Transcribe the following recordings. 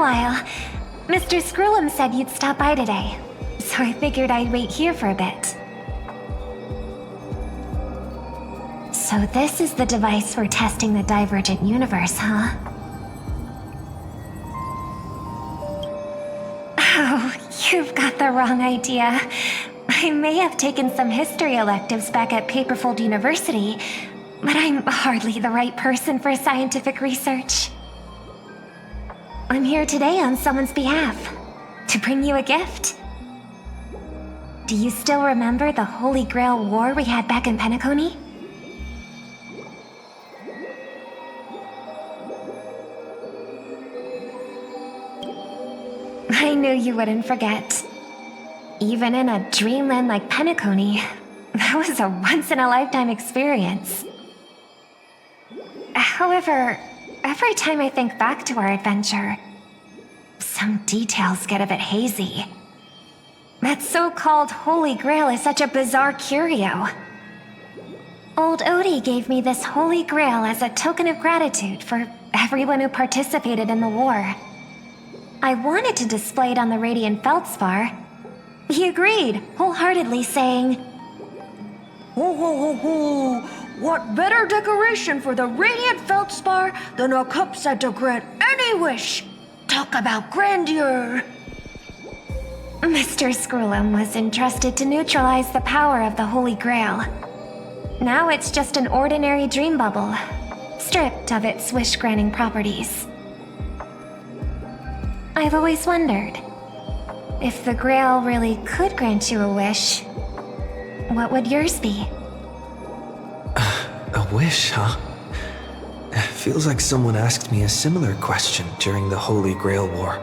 while. Mr. Screw'em said you'd stop by today, so I figured I'd wait here for a bit. So this is the device for testing the divergent universe, huh? Oh, you've got the wrong idea. I may have taken some history electives back at Paperfold University, but I'm hardly the right person for scientific research. I'm here today on someone's behalf, to bring you a gift. Do you still remember the Holy Grail War we had back in Penacony? I knew you wouldn't forget. Even in a dreamland like Penacony, that was a once-in-a-lifetime experience. However, every time I think back to our adventure, some details get a bit hazy. That so-called Holy Grail is such a bizarre curio. Old Odie gave me this Holy Grail as a token of gratitude for everyone who participated in the war. I wanted to display it on the Radiant Feldspar. He agreed, wholeheartedly saying, Ho ho ho ho! What better decoration for the Radiant Feldspar than a cup set to grant any wish? Talk about grandeur! Mr. Screw'em was entrusted to neutralize the power of the Holy Grail. Now it's just an ordinary dream bubble, stripped of its wish-granting properties. I've always wondered, if the Grail really could grant you a wish, what would yours be? A wish, huh? Feels like someone asked me a similar question during the Holy Grail War.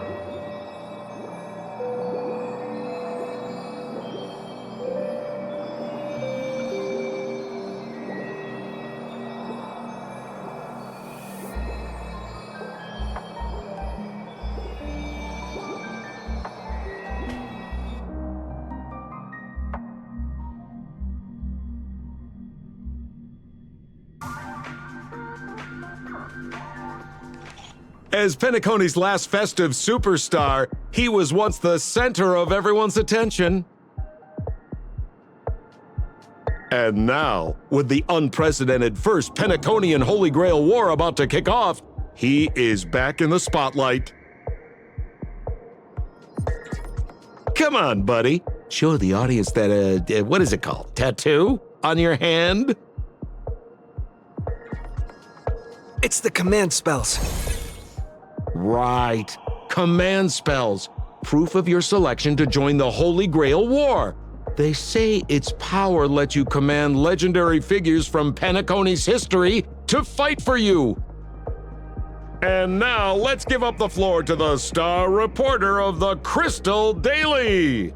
As Penacony's last festive superstar, he was once the center of everyone's attention. And now, with the unprecedented first Penaconian Holy Grail War about to kick off, he is back in the spotlight. Come on, buddy. Show the audience that, what is it called? Tattoo on your hand? It's the command spells. Right. Command spells. Proof of your selection to join the Holy Grail War. They say its power lets you command legendary figures from Penacony's history to fight for you. And now let's give up the floor to the star reporter of the Crystal Daily.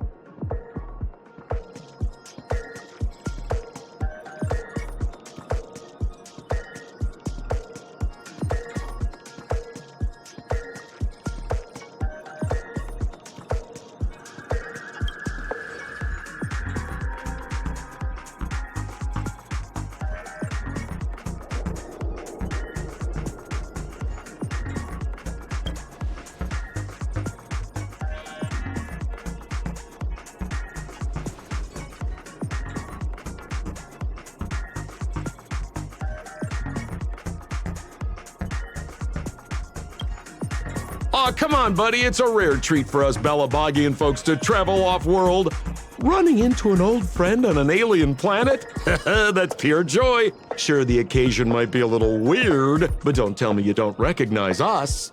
Aw, come on, buddy. It's a rare treat for us Balabagian folks to travel off-world. Running into an old friend on an alien planet? That's pure joy. Sure, the occasion might be a little weird, but don't tell me you don't recognize us.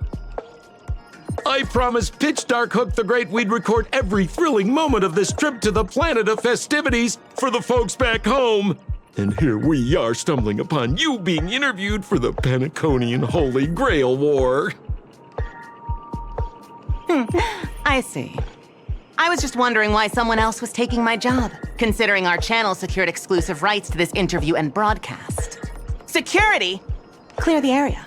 I promise Pitch Dark Hook the Great we'd record every thrilling moment of this trip to the planet of festivities for the folks back home. And here we are stumbling upon you being interviewed for the Penaconian Holy Grail War. I see. I was just wondering why someone else was taking my job, considering our channel secured exclusive rights to this interview and broadcast. Security! Clear the area.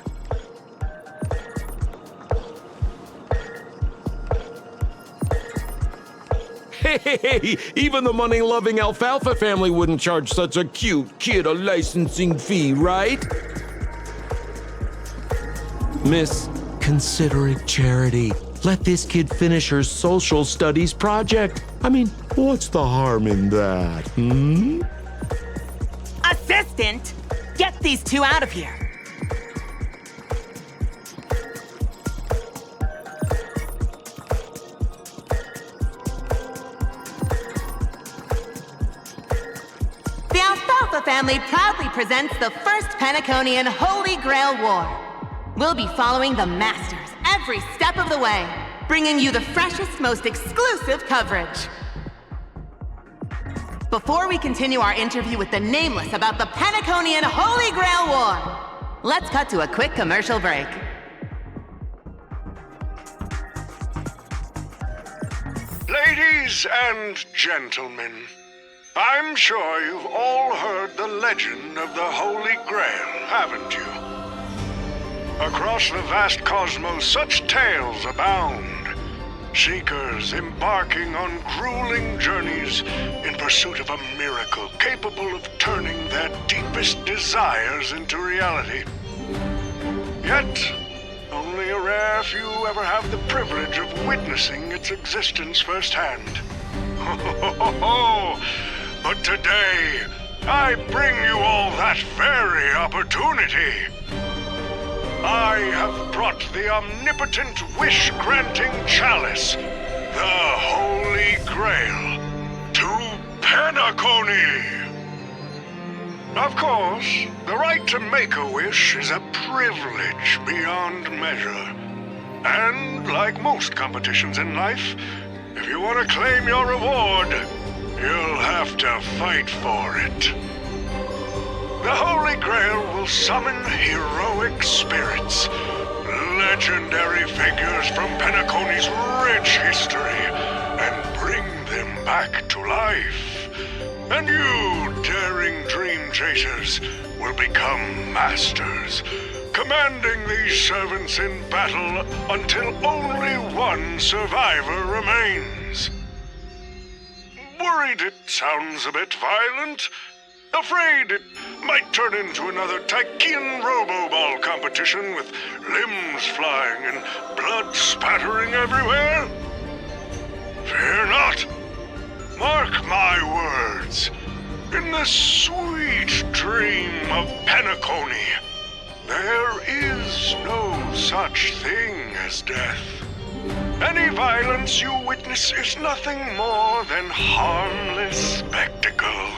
Hey, even the money-loving Alfalfa family wouldn't charge such a cute kid a licensing fee, right? Miss, consider it charity. Let this kid finish her social studies project. I mean, what's the harm in that, hmm? Assistant! Get these two out of here! The Alfalfa family proudly presents the First Penaconian Holy Grail War. We'll be following the Masters every step of the way, bringing you the freshest, most exclusive coverage. Before we continue our interview with the Nameless about the Penaconian Holy Grail War, let's cut to a quick commercial break. Ladies and gentlemen, I'm sure you've all heard the legend of the Holy Grail, haven't you? Across the vast cosmos, such tales abound. Seekers embarking on grueling journeys in pursuit of a miracle capable of turning their deepest desires into reality. Yet, only a rare few ever have the privilege of witnessing its existence firsthand. But today, I bring you all that very opportunity. I have brought the omnipotent wish-granting chalice, the Holy Grail, to Penacony. Of course, the right to make a wish is a privilege beyond measure. And like most competitions in life, if you want to claim your reward, you'll have to fight for it. The Holy Grail will summon heroic spirits, legendary figures from Penacony's rich history, and bring them back to life. And you, daring dream chasers, will become masters, commanding these servants in battle until only one survivor remains. Worried it sounds a bit violent? Afraid it might turn into another Tychean Robo-Ball competition with limbs flying and blood spattering everywhere? Fear not. Mark my words. In the sweet dream of Penacony, there is no such thing as death. Any violence you witness is nothing more than harmless spectacle.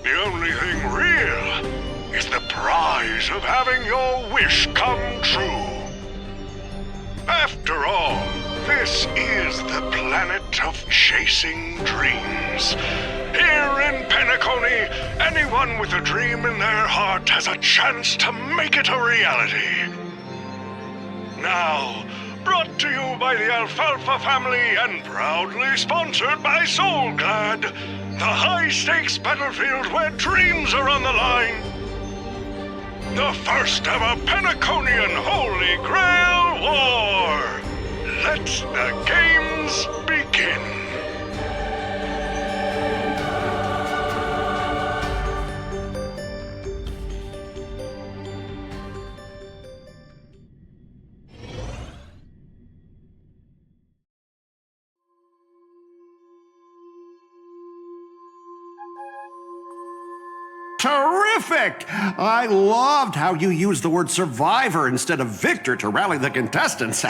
The only thing real is the prize of having your wish come true. After all, this is the planet of chasing dreams. Here in Penacony, anyone with a dream in their heart has a chance to make it a reality. Now, brought to you by the Alfalfa family and proudly sponsored by Soulglad, the high-stakes battlefield where dreams are on the line. The first ever Penaconian Holy Grail War. Let the games begin. Terrific! I loved how you used the word survivor instead of victor to rally the contestants.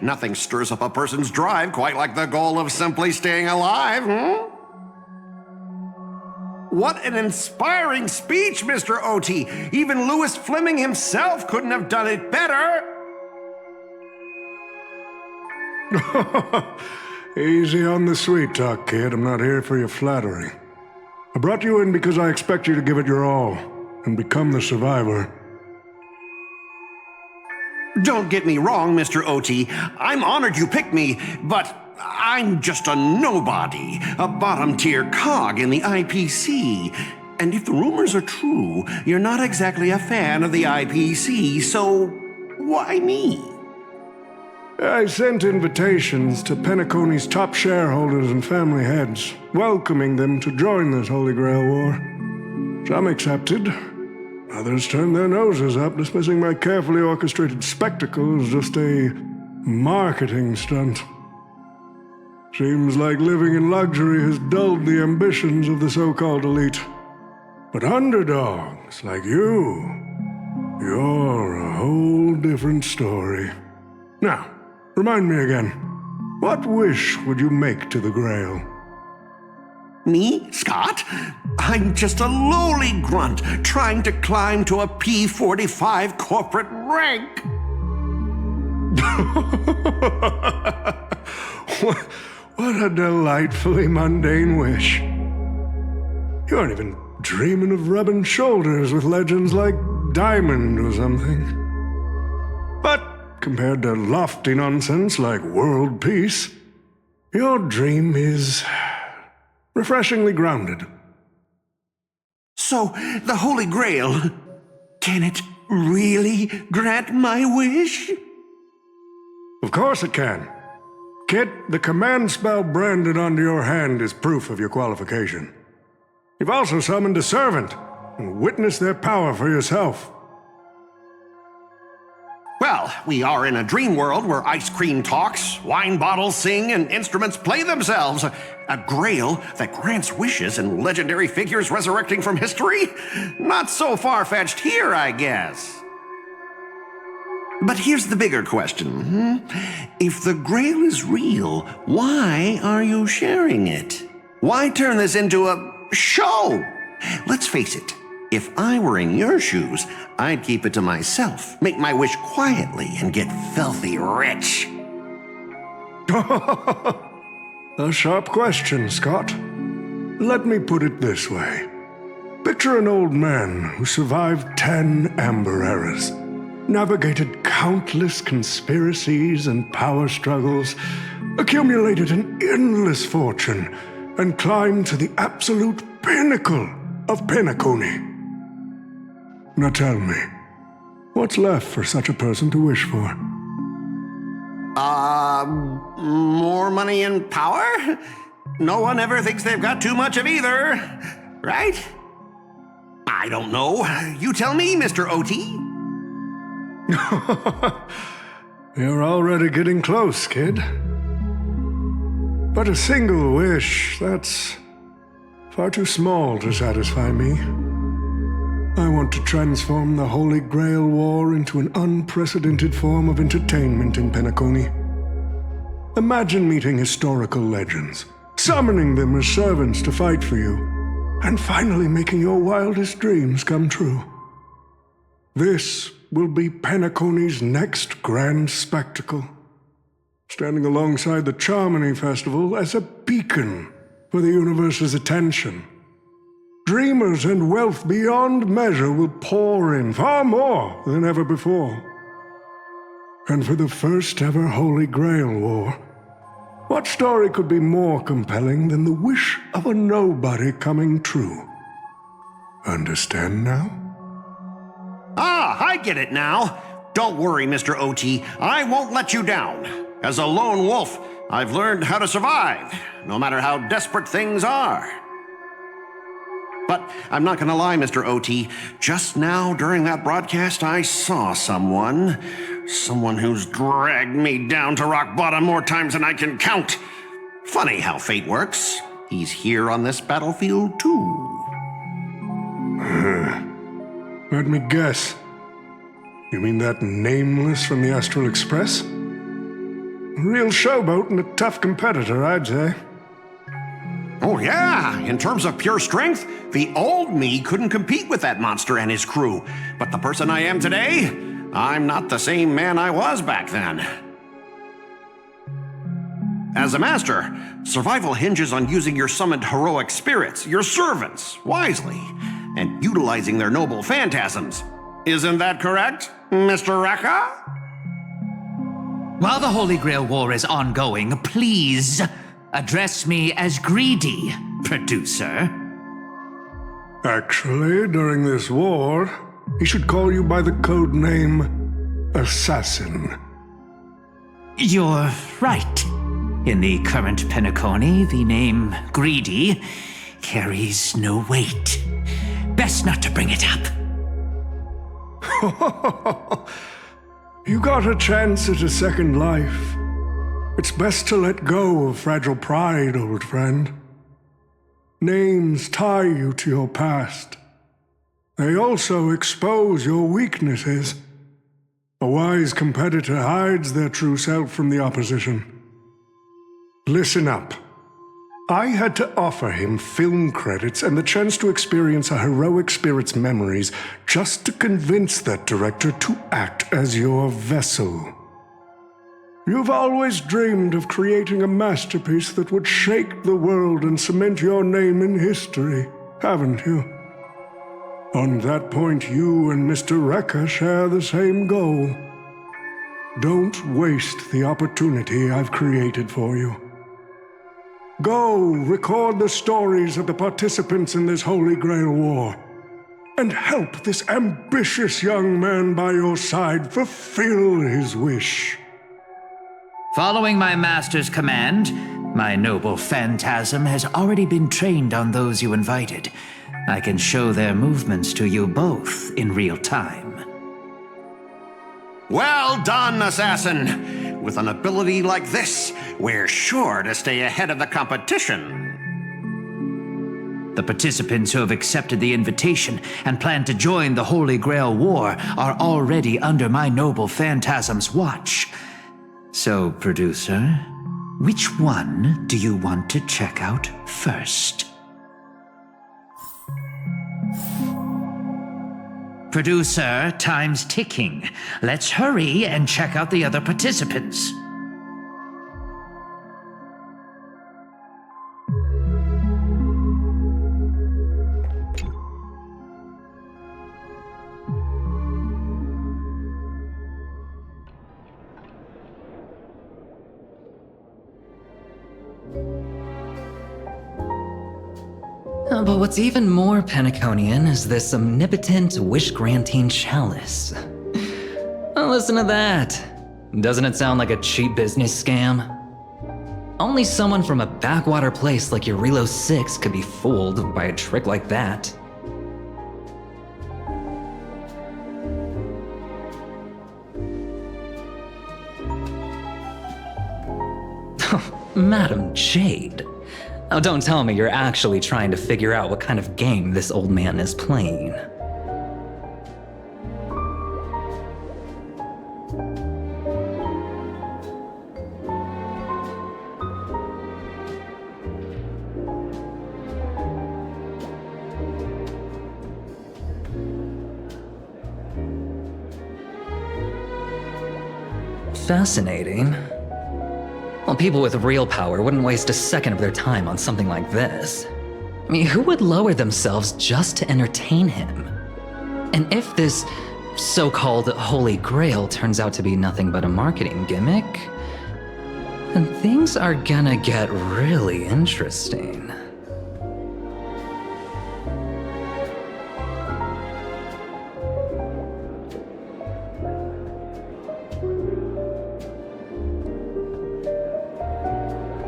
Nothing stirs up a person's drive quite like the goal of simply staying alive, What an inspiring speech, Mr. O.T. Even Louis Fleming himself couldn't have done it better. Easy on the sweet talk, kid. I'm not here for your flattery. I brought you in because I expect you to give it your all and become the survivor. Don't get me wrong, Mr. O.T. I'm honored you picked me, but I'm just a nobody, a bottom-tier cog in the IPC. And if the rumors are true, you're not exactly a fan of the IPC, so why me? I sent invitations to Penacony's top shareholders and family heads, welcoming them to join this Holy Grail War. Some accepted. Others turned their noses up, dismissing my carefully orchestrated spectacle as just a Marketing stunt. Seems like living in luxury has dulled the ambitions of the so-called elite. But underdogs like you're a whole different story. Now, remind me again, what wish would you make to the Grail? Me, Scott? I'm just a lowly grunt trying to climb to a P45 corporate rank. What a delightfully mundane wish. You aren't even dreaming of rubbing shoulders with legends like Diamond or something. But compared to lofty nonsense like world peace, your dream is refreshingly grounded. So, the Holy Grail, can it really grant my wish? Of course it can. Kid, the command spell branded onto your hand is proof of your qualification. You've also summoned a servant and witnessed their power for yourself. Well, we are in a dream world where ice cream talks, wine bottles sing, and instruments play themselves. A grail that grants wishes and legendary figures resurrecting from history? Not so far-fetched here, I guess. But here's the bigger question. If the grail is real, why are you sharing it? Why turn this into a show? Let's face it. If I were in your shoes, I'd keep it to myself, make my wish quietly, and get filthy rich. A sharp question, Scott. Let me put it this way. Picture an old man who survived 10 Amber Eras, navigated countless conspiracies and power struggles, accumulated an endless fortune, and climbed to the absolute pinnacle of Penacony. Now tell me, what's left for such a person to wish for? More money and power? No one ever thinks they've got too much of either, right? I don't know. You tell me, Mr. OT. You're already getting close, kid. But a single wish, that's far too small to satisfy me. I want to transform the Holy Grail War into an unprecedented form of entertainment in Penacony. Imagine meeting historical legends, summoning them as servants to fight for you, and finally making your wildest dreams come true. This will be Penacony's next grand spectacle, standing alongside the Charmony Festival as a beacon for the universe's attention. Dreamers and wealth beyond measure will pour in, far more than ever before. And for the first ever Holy Grail War, what story could be more compelling than the wish of a nobody coming true? Understand now? Ah, I get it now. Don't worry, Mr. OT. I won't let you down. As a lone wolf, I've learned how to survive, no matter how desperate things are. But I'm not gonna lie, Mr. OT. Just now, during that broadcast, I saw someone who's dragged me down to rock bottom more times than I can count. Funny how fate works. He's here on this battlefield, too. Let me guess. You mean that Nameless from the Astral Express? A real showboat and a tough competitor, I'd say. Oh yeah, in terms of pure strength, the old me couldn't compete with that monster and his crew. But the person I am today, I'm not the same man I was back then. As a master, survival hinges on using your summoned heroic spirits, your servants, wisely, and utilizing their noble phantasms. Isn't that correct, Mr. Raka? While the Holy Grail War is ongoing, please address me as Greedy, producer. Actually, during this war, he should call you by the code name Assassin. You're right. In the current Penacony, the name Greedy carries no weight. Best not to bring it up. You got a chance at a second life. It's best to let go of fragile pride, old friend. Names tie you to your past. They also expose your weaknesses. A wise competitor hides their true self from the opposition. Listen up. I had to offer him film credits and the chance to experience a heroic spirit's memories just to convince that director to act as your vessel. You've always dreamed of creating a masterpiece that would shake the world and cement your name in history, haven't you? On that point, you and Mr. Rekka share the same goal. Don't waste the opportunity I've created for you. Go record the stories of the participants in this Holy Grail War, and help this ambitious young man by your side fulfill his wish. Following my master's command, my noble phantasm has already been trained on those you invited. I can show their movements to you both in real time. Well done, assassin! With an ability like this, we're sure to stay ahead of the competition. The participants who have accepted the invitation and plan to join the Holy Grail War are already under my noble phantasm's watch. So, producer, which one do you want to check out first? Producer, time's ticking. Let's hurry and check out the other participants. But what's even more Penaconian is this omnipotent wish-granting chalice. Listen to that. Doesn't it sound like a cheap business scam? Only someone from a backwater place like Eurilo 6 could be fooled by a trick like that. Madam Jade. Oh, don't tell me you're actually trying to figure out what kind of game this old man is playing. Fascinating. Well, people with real power wouldn't waste a second of their time on something like this. I mean, who would lower themselves just to entertain him? And if this so-called Holy Grail turns out to be nothing but a marketing gimmick, then things are gonna get really interesting.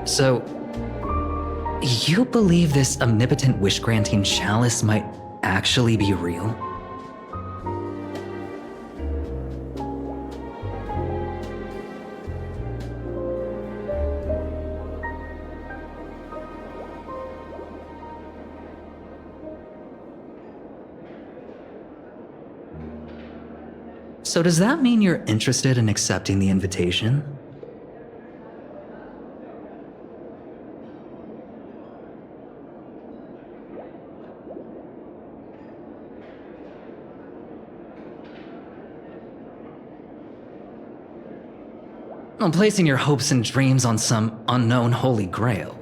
So, you believe this omnipotent wish-granting chalice might actually be real? So does that mean you're interested in accepting the invitation? Well, placing your hopes and dreams on some unknown Holy Grail.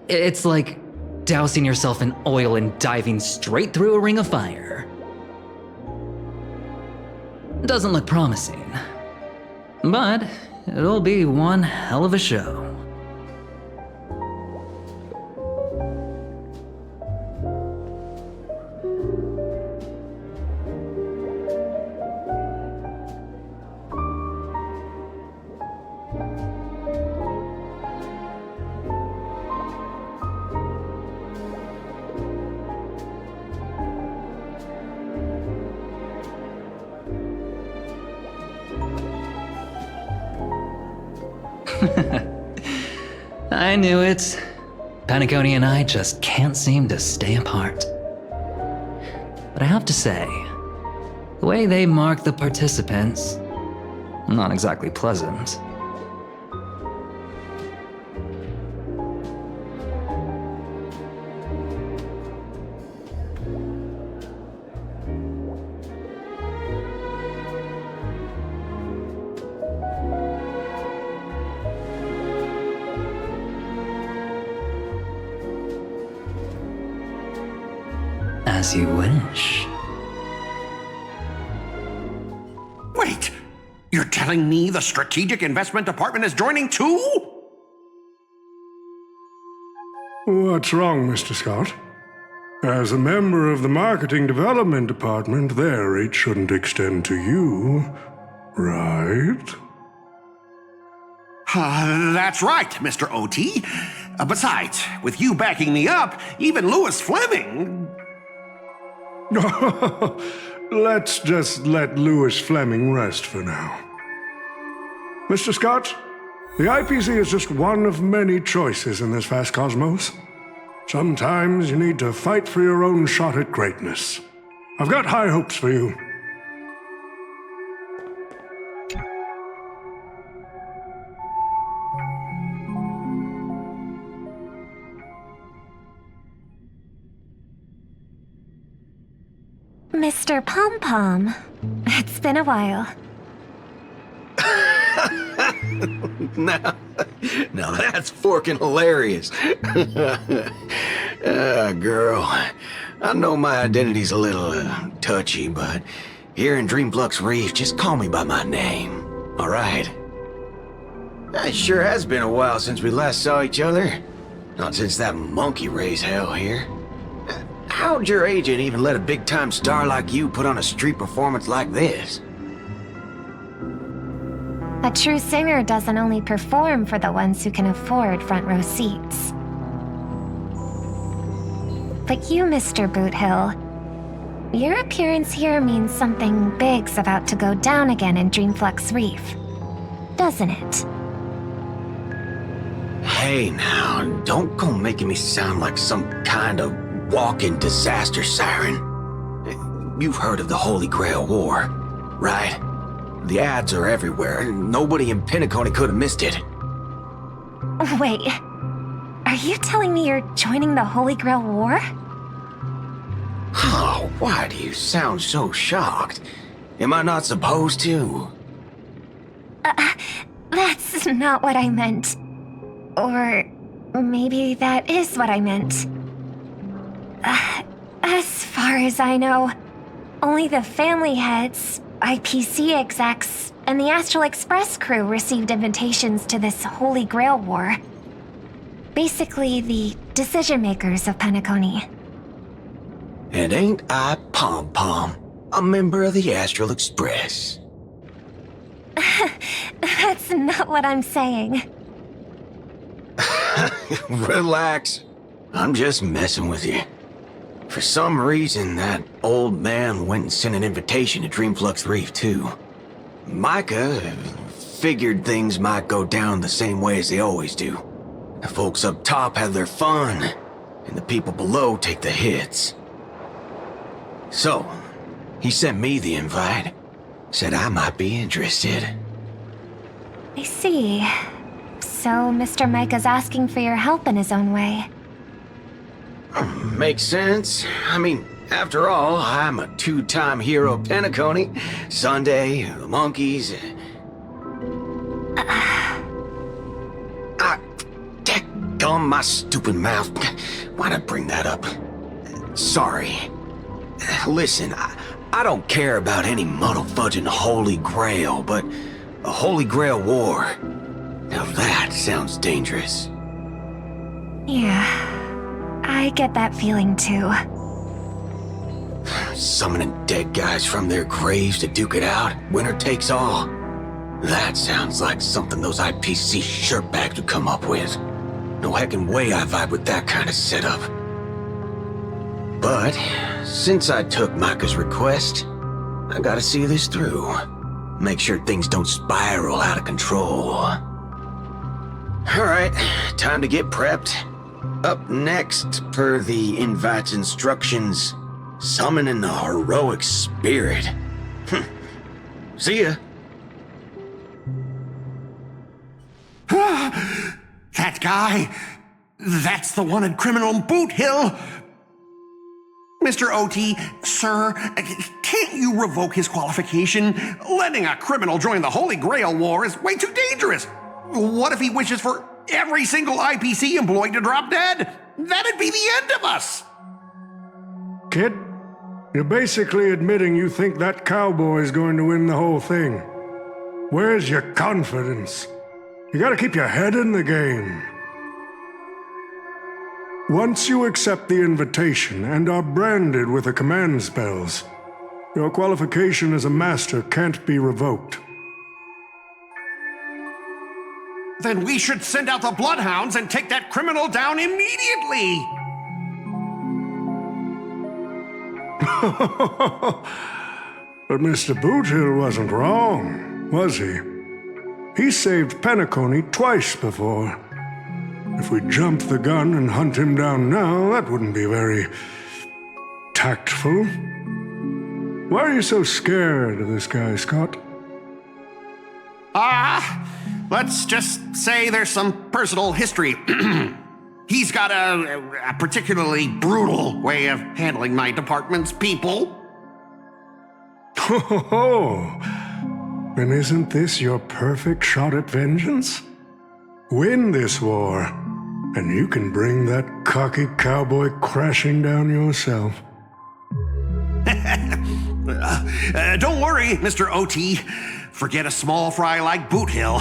It's like dousing yourself in oil and diving straight through a ring of fire. Doesn't look promising, but it'll be one hell of a show. I knew it. Penacony and I just can't seem to stay apart. But I have to say, the way they mark the participants, not exactly pleasant. As you wish. Wait! You're telling me the Strategic Investment Department is joining too? What's wrong, Mr. Scott? As a member of the Marketing Development Department, their reach shouldn't extend to you, right? That's right, Mr. OT. Besides, with you backing me up, even Louis Fleming... Let's just let Louis Fleming rest for now. Mr. Scott, the IPC is just one of many choices in this vast cosmos. Sometimes you need to fight for your own shot at greatness. I've got high hopes for you. Mr. Pom Pom, it's been a while. Now that's forking hilarious. Girl, I know my identity's a little touchy, but here in Dreamflux Reef, just call me by my name, all right? It sure has been a while since we last saw each other. Not since that monkey raised hell here. How'd your agent even let a big-time star like you put on a street performance like this? A true singer doesn't only perform for the ones who can afford front row seats. But you, Mr. Boothill, your appearance here means something big's about to go down again in Dreamflux Reef, doesn't it? Hey now, don't go making me sound like some kind of walking disaster siren. You've heard of the Holy Grail War, right? The ads are everywhere. Nobody in Penacony could have missed it. Wait, are you telling me you're joining the Holy Grail War? Oh, why do you sound so shocked? Am I not supposed to? That's not what I meant. Or maybe that is what I meant. As far as I know, only the family heads, IPC execs, and the Astral Express crew received invitations to this Holy Grail War. Basically, the decision makers of Penacony. And ain't I Pom Pom, a member of the Astral Express? That's not what I'm saying. Relax. I'm just messing with you. For some reason, that old man went and sent an invitation to Dreamflux Reef, too. Micah figured things might go down the same way as they always do. The folks up top have their fun, and the people below take the hits. So, he sent me the invite. Said I might be interested. I see. So Mr. Micah's asking for your help in his own way. Makes sense. I mean, after all, I'm a two-time hero of Penacony. Sunday, the monkeys. Daggum my stupid mouth. Why'd I bring that up? Sorry. Listen, I don't care about any muddle-fudging Holy Grail, but a Holy Grail War. Now that sounds dangerous. Yeah. I get that feeling too. Summoning dead guys from their graves to duke it out, winner takes all. That sounds like something those IPC shirtbags would come up with. No heckin' way I vibe with that kind of setup. But, since I took Micah's request, I gotta see this through. Make sure things don't spiral out of control. Alright, time to get prepped. Up next, per the invite's instructions, summoning the heroic spirit. See ya. That guy, that's the wanted criminal in Boot Hill. Mr. OT, sir, can't you revoke his qualification? Letting a criminal join the Holy Grail War is way too dangerous. What if he wishes for every single IPC employee to drop dead? That'd be the end of us. Kid, you're basically admitting you think that cowboy's going to win the whole thing. Where's your confidence? You gotta keep your head in the game. Once you accept the invitation and are branded with the command spells, your qualification as a master can't be revoked. Then we should send out the Bloodhounds and take that criminal down immediately! But Mr. Boothill wasn't wrong, was he? He saved Penacony twice before. If we jump the gun and hunt him down now, that wouldn't be very tactful. Why are you so scared of this guy, Scott? Let's just say there's some personal history. He's got a particularly brutal way of handling my department's people. Oh, then isn't this your perfect shot at vengeance? Win this war, and you can bring that cocky cowboy crashing down yourself. Don't worry, Mr. OT. Forget a small fry like Boot Hill.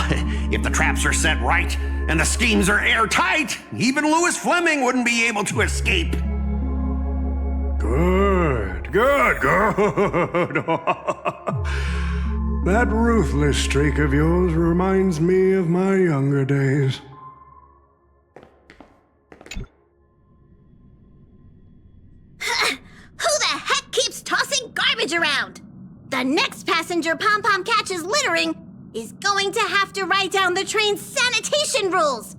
If the traps are set right and the schemes are airtight, even Louis Fleming wouldn't be able to escape. Good. That ruthless streak of yours reminds me of my younger days. Who the heck keeps tossing garbage around? The next passenger Pom-Pom catches littering is going to have to write down the train's sanitation rules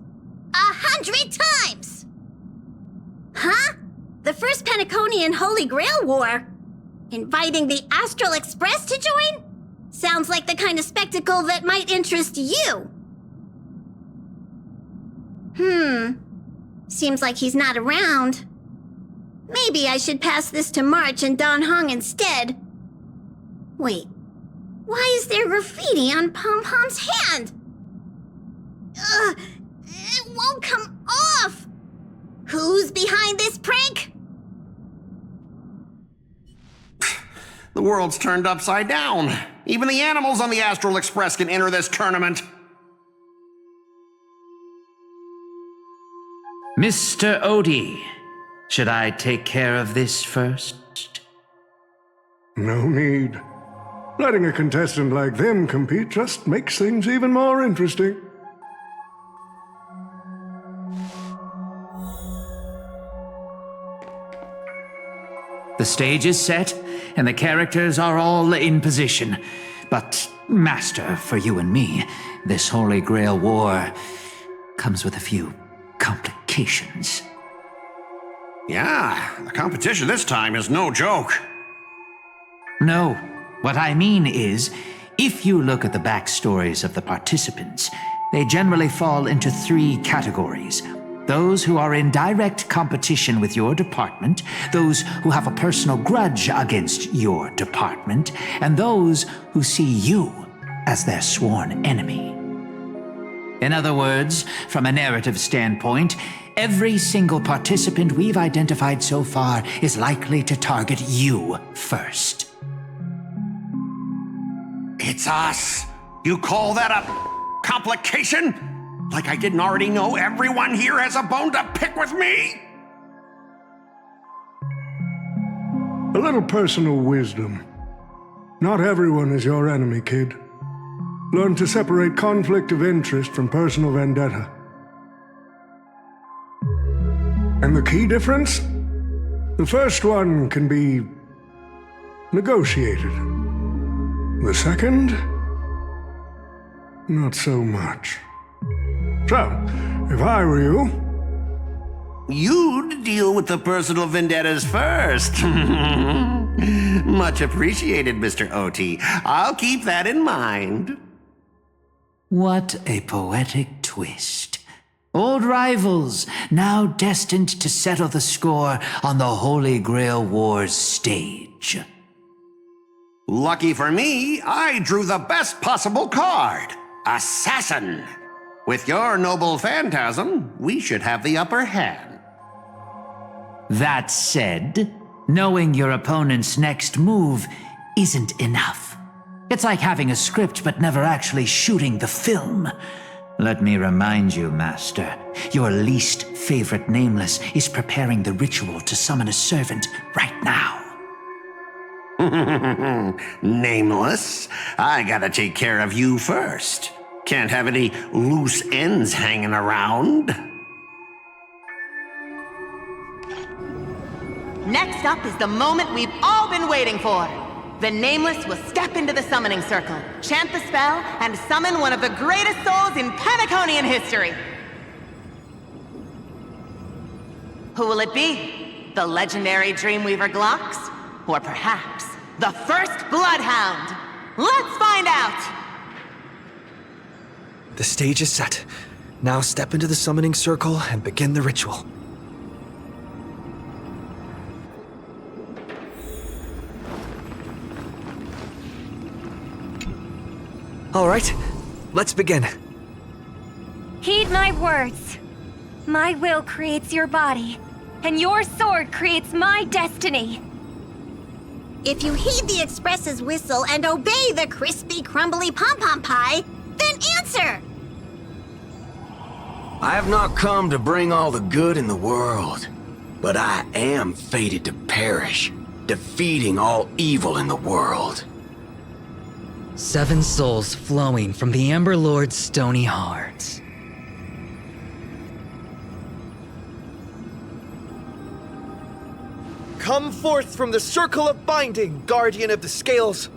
100 times! Huh? The first Penaconian Holy Grail War? Inviting the Astral Express to join? Sounds like the kind of spectacle that might interest you. Seems like he's not around. Maybe I should pass this to March and Don Hong instead. Wait, why is there graffiti on Pom-Pom's hand? It won't come off! Who's behind this prank? The world's turned upside down. Even the animals on the Astral Express can enter this tournament. Mr. Odie, should I take care of this first? No need. Letting a contestant like them compete just makes things even more interesting. The stage is set, and the characters are all in position. But, Master, for you and me, this Holy Grail War comes with a few complications. Yeah, the competition this time is no joke. No, what I mean is, if you look at the backstories of the participants, they generally fall into 3 categories. Those who are in direct competition with your department, those who have a personal grudge against your department, and those who see you as their sworn enemy. In other words, from a narrative standpoint, every single participant we've identified so far is likely to target you first. It's us. You call that a complication? Like I didn't already know everyone here has a bone to pick with me? A little personal wisdom. Not everyone is your enemy, kid. Learn to separate conflict of interest from personal vendetta. And the key difference? The first one can be negotiated. The second? Not so much. So, if I were you, you'd deal with the personal vendettas first. Much appreciated, Mr. OT. I'll keep that in mind. What a poetic twist. Old rivals, now destined to settle the score on the Holy Grail Wars stage. Lucky for me, I drew the best possible card. Assassin. With your noble phantasm, we should have the upper hand. That said, knowing your opponent's next move isn't enough. It's like having a script but never actually shooting the film. Let me remind you, Master, your least favorite Nameless is preparing the ritual to summon a servant right now. Nameless, I gotta take care of you first. Can't have any loose ends hanging around. Next up is the moment we've all been waiting for. The Nameless will step into the summoning circle, chant the spell, and summon one of the greatest souls in Penaconian history. Who will it be? The legendary Dreamweaver Glocks? Or perhaps the first Bloodhound? Let's find out! The stage is set. Now step into the summoning circle and begin the ritual. All right, let's begin. Heed my words. My will creates your body, and your sword creates my destiny. If you heed the Express's whistle and obey the crispy, crumbly pom-pom pie, then answer! I have not come to bring all the good in the world, but I am fated to perish, defeating all evil in the world. 7 souls flowing from the Amber Lord's stony heart. Come forth from the circle of binding, guardian of the scales.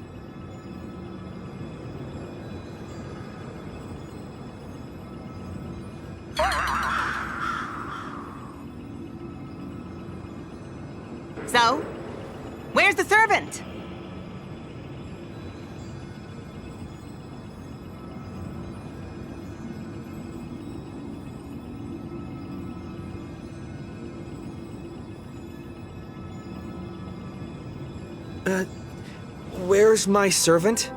So, where's the servant? Where's my servant?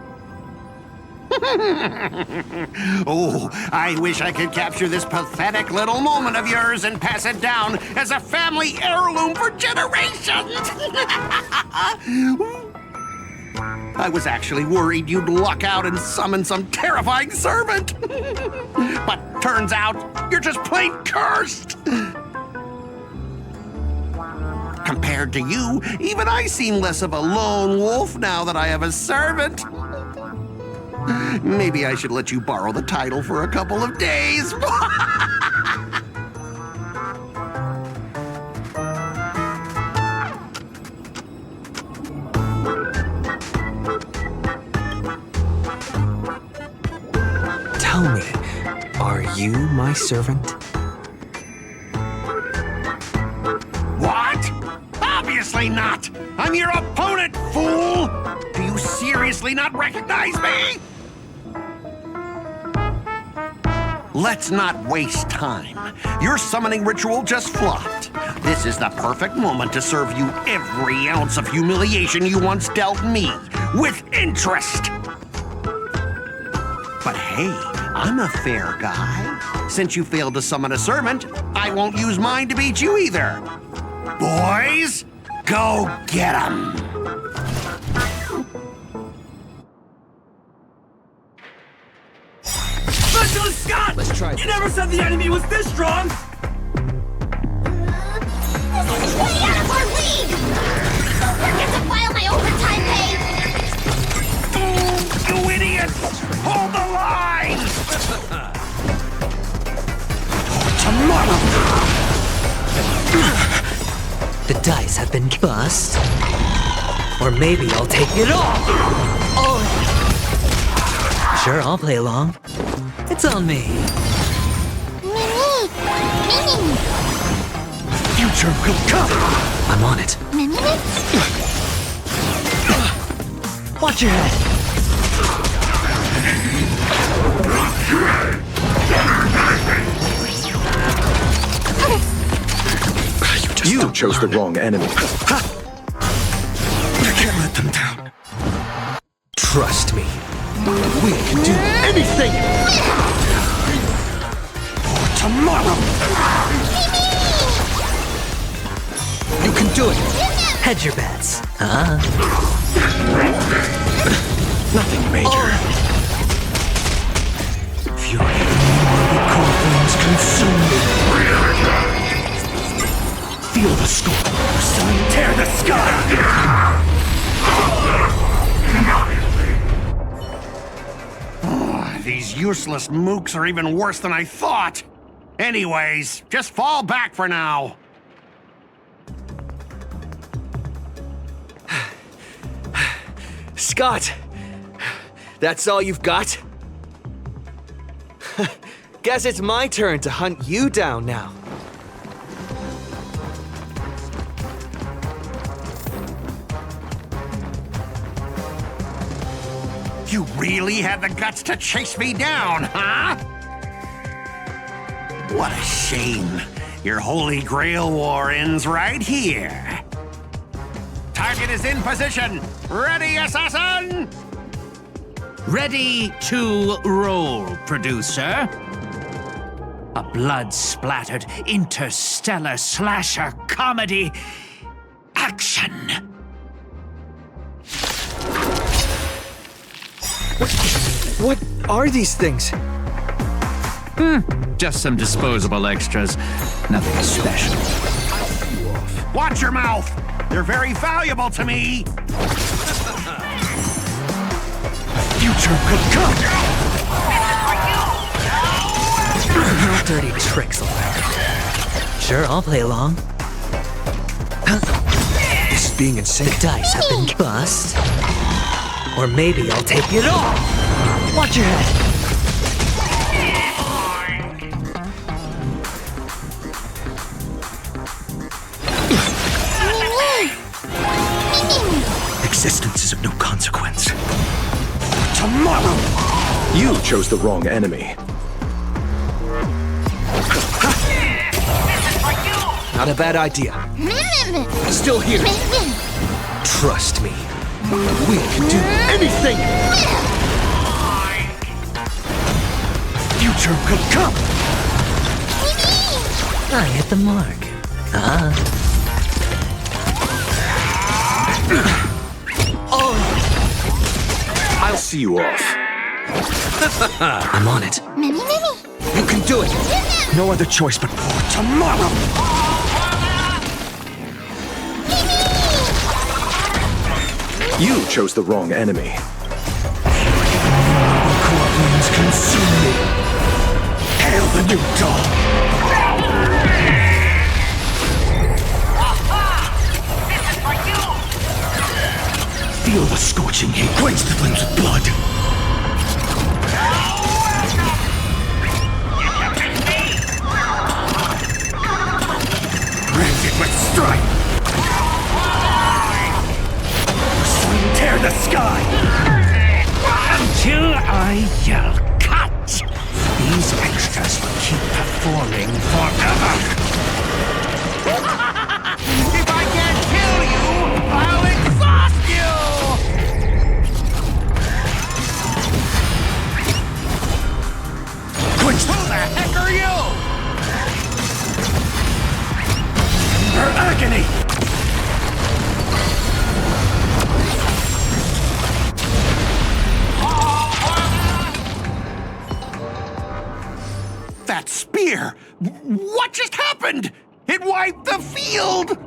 Oh, I wish I could capture this pathetic little moment of yours and pass it down as a family heirloom for generations. I was actually worried you'd luck out and summon some terrifying servant. But turns out, you're just plain cursed. Compared to you, even I seem less of a lone wolf now that I have a servant. Maybe I should let you borrow the title for a couple of days. Tell me, are you my servant? What? Obviously not! I'm your opponent, fool! Do you seriously not recognize me? Let's not waste time. Your summoning ritual just flopped. This is the perfect moment to serve you every ounce of humiliation you once dealt me, with interest. But hey, I'm a fair guy. Since you failed to summon a servant, I won't use mine to beat you either. Boys, go get 'em! Specialist Scott! Let's try You never said the enemy was this strong! This is way out of our league! Don't forget to file my overtime pay! You idiots! Hold the line! The dice have been bust. Or maybe I'll take it all. Oh. Sure, I'll play along. It's on me. Future will come! I'm on it. Watch your head. You chose the wrong enemy. I can't let them down. Trust me. We can do anything! Tomorrow! You can do it! Hedge your bets. Nothing major. Fury of the coffins consume me. Feel the scorn. Sun tear the sky! These useless mooks are even worse than I thought. Anyways, just fall back for now. Scott! That's all you've got? Guess it's my turn to hunt you down now. You really had the guts to chase me down, huh? What a shame. Your Holy Grail war ends right here. Target is in position. Ready, assassin? Ready to roll, producer. A blood-splattered interstellar slasher comedy. Action! What are these things? Just some disposable extras. Nothing special. Watch your mouth. They're very valuable to me. Future could come! No dirty tricks allowed. Sure, I'll play along. This is being insane. The dice have been bust. Or maybe I'll take it all. Watch your head. Existence is of no consequence. Tomorrow! You chose the wrong enemy. Not a bad idea. Still here. Trust me. We can do anything! Future could come! I hit the mark. I'll see you off. I'm on it. You can do it! No other choice but tomorrow! You chose the wrong enemy. Courtrooms consume me. Hail the new dawn! This is for you! Feel the scorching heat. Quench the flames with blood. Brand it with strife. Tear the sky! Until I yell cut! These extras will keep performing forever! If I can't kill you, I'll exhaust you! Quench Who the heck are you? her agony! That spear! What just happened? It wiped the field!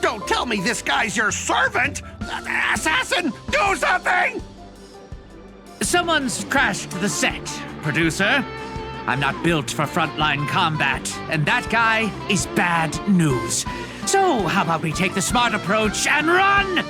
Don't tell me this guy's your servant! Assassin, do something! Someone's crashed the set, producer. I'm not built for frontline combat, and that guy is bad news. So, how about we take the smart approach and run?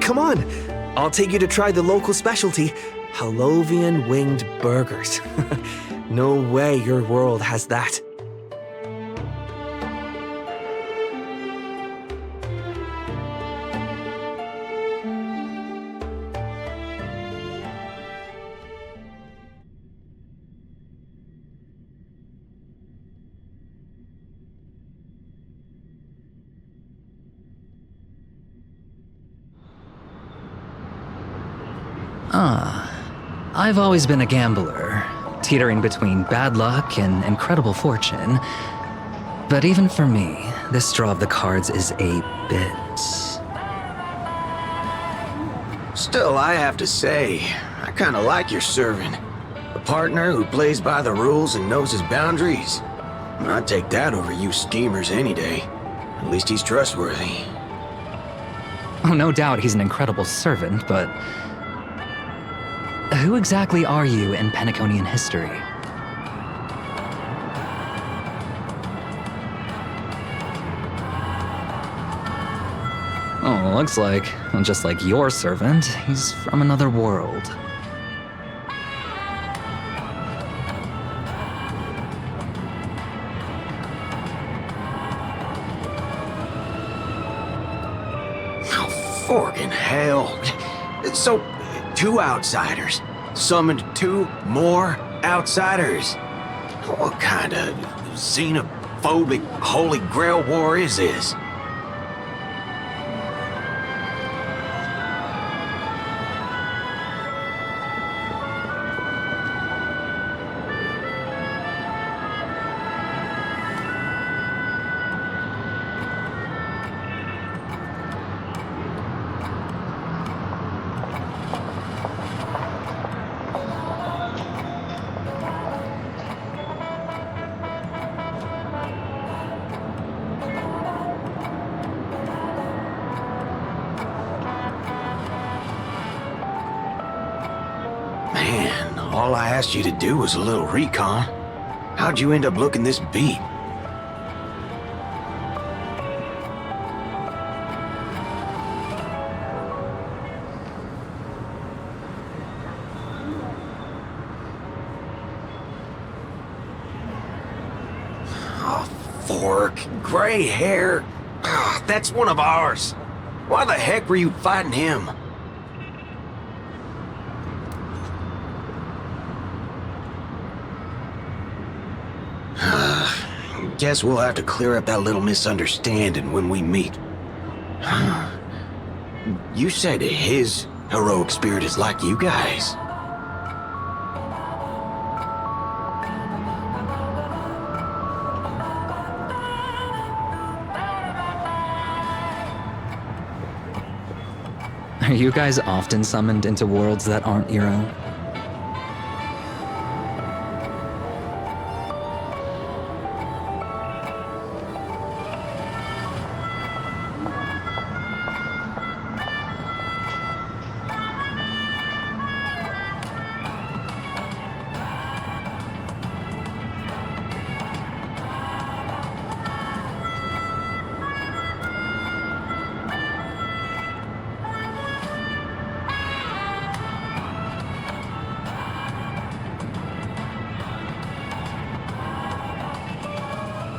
Come on, I'll take you to try the local specialty, Halovian winged burgers. No way your world has that. I've always been a gambler, teetering between bad luck and incredible fortune. But even for me, this draw of the cards is a bit... Still, I have to say, I kinda like your servant. A partner who plays by the rules and knows his boundaries. I'd take that over you schemers any day. At least he's trustworthy. Oh, no doubt he's an incredible servant, but... who exactly are you in Penaconian history? Oh, looks like, just like your servant, he's from another world. Oh, forkin' hell. So, 2 outsiders summoned 2 more outsiders. What kind of xenophobic Holy Grail war is this? Man, all I asked you to do was a little recon. How'd you end up looking this beat? Oh, fork, gray hair. Ah, that's one of ours. Why the heck were you fighting him? Guess we'll have to clear up that little misunderstanding when we meet. You said his heroic spirit is like you guys. Are you guys often summoned into worlds that aren't your own?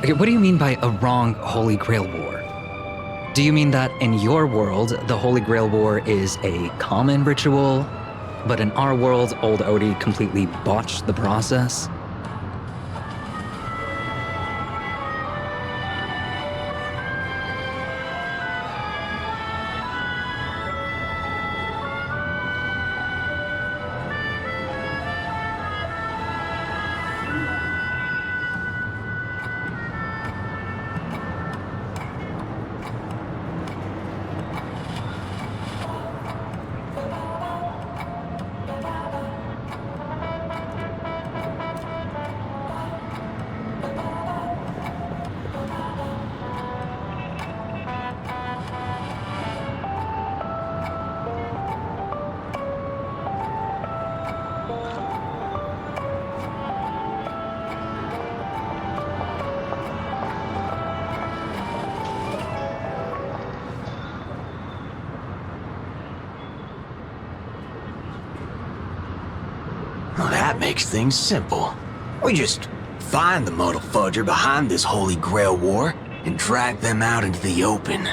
Okay, what do you mean by a wrong Holy Grail War? Do you mean that in your world, the Holy Grail War is a common ritual, but in our world, old Odie completely botched the process? that makes things simple. We just find the muddle fudger behind this Holy Grail war and drag them out into the open.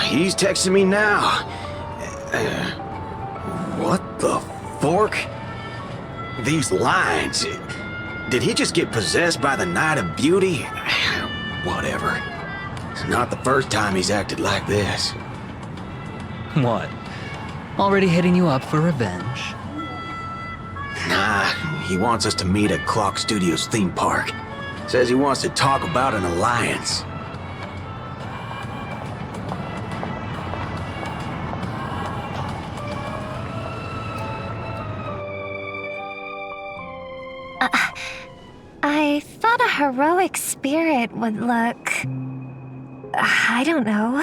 He's texting me now. What the fork? These lines. Did he just get possessed by the Night of Beauty? Whatever. It's not the first time he's acted like this. What? Already hitting you up for revenge? Nah, he wants us to meet at Clock Studios theme park. Says he wants to talk about an alliance. I thought a heroic spirit would look... I don't know...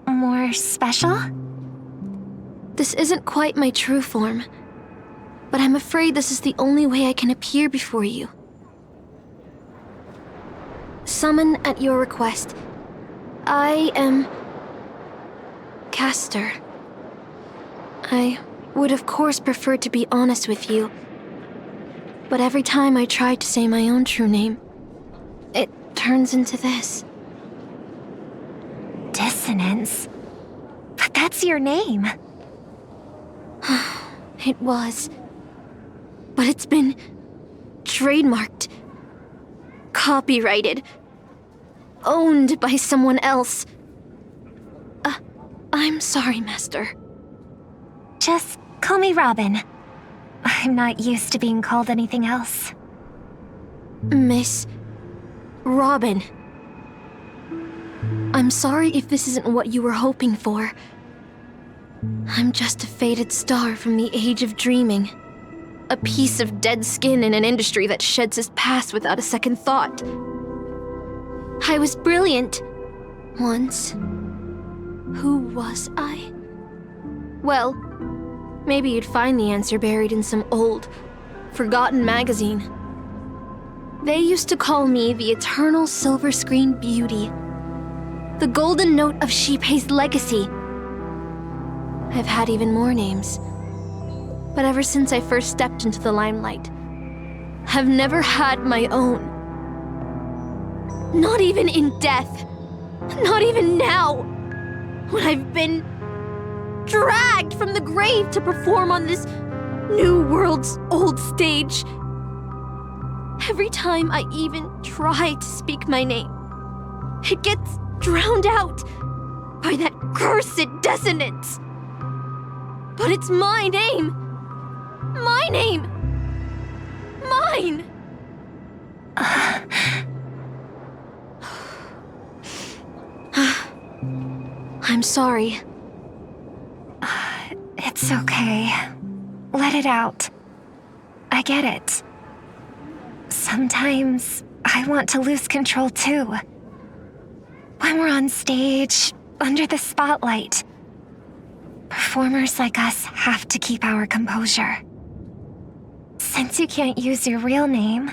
more special? This isn't quite my true form, but I'm afraid this is the only way I can appear before you. Summon at your request. I am... Castor. I would of course prefer to be honest with you, but every time I try to say my own true name, it turns into this. Dissonance? But that's your name. It was. But it's been trademarked, copyrighted, owned by someone else. I'm sorry, Master. Just call me Robin. I'm not used to being called anything else. Miss Robin. I'm sorry if this isn't what you were hoping for. I'm just a faded star from the age of dreaming. A piece of dead skin in an industry that sheds its past without a second thought. I was brilliant. Once. Who was I? Well, maybe you'd find the answer buried in some old, forgotten magazine. They used to call me the Eternal Silver Screen Beauty. The Golden Note of Shipei's legacy. I've had even more names. But ever since I first stepped into the limelight, I've never had my own. Not even in death. Not even now. When I've been dragged from the grave to perform on this new world's old stage. Every time I even try to speak my name, it gets drowned out by that cursed dissonance. But it's my name. My name. Mine. I'm sorry. It's okay. Let it out. I get it. Sometimes I want to lose control too. When we're on stage, under the spotlight, performers like us have to keep our composure. Since you can't use your real name,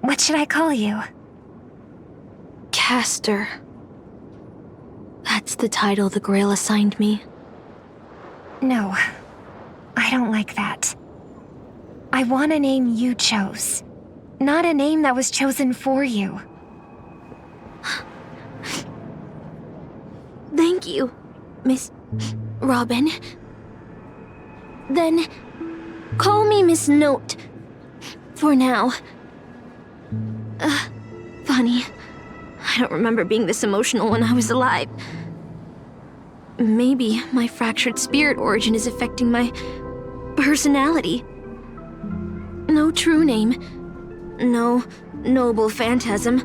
what should I call you? Castor. That's the title the Grail assigned me. No, I don't like that. I want a name you chose, not a name that was chosen for you. Thank you, Miss Robin. Then, call me Miss Note. For now. Funny. I don't remember being this emotional when I was alive. Maybe my fractured spirit origin is affecting my personality. No true name. No noble phantasm.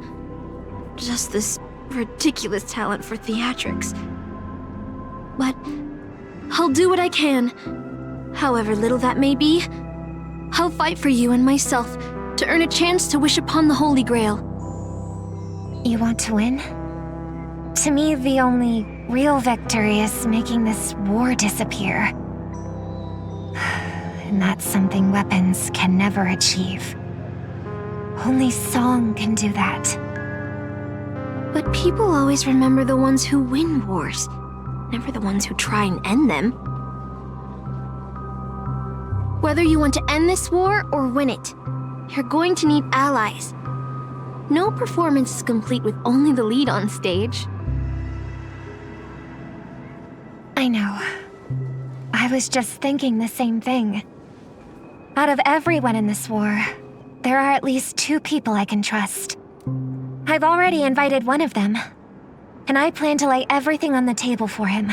Just this ridiculous talent for theatrics. but I'll do what I can. However little that may be, I'll fight for you and myself to earn a chance to wish upon the Holy Grail. You want to win? To me, the only real victory is making this war disappear. And that's something weapons can never achieve. Only song can do that. But people always remember the ones who win wars, never the ones who try and end them. Whether you want to end this war or win it, you're going to need allies. No performance is complete with only the lead on stage. I know. I was just thinking the same thing. Out of everyone in this war, there are at least 2 people I can trust. I've already invited one of them, and I plan to lay everything on the table for him.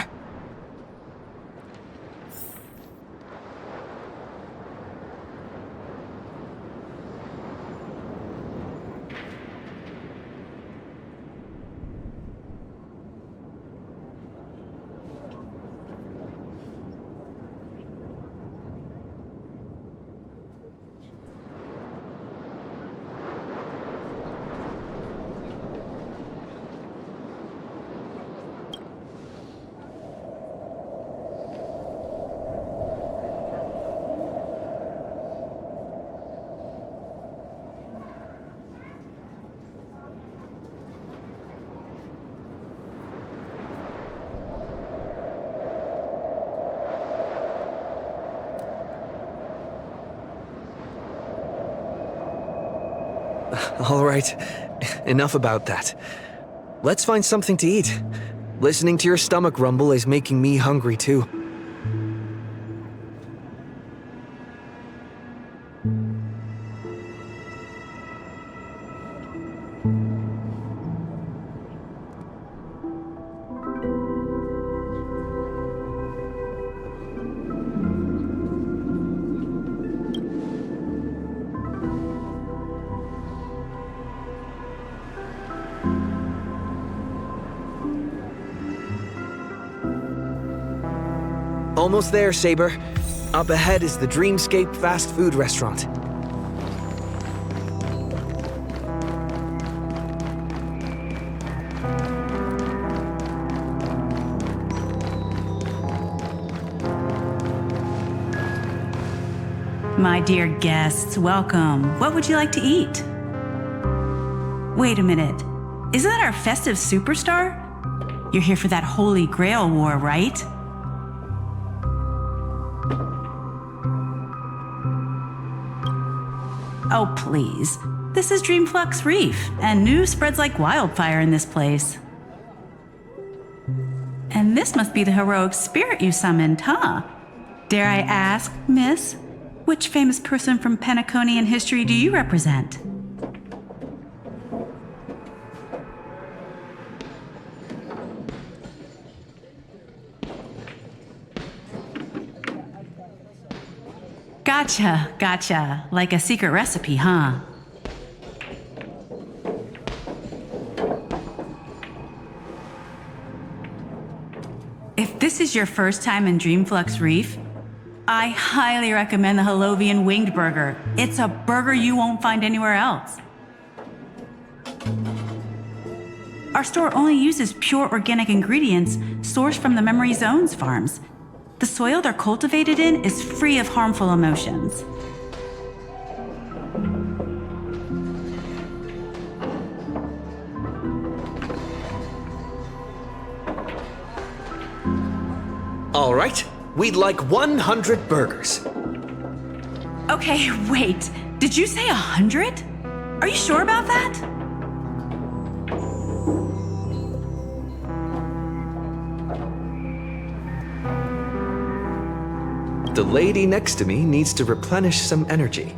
All right, enough about that. Let's find something to eat. Listening to your stomach rumble is making me hungry too. Almost there, Saber. Up ahead is the Dreamscape fast food restaurant. My dear guests, welcome. What would you like to eat? Wait a minute. Isn't that our festive superstar? You're here for that Holy Grail War, right? Oh, please. This is Dreamflux Reef, and news spreads like wildfire in this place. And this must be the heroic spirit you summoned, huh? Dare I ask, miss, which famous person from Penaconian history do you represent? Gotcha. Like a secret recipe, huh? If this is your first time in Dreamflux Reef, I highly recommend the Halovian Winged Burger. It's a burger you won't find anywhere else. Our store only uses pure organic ingredients sourced from the Memory Zones farms. The soil they're cultivated in is free of harmful emotions. All right, we'd like 100 burgers. Okay, wait. Did you say 100? Are you sure about that? The lady next to me needs to replenish some energy.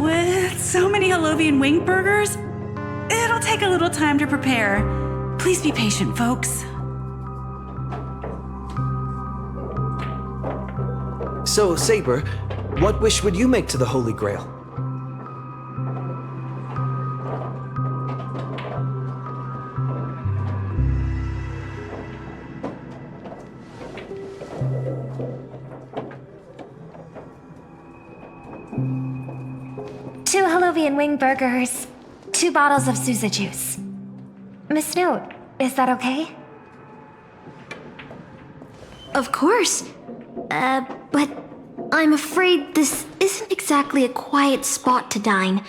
With so many Halovian winged burgers, it'll take a little time to prepare. Please be patient, folks. So, Saber, what wish would you make to the Holy Grail? chicken wing burgers, 2 bottles of Suza juice. Miss Note, is that okay? Of course. But I'm afraid this isn't exactly a quiet spot to dine.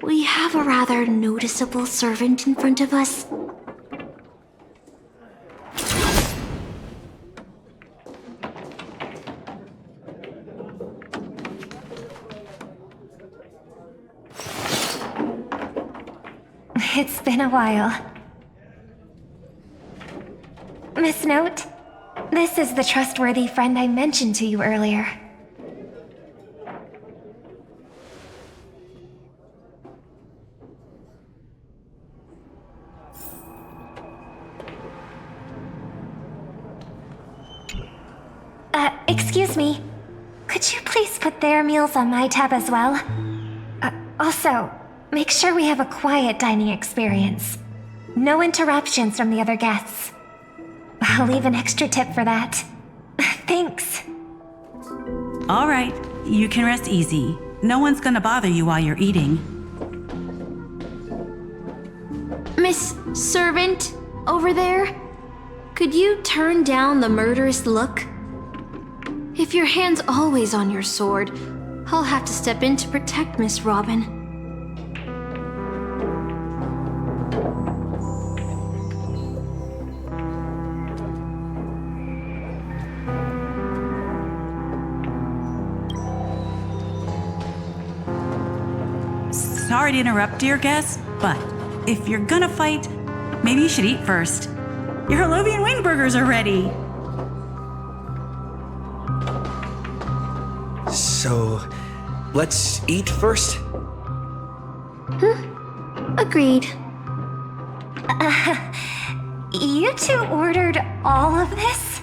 We have a rather noticeable servant in front of us. It's been a while. Miss Note, this is the trustworthy friend I mentioned to you earlier. Excuse me. Could you please put their meals on my tab as well? Also, make sure we have a quiet dining experience. No interruptions from the other guests. I'll leave an extra tip for that. Thanks. All right, you can rest easy. No one's gonna bother you while you're eating. Miss Servant, over there? Could you turn down the murderous look? If your hand's always on your sword, I'll have to step in to protect Miss Robin. Sorry to interrupt, dear guest, but if you're gonna fight, maybe you should eat first. Your Holovian wing burgers are ready. So, let's eat first? Agreed. You two ordered all of this?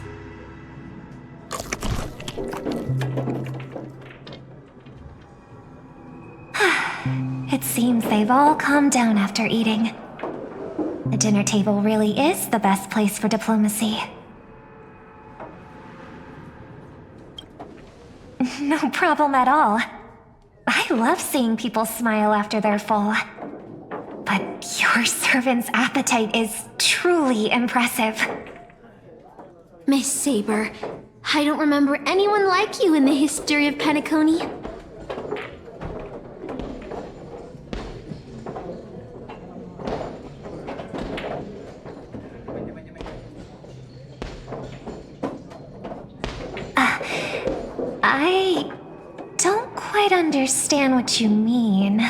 It seems they've all calmed down after eating. The dinner table really is the best place for diplomacy. No problem at all. I love seeing people smile after they're full. But your servant's appetite is truly impressive. Miss Saber, I don't remember anyone like you in the history of Penacony. I don't quite understand what you mean.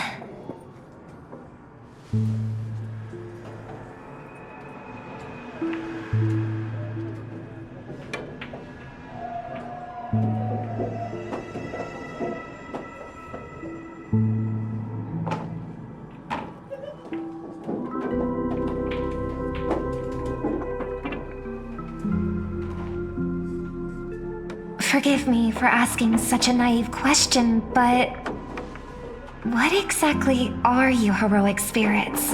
Forgive me for asking such a naive question, but what exactly are you heroic spirits?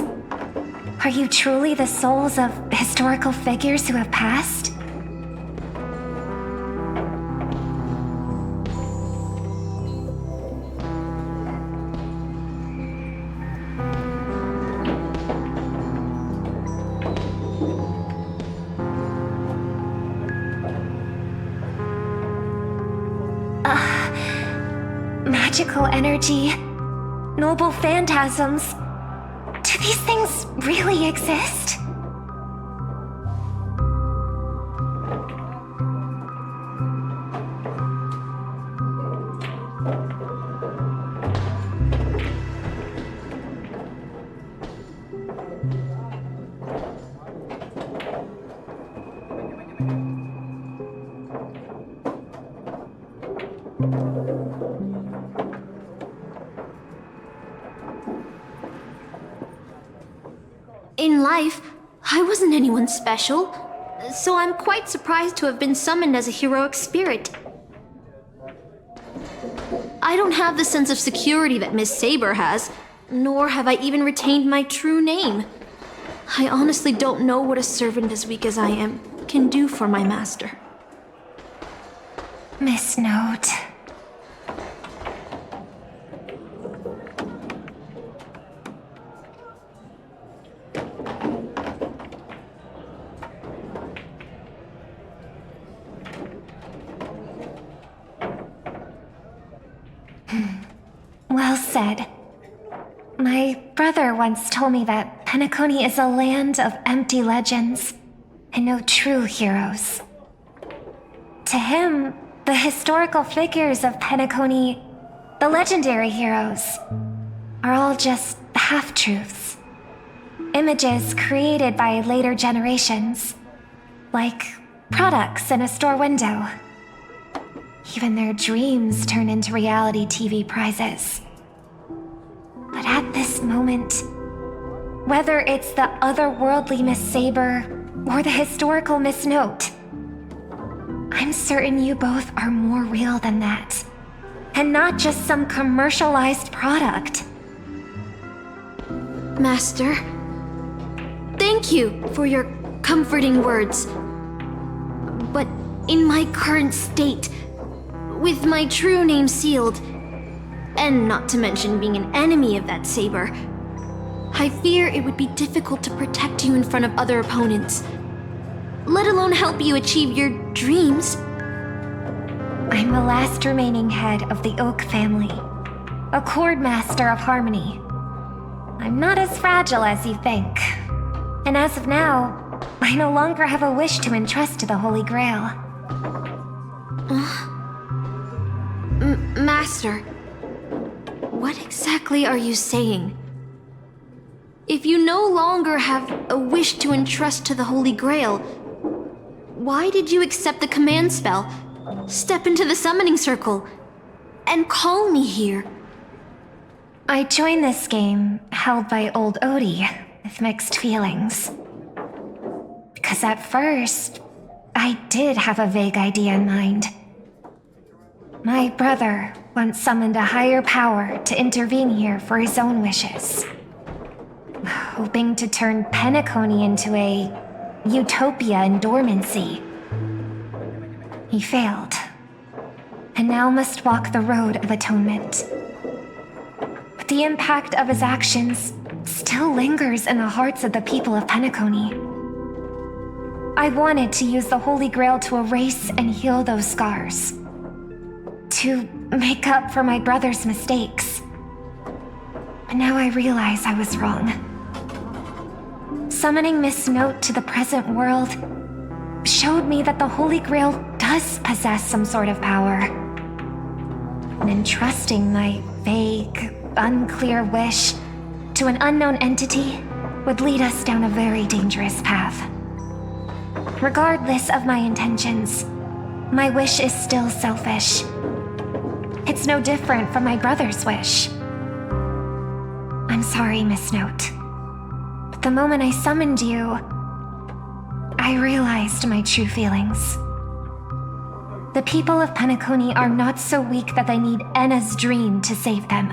Are you truly the souls of historical figures who have passed? Magical energy, noble phantasms. Do these things really exist? In life, I wasn't anyone special, so I'm quite surprised to have been summoned as a heroic spirit. I don't have the sense of security that Miss Saber has, nor have I even retained my true name. I honestly don't know what a servant as weak as I am can do for my master. Miss Note. said. My brother once told me that Penacony is a land of empty legends and no true heroes. To him, the historical figures of Penacony, the legendary heroes, are all just half-truths. Images created by later generations, like products in a store window. Even their dreams turn into reality TV prizes. But at this moment, whether it's the otherworldly Miss Saber or the historical Miss Note, I'm certain you both are more real than that, and not just some commercialized product. Master, thank you for your comforting words. But in my current state, with my true name sealed, and not to mention being an enemy of that saber, I fear it would be difficult to protect you in front of other opponents, let alone help you achieve your dreams. I'm the last remaining head of the Oak family, a chord master of harmony. I'm not as fragile as you think, and as of now, I no longer have a wish to entrust to the Holy Grail. Master, what exactly are you saying? If you no longer have a wish to entrust to the Holy Grail, why did you accept the command spell, step into the summoning circle, and call me here? I joined this game, held by old Odie, with mixed feelings. Because at first, I did have a vague idea in mind. My brother once summoned a higher power to intervene here for his own wishes, hoping to turn Penacony into a utopia in dormancy. He failed, and now must walk the road of atonement. But the impact of his actions still lingers in the hearts of the people of Penacony. I wanted to use the Holy Grail to erase and heal those scars, to make up for my brother's mistakes. But now I realize I was wrong. Summoning Miss Note to the present world showed me that the Holy Grail does possess some sort of power. And entrusting my vague, unclear wish to an unknown entity would lead us down a very dangerous path. Regardless of my intentions, my wish is still selfish. It's no different from my brother's wish. I'm sorry, Miss Note. But the moment I summoned you, I realized my true feelings. The people of Penacony are not so weak that they need Enna's dream to save them.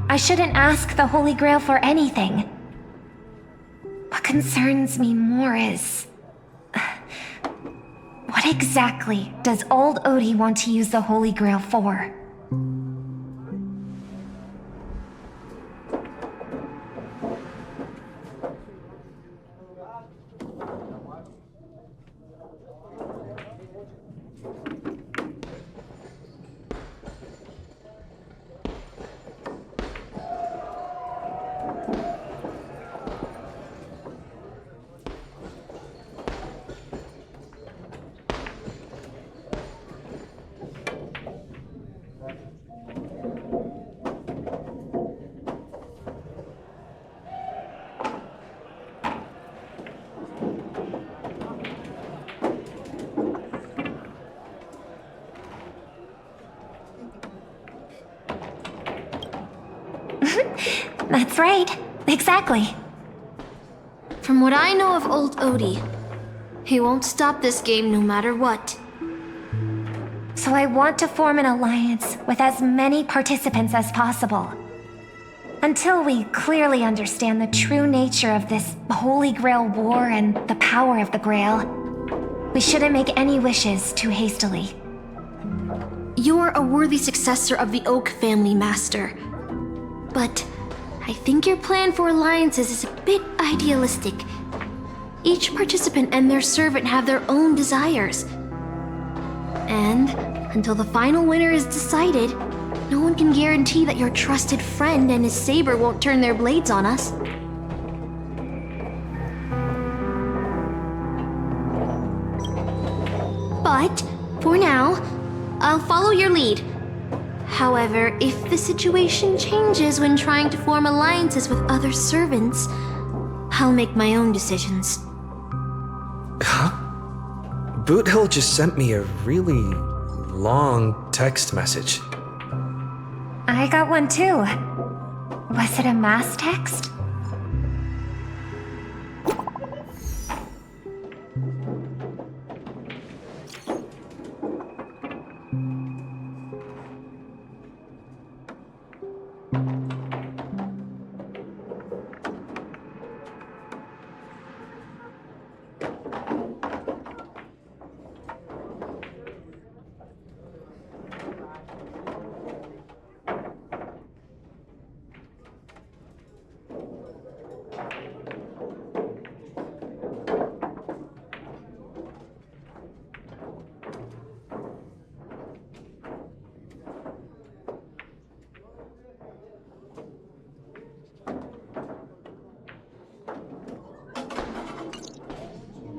I shouldn't ask the Holy Grail for anything. What concerns me more is... what exactly does old Odie want to use the Holy Grail for? That's right. Exactly. From what I know of old Odie, he won't stop this game no matter what. So I want to form an alliance with as many participants as possible. Until we clearly understand the true nature of this Holy Grail war and the power of the Grail, we shouldn't make any wishes too hastily. You're a worthy successor of the Oak family, Master. But I think your plan for alliances is a bit idealistic. Each participant and their servant have their own desires. And until the final winner is decided, no one can guarantee that your trusted friend and his saber won't turn their blades on us. But, for now, I'll follow your lead. However, if the situation changes when trying to form alliances with other servants, I'll make my own decisions. Huh? Boothill just sent me a really long text message. I got one too. Was it a mass text?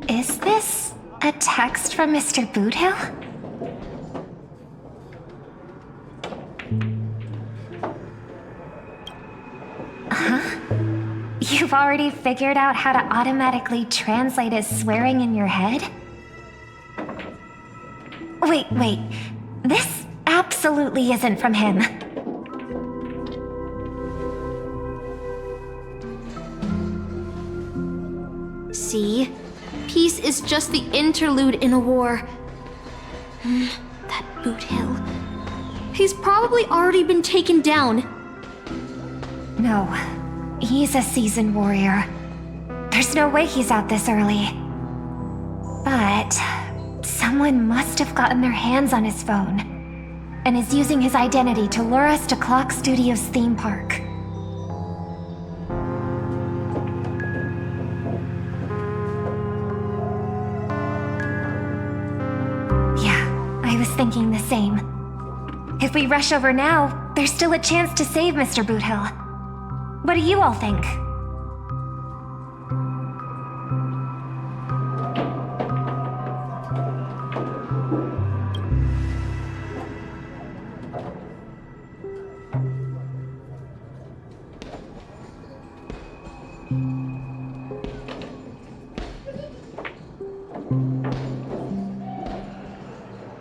Is this a text from Mr. Boothill? Huh? You've already figured out how to automatically translate his swearing in your head? Wait. This absolutely isn't from him. See? Peace is just the interlude in a war. That Boothill. He's probably already been taken down. No, he's a seasoned warrior. There's no way he's out this early. But someone must have gotten their hands on his phone and is using his identity to lure us to Clock Studios theme park. I was thinking the same. If we rush over now, there's still a chance to save Mr. Boothill. What do you all think?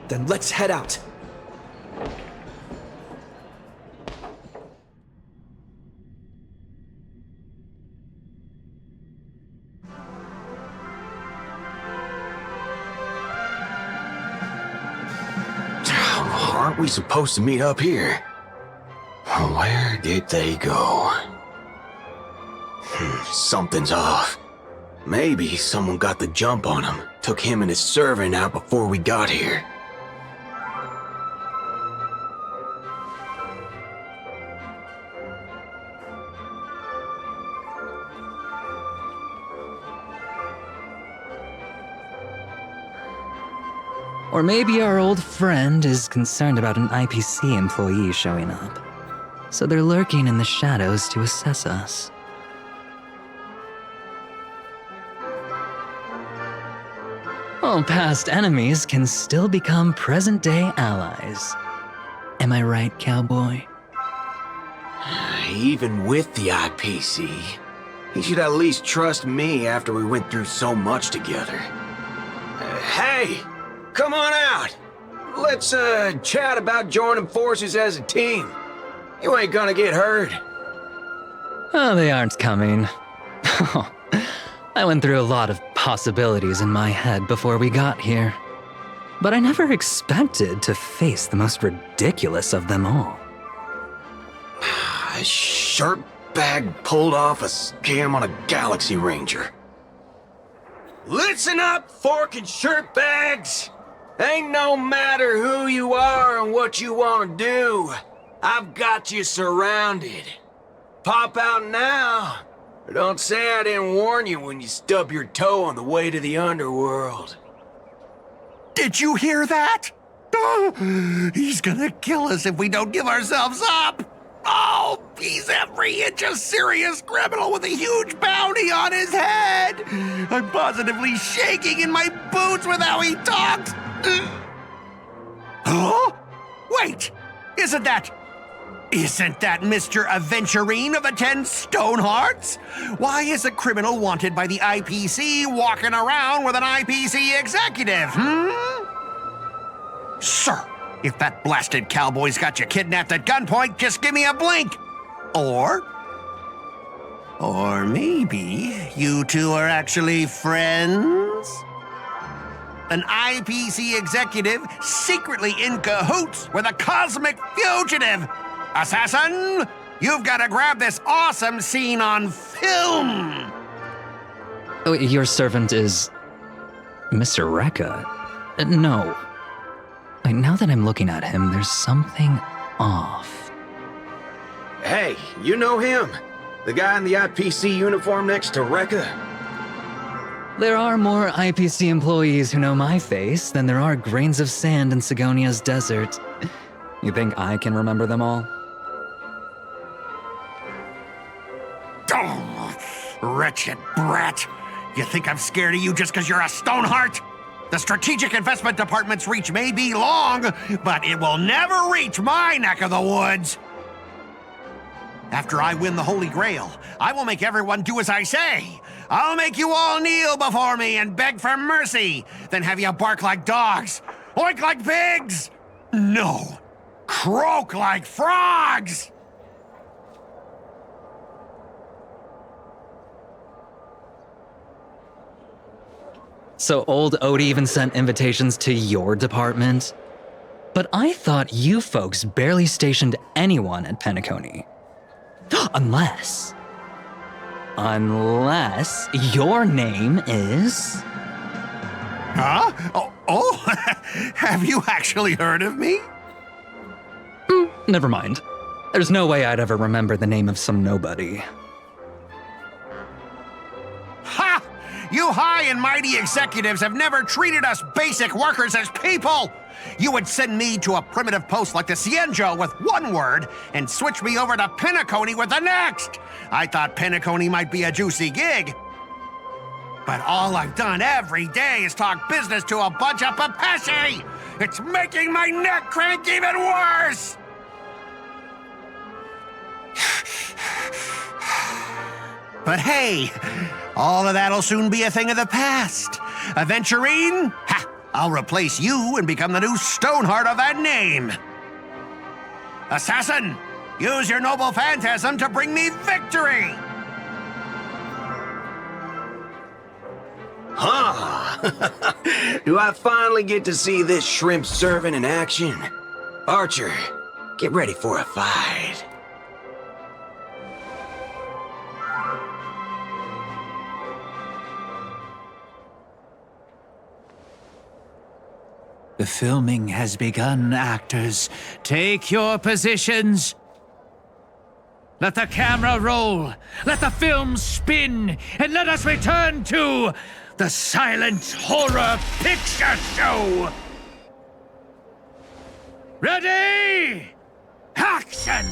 Then let's head out. Aren't we supposed to meet up here? Where did they go? Something's off. Maybe someone got the jump on him, took him and his servant out before we got here. Or maybe our old friend is concerned about an IPC employee showing up. So they're lurking in the shadows to assess us. All past enemies can still become present-day allies. Am I right, cowboy? Even with the IPC, he should at least trust me after we went through so much together. Hey! Come on out! Let's, chat about joining forces as a team. You ain't gonna get hurt. Oh, they aren't coming. I went through a lot of possibilities in my head before we got here. But I never expected to face the most ridiculous of them all. A shirtbag pulled off a scam on a Galaxy Ranger. Listen up, fork and shirtbags! Ain't no matter who you are and what you want to do. I've got you surrounded. Pop out now. Or don't say I didn't warn you when you stub your toe on the way to the underworld. Did you hear that? He's gonna kill us if we don't give ourselves up! Oh, he's every inch a serious criminal with a huge bounty on his head! I'm positively shaking in my boots with how he talks! Huh? Wait! Isn't that Mr. Aventurine of the 10 Stonehearts? Why is a criminal wanted by the IPC walking around with an IPC executive, Sir, if that blasted cowboy's got you kidnapped at gunpoint, just give me a blink. Or maybe you two are actually friends? An IPC executive secretly in cahoots with a cosmic fugitive. Assassin, you've got to grab this awesome scene on film. Oh, your servant is Mr. Rekka? No. Wait, now that I'm looking at him, there's something off. Hey, you know him? The guy in the IPC uniform next to Rekka? There are more IPC employees who know my face than there are grains of sand in Sigonia's desert. You think I can remember them all? Oh, wretched brat. You think I'm scared of you just because you're a Stoneheart? The Strategic Investment Department's reach may be long, but it will never reach my neck of the woods. After I win the Holy Grail, I will make everyone do as I say. I'll make you all kneel before me and beg for mercy, then have you bark like dogs, oink like pigs. No, croak like frogs. So old Odie even sent invitations to your department? But I thought you folks barely stationed anyone at Penacony. Unless your name is... Huh? Oh, have you actually heard of me? Never mind. There's no way I'd ever remember the name of some nobody. Ha! You high and mighty executives have never treated us basic workers as people! You would send me to a primitive post like the Cienjo with one word and switch me over to Penacony with the next! I thought Penacony might be a juicy gig. But all I've done every day is talk business to a bunch of papashi! It's making my neck crank even worse! But hey, all of that'll soon be a thing of the past. Aventurine? Ha! I'll replace you and become the new Stoneheart of that name. Assassin, use your noble phantasm to bring me victory! Huh? Do I finally get to see this shrimp servant in action? Archer, get ready for a fight. The filming has begun, actors. Take your positions. Let the camera roll. Let the film spin. And let us return to the silent horror picture show. Ready? Action!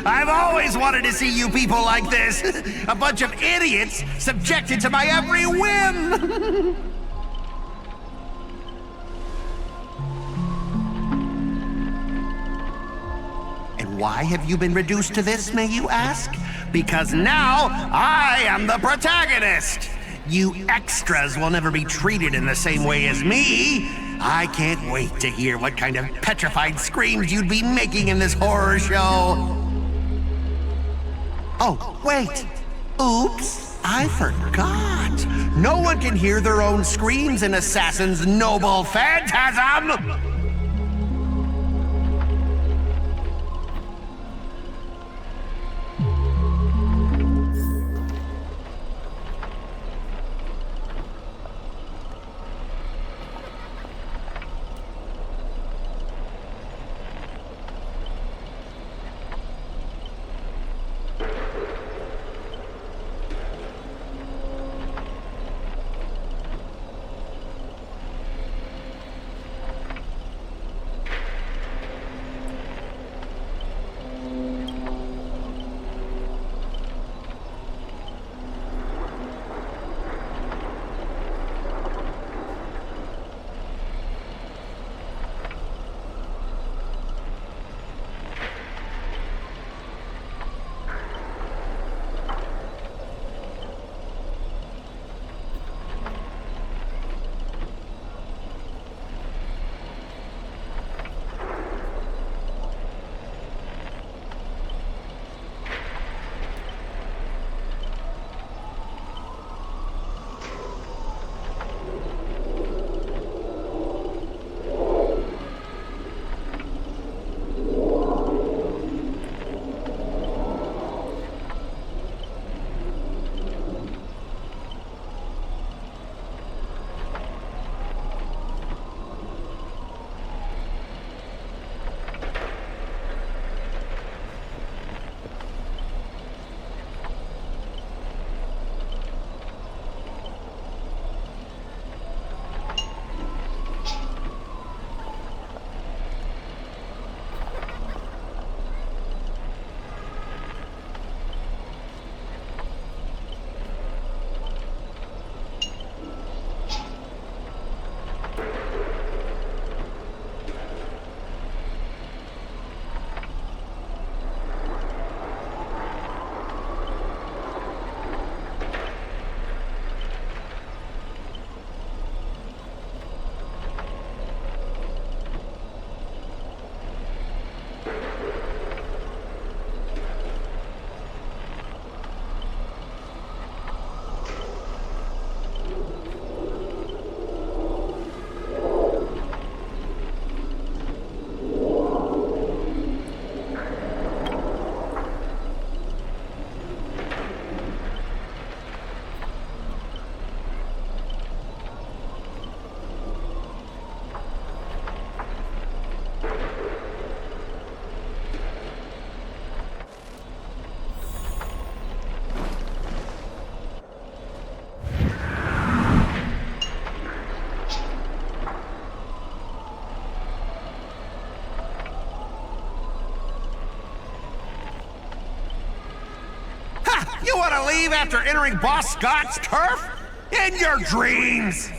I've always wanted to see you people like this. A bunch of idiots subjected to my every whim. And why have you been reduced to this, may you ask? Because now I am the protagonist. You extras will never be treated in the same way as me. I can't wait to hear what kind of petrified screams you'd be making in this horror show. Oh, wait. Oops, I forgot. No one can hear their own screams in Assassin's Noble Phantasm. You want to leave after entering Boss Scott's turf? In your dreams!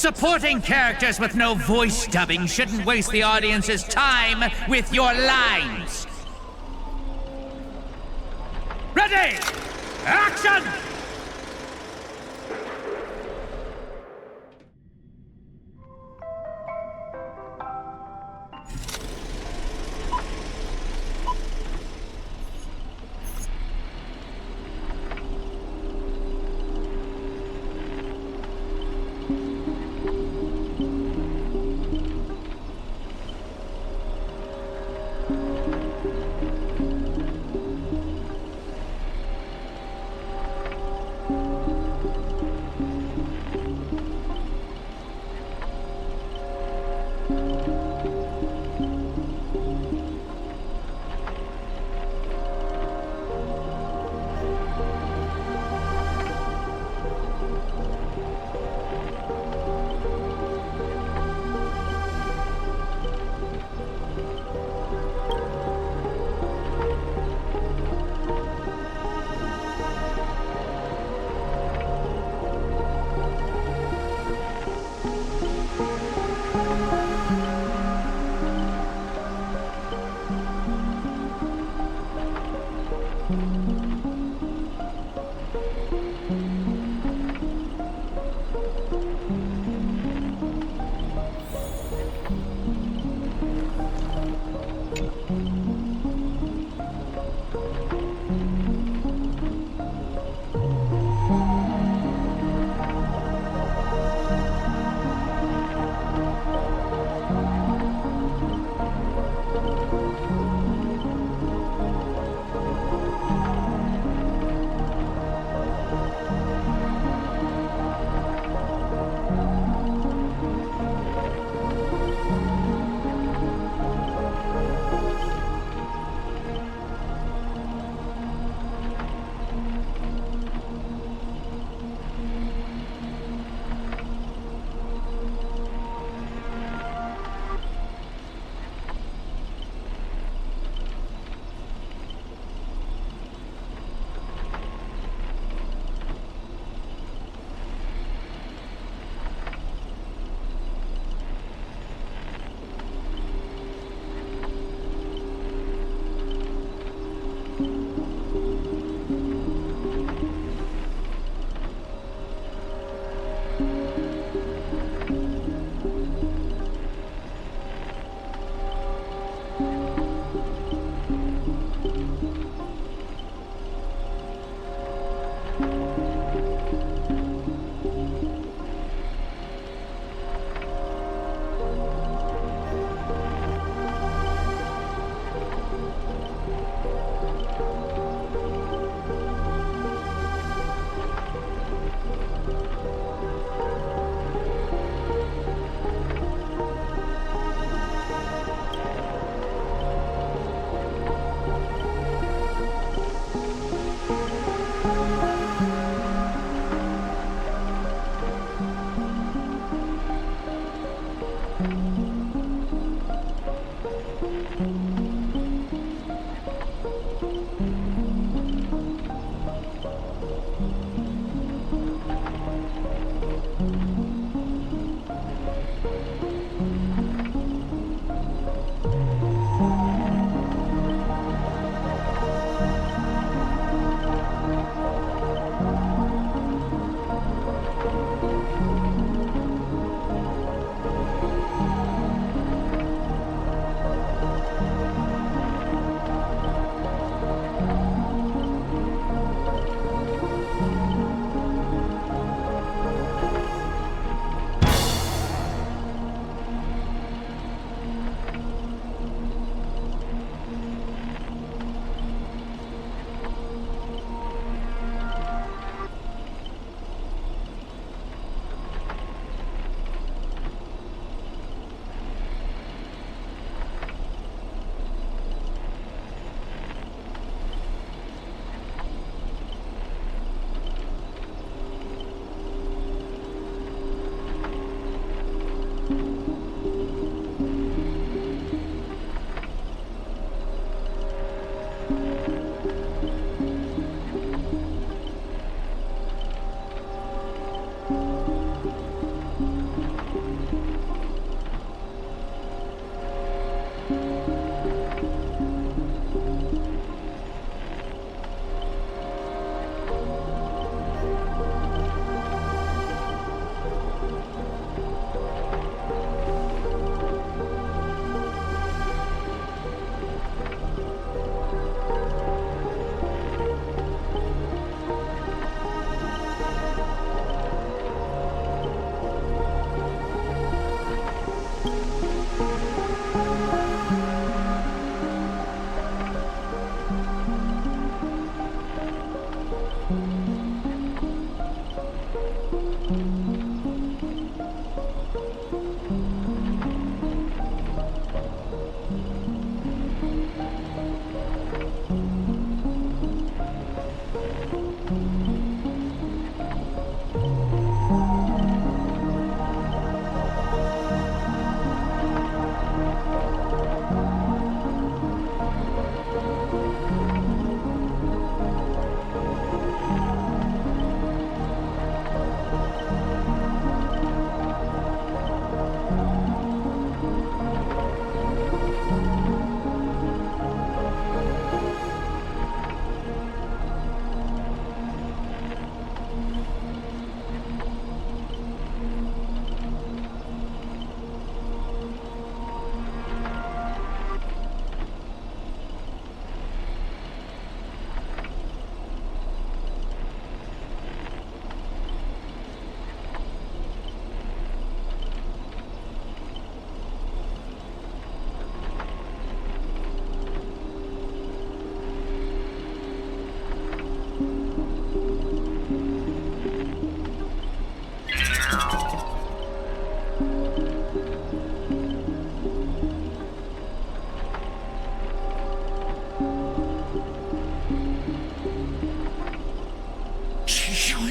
Supporting characters with no voice dubbing shouldn't waste the audience's time with your lines. Ready! Action!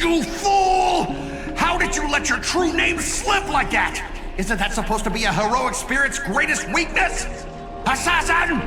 You fool! How did you let your true name slip like that? Isn't that supposed to be a heroic spirit's greatest weakness? Assassin!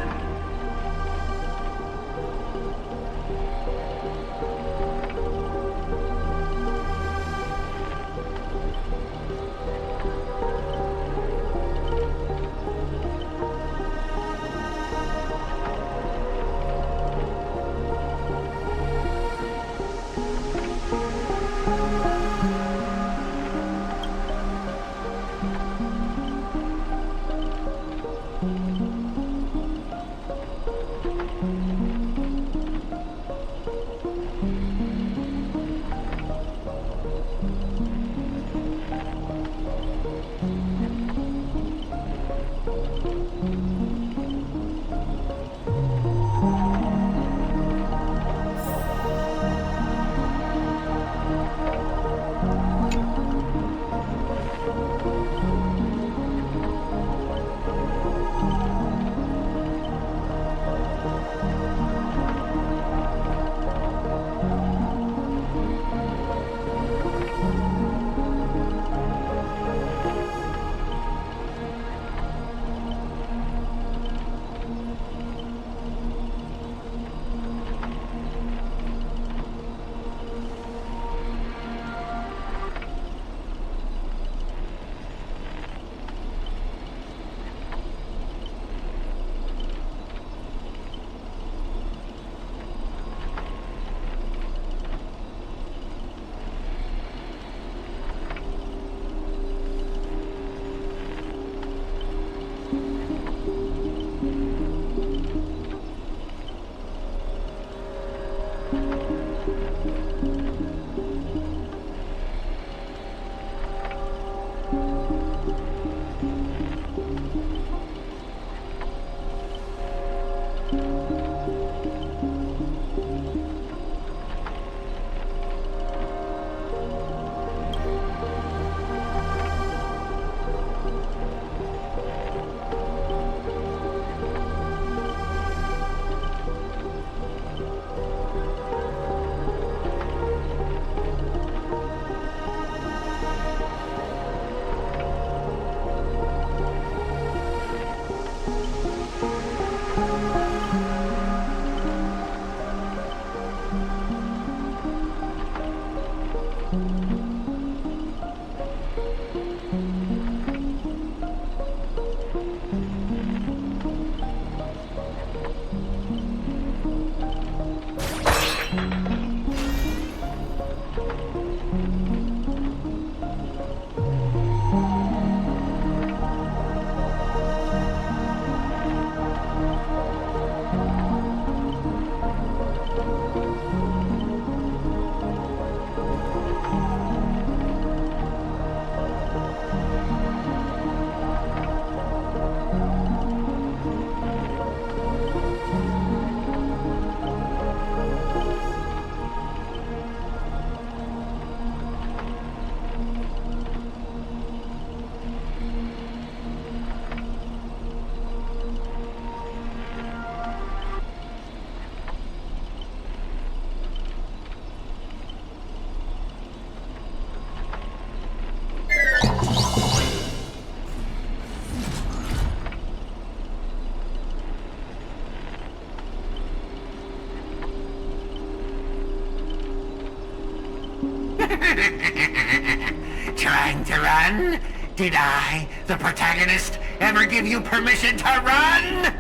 Trying to run? Did I, the protagonist, ever give you permission to run?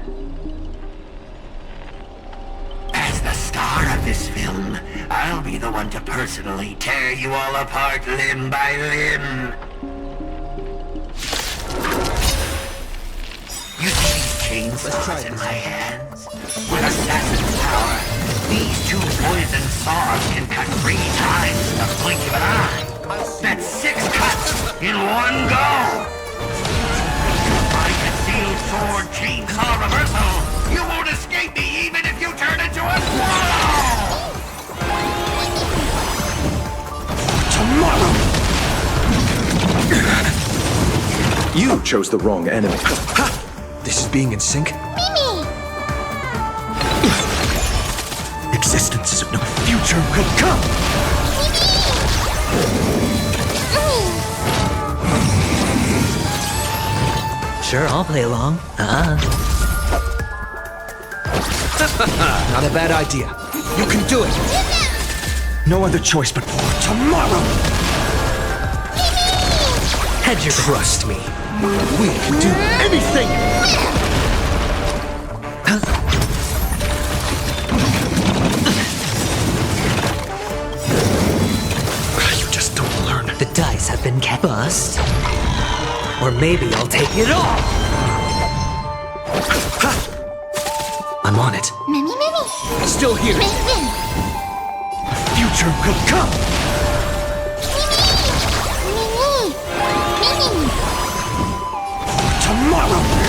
As the star of this film, I'll be the one to personally tear you all apart limb by limb. You see these chainsaws in my hands? With assassin's power, these two poison saws can cut 3 times in the blink of an eye. That's 6 cuts in one go! My concealed sword chainsaw reversal! You won't escape me even if you turn into a swallow! Tomorrow! You chose the wrong enemy. This is being in sync? Mimi! Existence of no future will come! Mimi! Sure, I'll play along. Not a bad idea. You can do it. No other choice but tomorrow. Hedge your Trust me. We can do anything. You just don't learn. The dice have been bust. Or maybe I'll take it all. I'm on it. Mimi. Still here. Mimi. Future will come. Mimi. Tomorrow.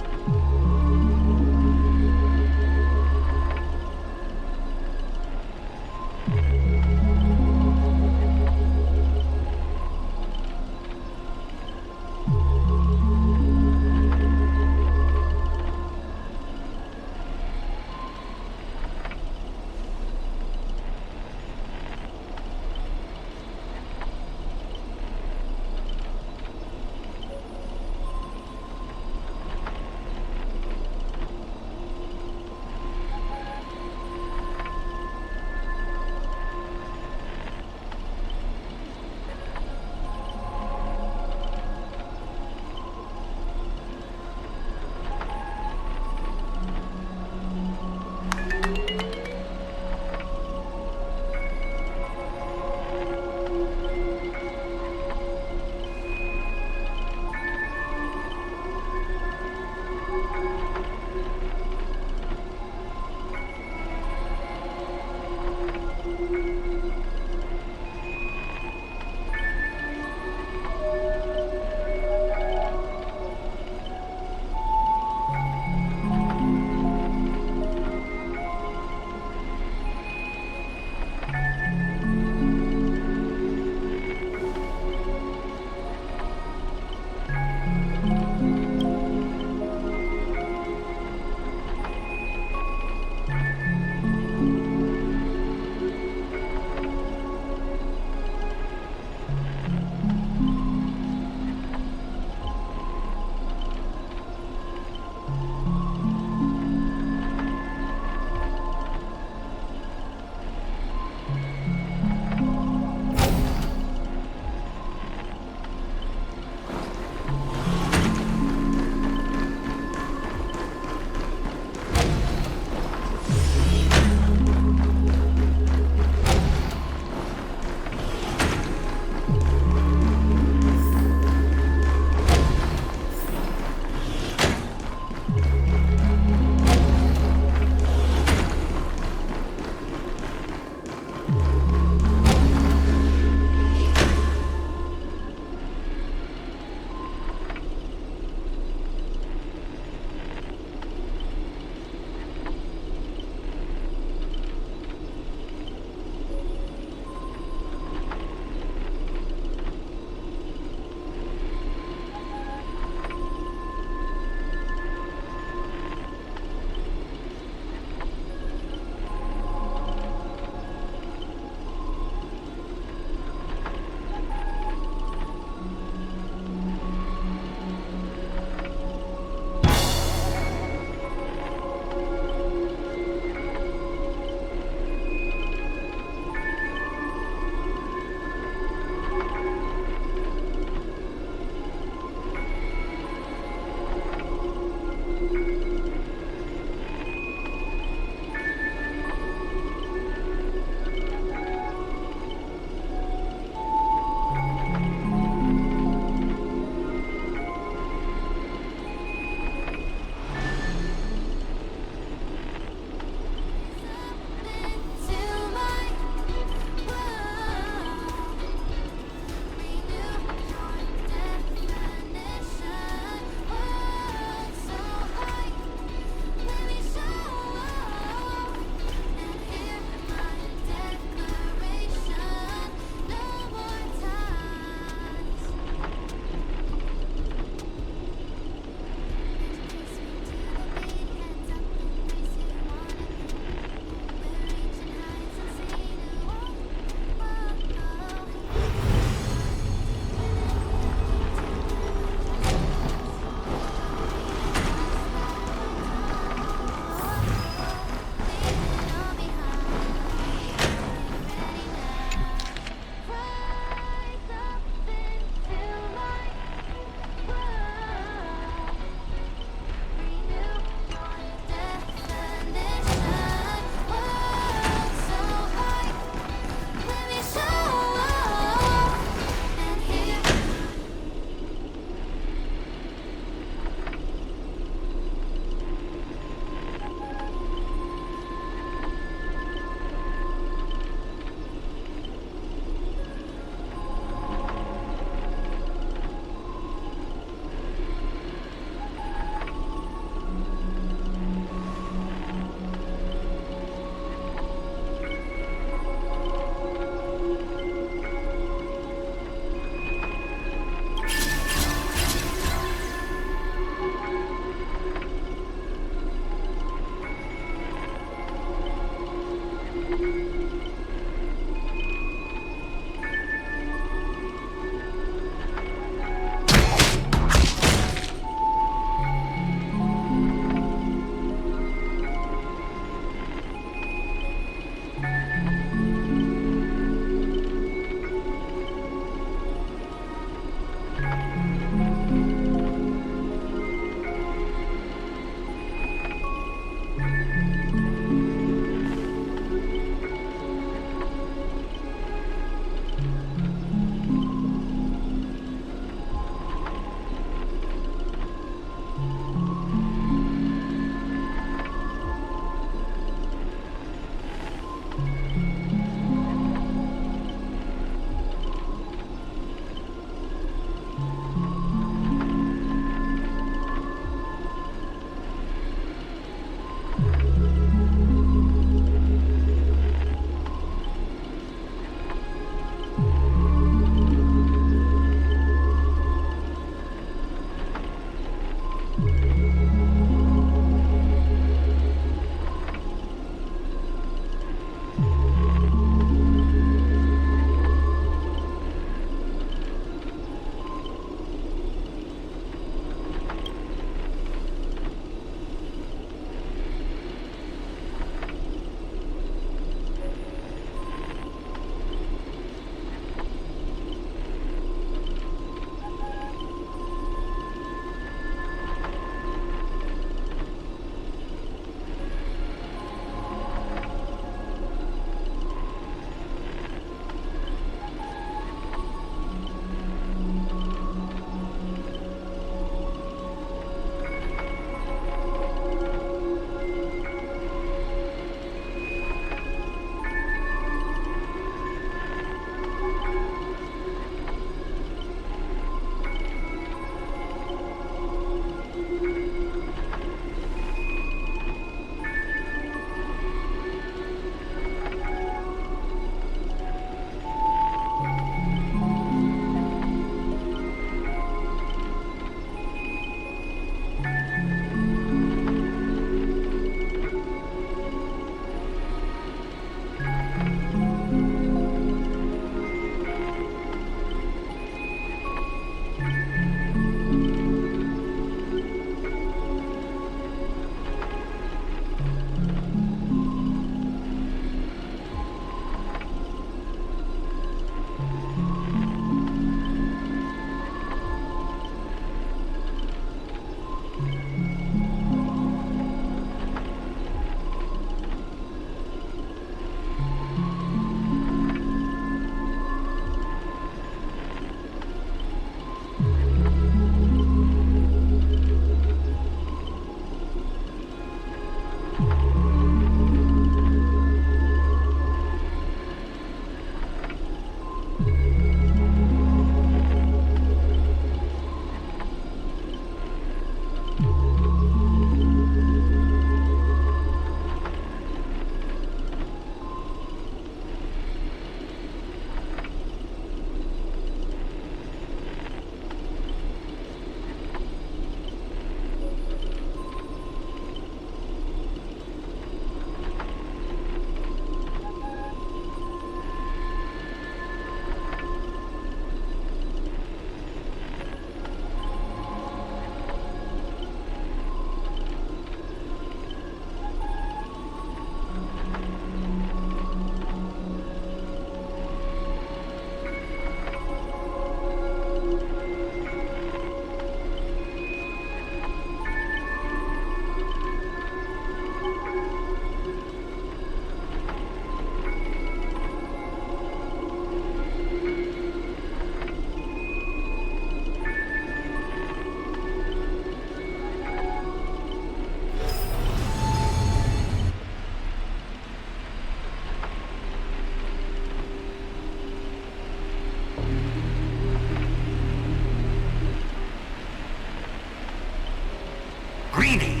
Greedy,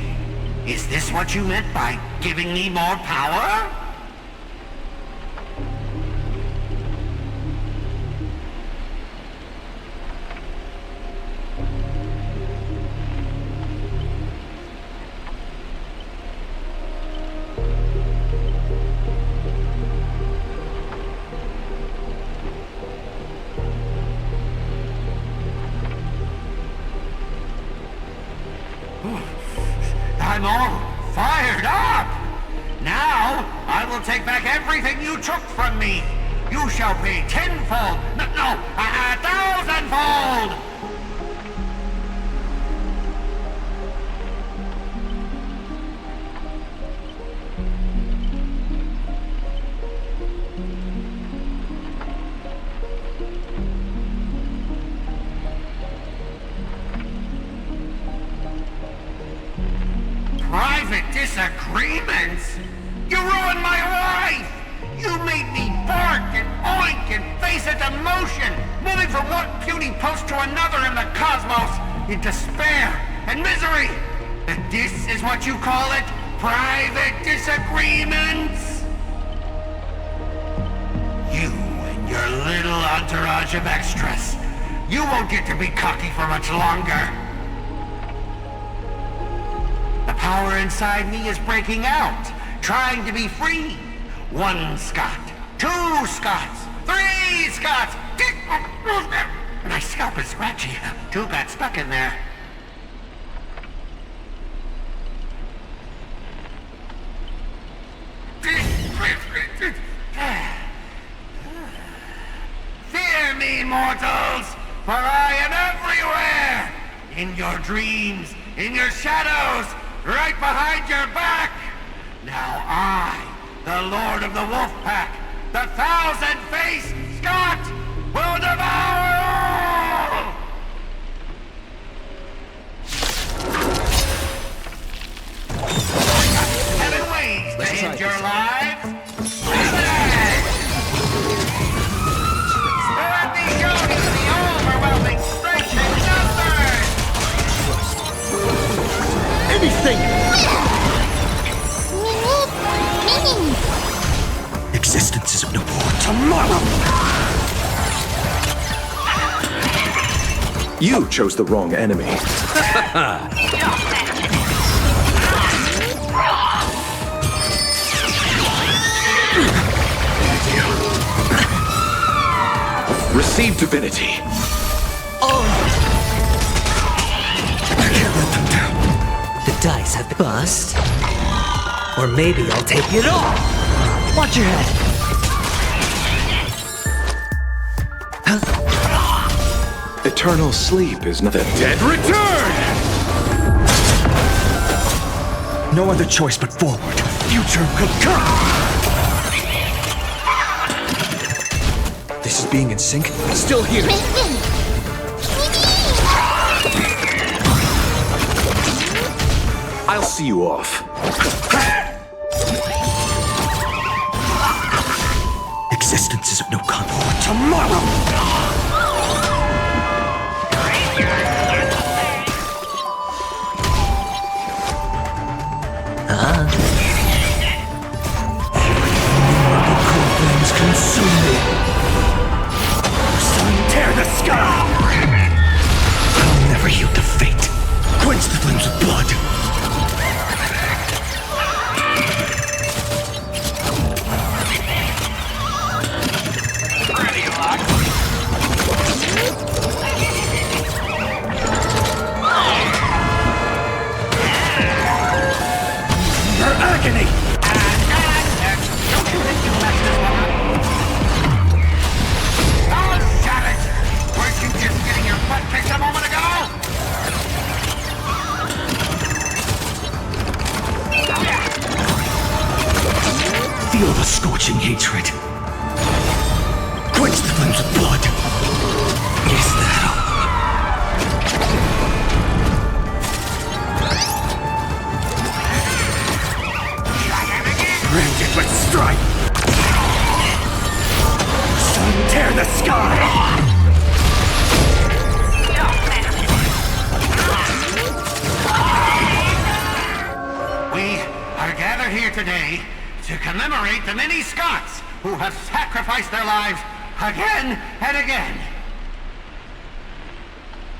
is this what you meant by giving me more power? will take back everything you took from me. You shall pay tenfold, no, 1,000-fold! Private disagreements? You ruined my life! You made me bark and oink and face a demotion, moving from one puny post to another in the cosmos, in despair and misery! And this is what you call it? Private disagreements? You and your little entourage of extras. You won't get to be cocky for much longer. The power inside me is breaking out, trying to be free. 1 Scot, 2 Scots, 3 Scots. My scalp is scratchy. 2 got stuck in there. Fear me, mortals, for I am everywhere! In your dreams, in your shadows, right behind your back! Now I, the Lord of the Wolf Pack, the 1,000-faced Scot, will devour all! 7 ways to end your lives! Let me show you the overwhelming strength in numbers! Anything! Existence is of no more tomorrow! You chose the wrong enemy. Receive divinity. The dice have been bust. Or maybe I'll take it all. Watch your head. Eternal sleep is not the dead return! No other choice but forward. Future will come! This is being in sync. Still here. I'll see you off. Existence is of no consequence tomorrow! Flames consume me. Sun, tear the sky! I'll never yield to fate. Quench the flames with blood. Your agony! Feel the scorching hatred. Quench the flames with blood. Is that all? Branded with strife. Sun, tear the sky. We are gathered here today to commemorate the many Scots who have sacrificed their lives again and again.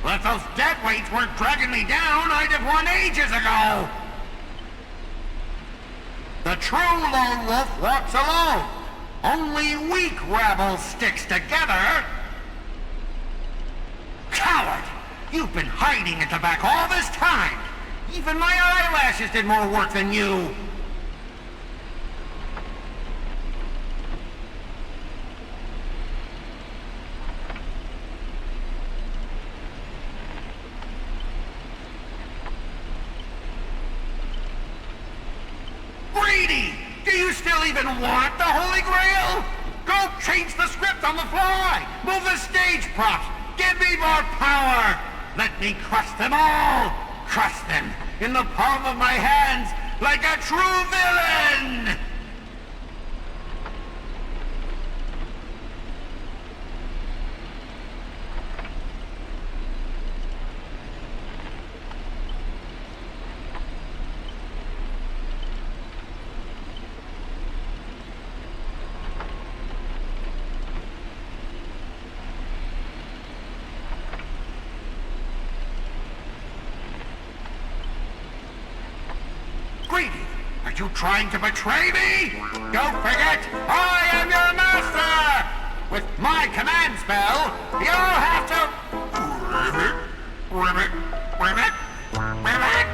If those deadweights weren't dragging me down, I'd have won ages ago. The true lone wolf walks alone. Only weak rabble sticks together. Coward! You've been hiding at the back all this time. Even my eyelashes did more work than you. even want the Holy Grail? Go change the script on the fly! Move the stage props! Give me more power! Let me crush them all! Crush them in the palm of my hands like a true villain! Are you trying to betray me? Don't forget, I am your master! With my command spell, you'll have to... Ribbit, ribbit, ribbit, ribbit,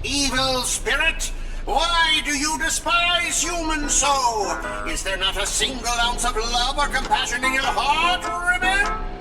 Evil spirit, why do you despise humans so? Is there not a single ounce of love or compassion in your heart, Ribbit?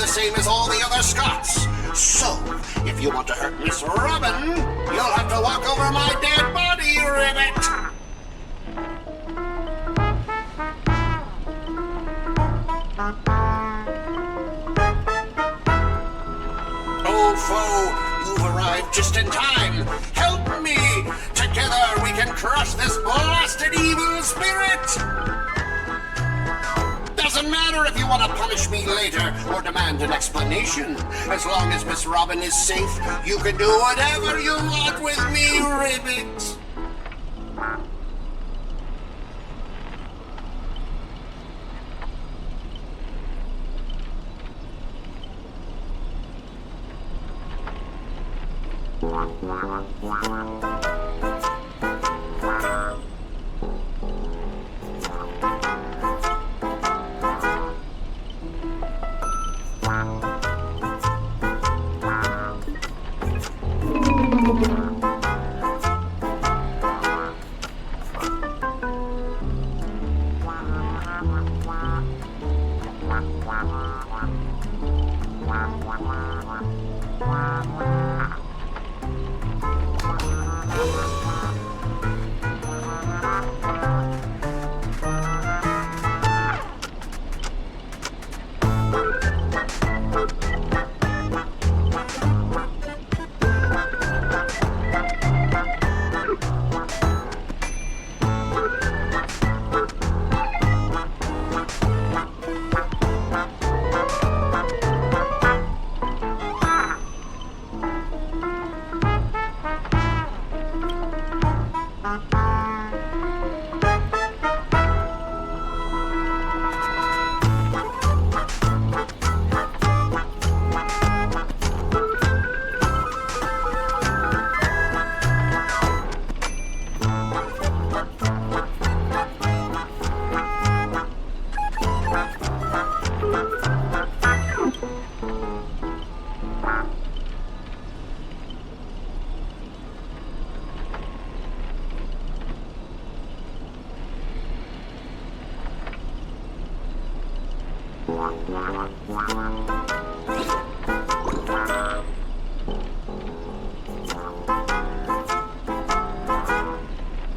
Same as all the other Scots. So, if you want to hurt Miss Robin, you'll have to walk over my dead body, Ribbit! Old foe, you've arrived just in time. Help me! Together we can crush this blasted evil spirit! Doesn't matter if you want to punish me later or demand an explanation. As long as Miss Robin is safe, you can do whatever you want with me, Ribbit.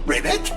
Ribbit?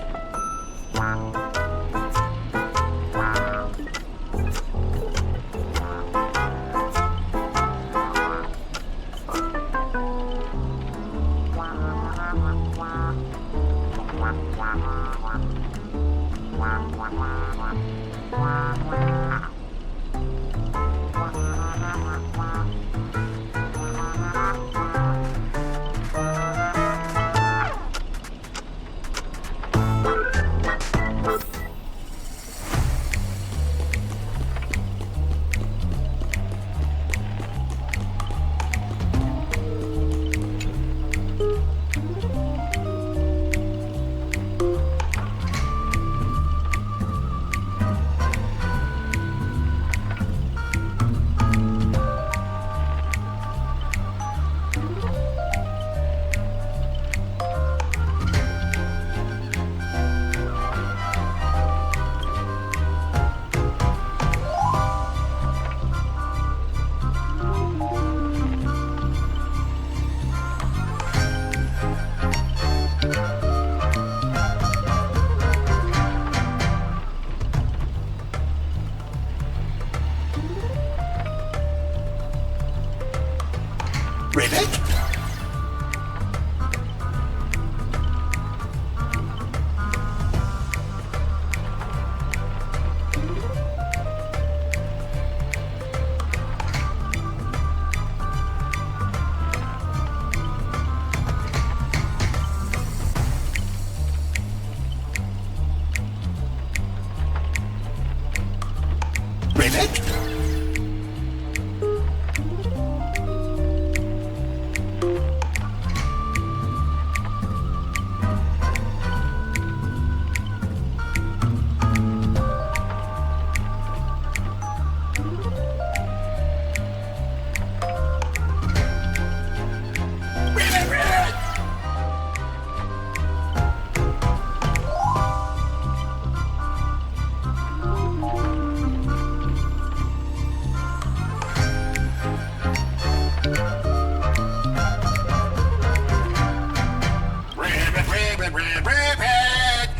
Ribbit? Ribbit?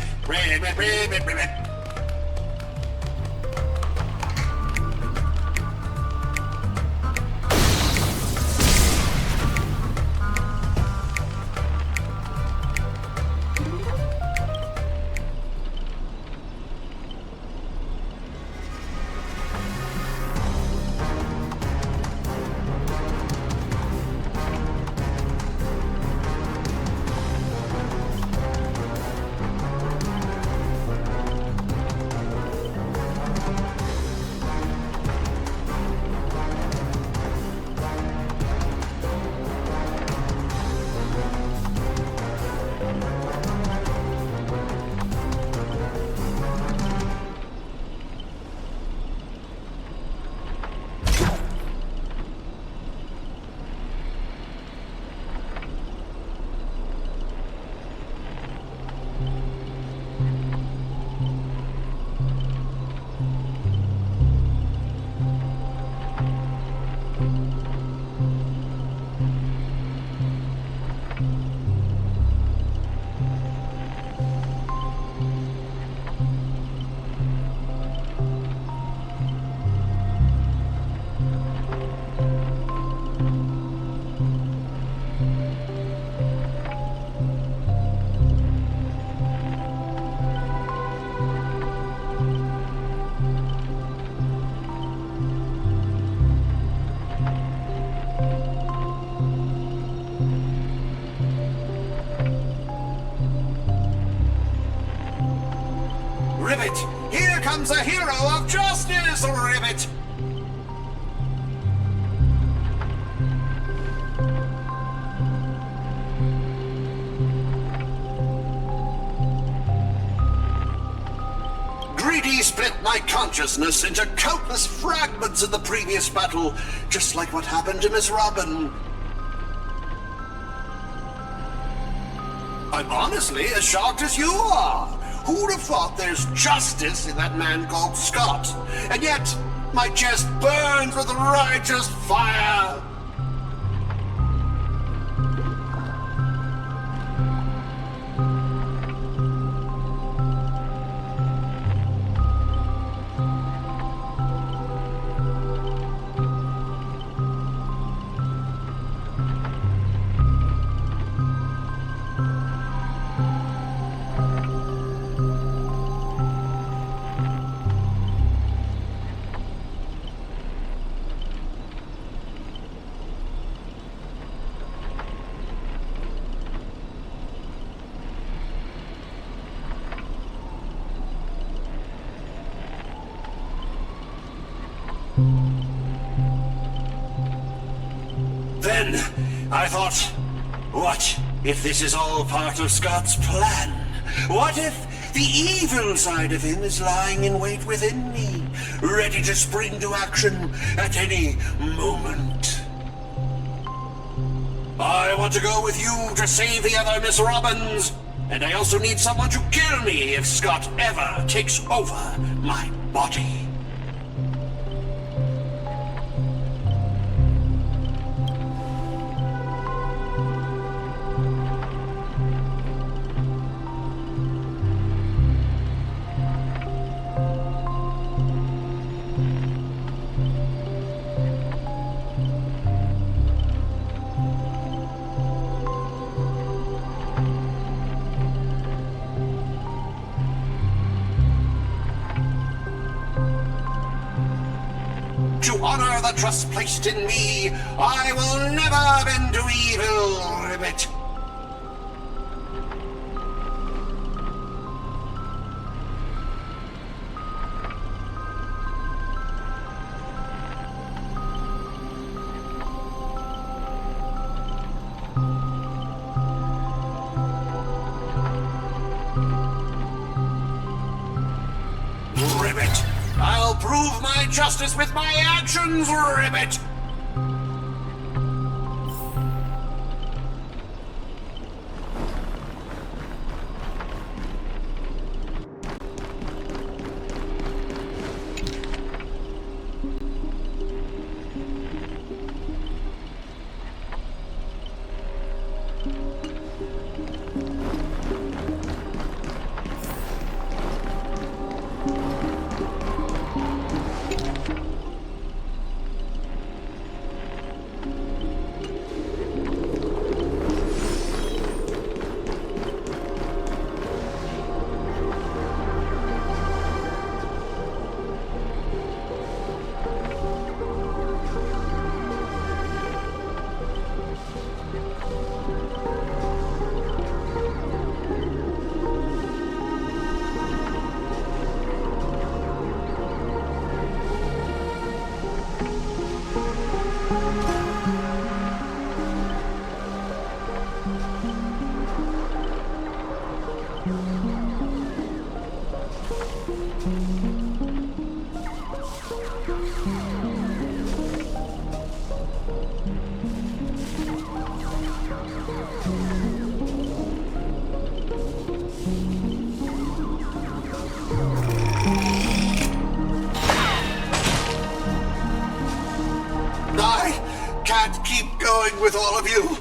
Ribbit. Ribbit! Here comes a hero of justice, Ribbit! Greedy split my consciousness into countless fragments in the previous battle, just like what happened to Miss Robin. I'm honestly as shocked as you are. Who'd have thought there's justice in that man called Scott? And yet, My chest burns with righteous fire. Then I thought, what if this is all part of Scott's plan? What if the evil side of him is lying in wait within me, ready to spring to action at any moment? I want to go with you to save the other Miss Robbins, and I also need someone to kill me if Scott ever takes over my body. To honor the trust placed in me, I will never bend to evil, Ribbit. Ribbit! I'll prove my justice with my actions, Ribbit! Can't keep going with all of you.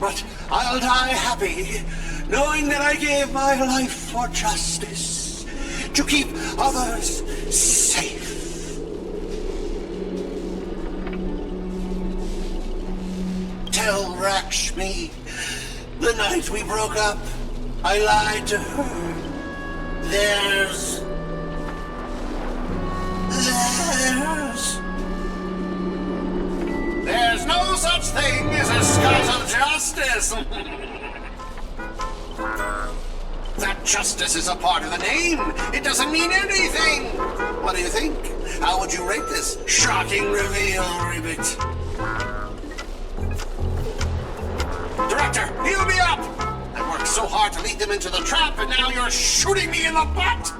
But I'll die happy, knowing that I gave my life for justice, to keep others safe. Tell Rakshmi, the night we broke up, I lied to her. There's no such thing as a Scott of justice. That justice is a part of the name. It doesn't mean anything. What do you think? How would you rate this shocking reveal, Ribbit? Director, heal me up! I worked so hard to lead them into the trap, and now you're shooting me in the butt!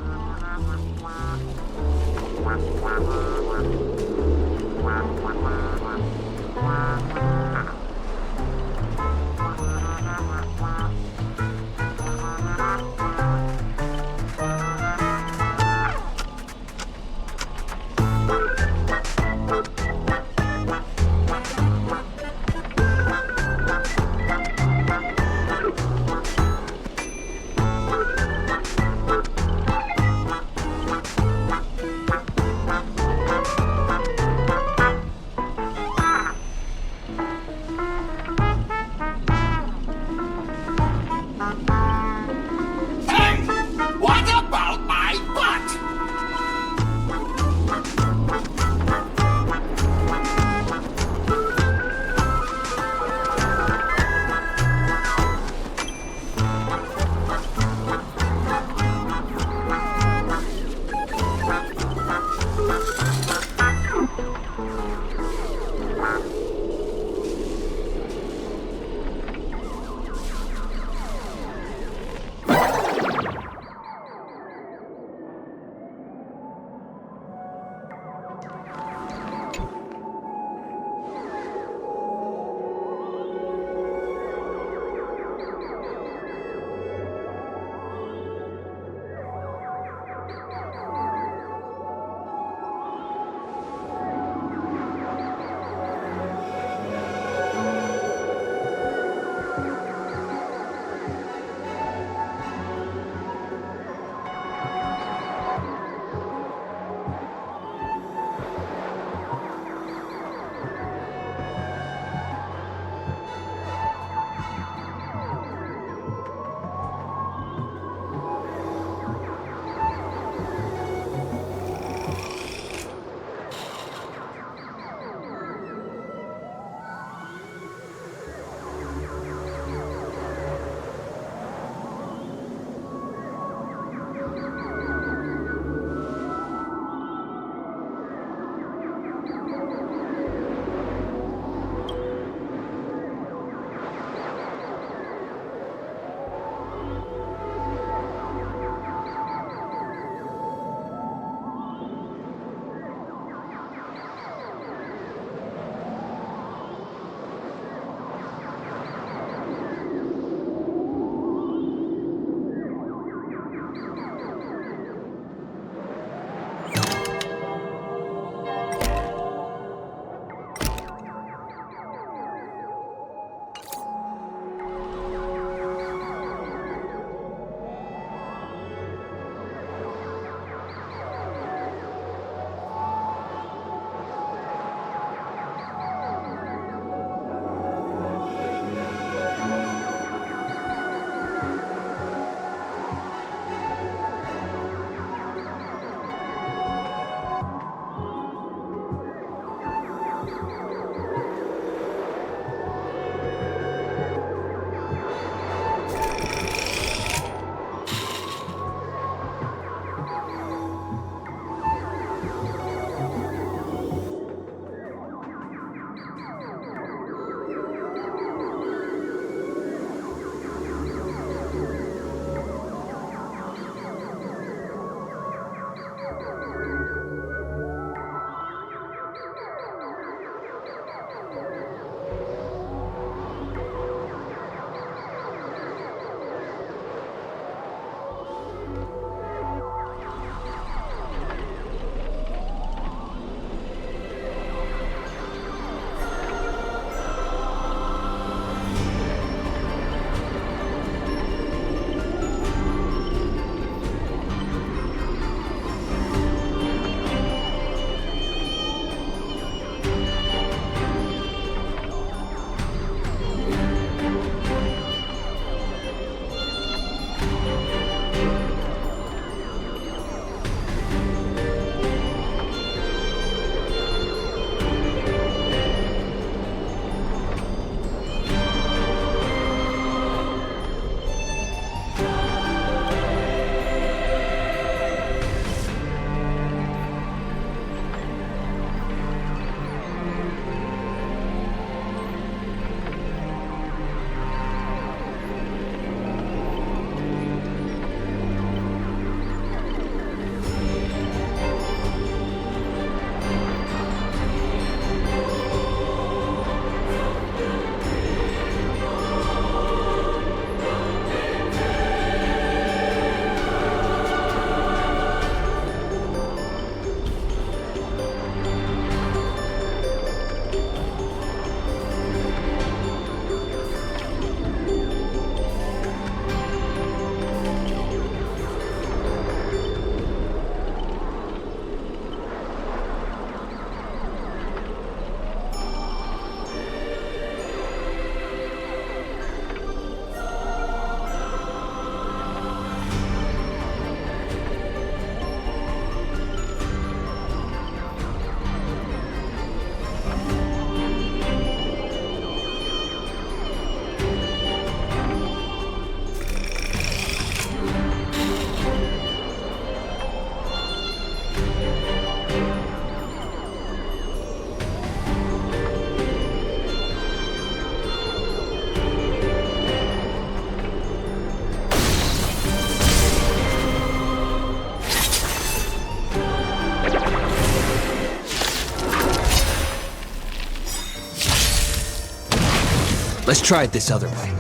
Let's try it this other way.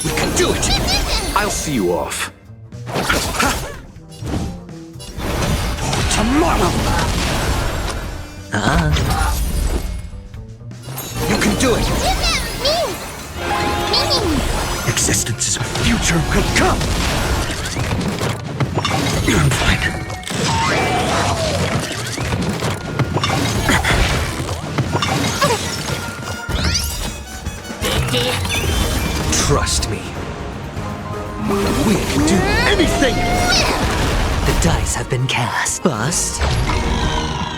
We can do it! I'll see you off. Tomorrow! You can do it! Existence is a future will come! I'm fine. Trust me. We can do anything! The dice have been cast. Bust.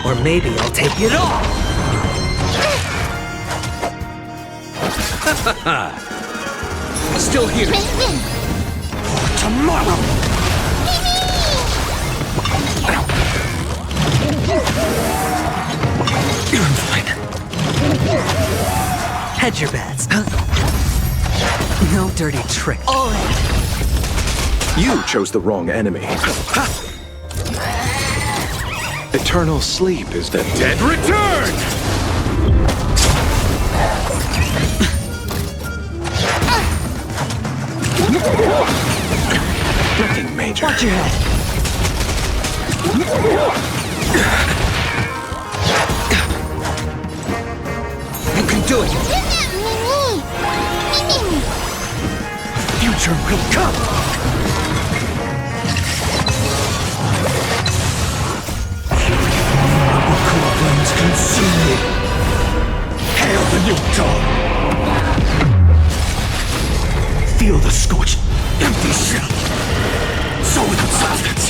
Or maybe I'll take it all! Still here! Tomorrow! I'm fine. Hedge your bets. No dirty trick. All right. You chose the wrong enemy. Eternal sleep is the dead return! Nothing major. Watch your head. You can do it! Future will come! Our cool flames consume me! Hail the new dawn! Feel the scorched, empty shell! So without substance!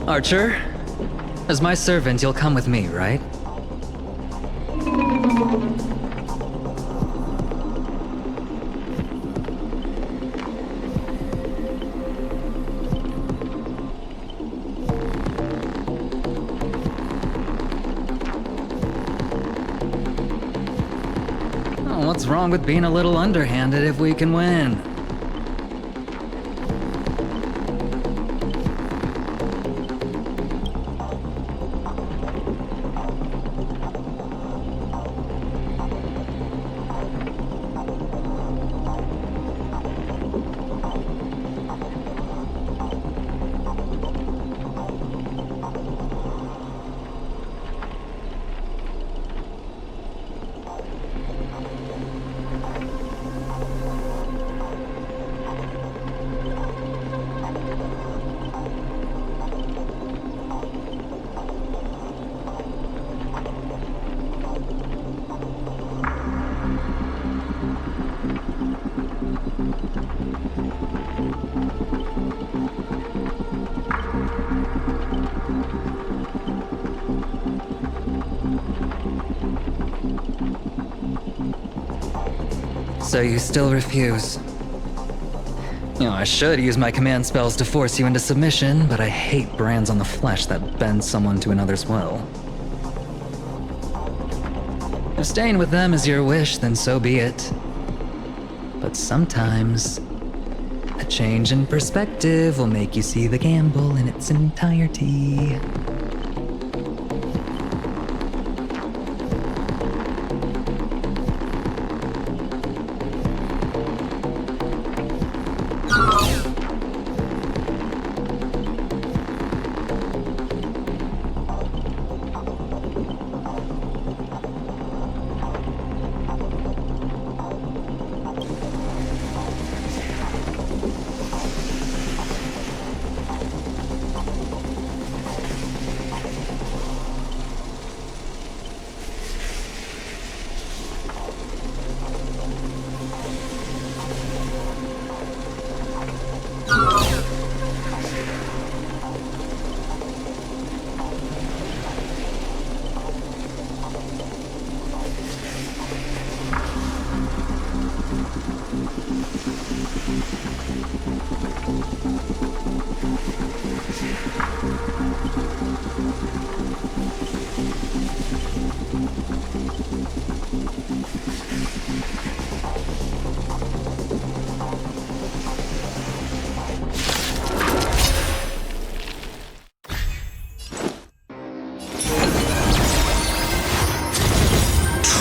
Archer, as my servant, you'll come with me, right? Oh, what's wrong with being a little underhanded if we can win? So you still refuse? You know, I should use my command spells to force you into submission, but I hate brands on the flesh that bend someone to another's will. If staying with them is your wish, then so be it. But sometimes, a change in perspective will make you see the gamble in its entirety.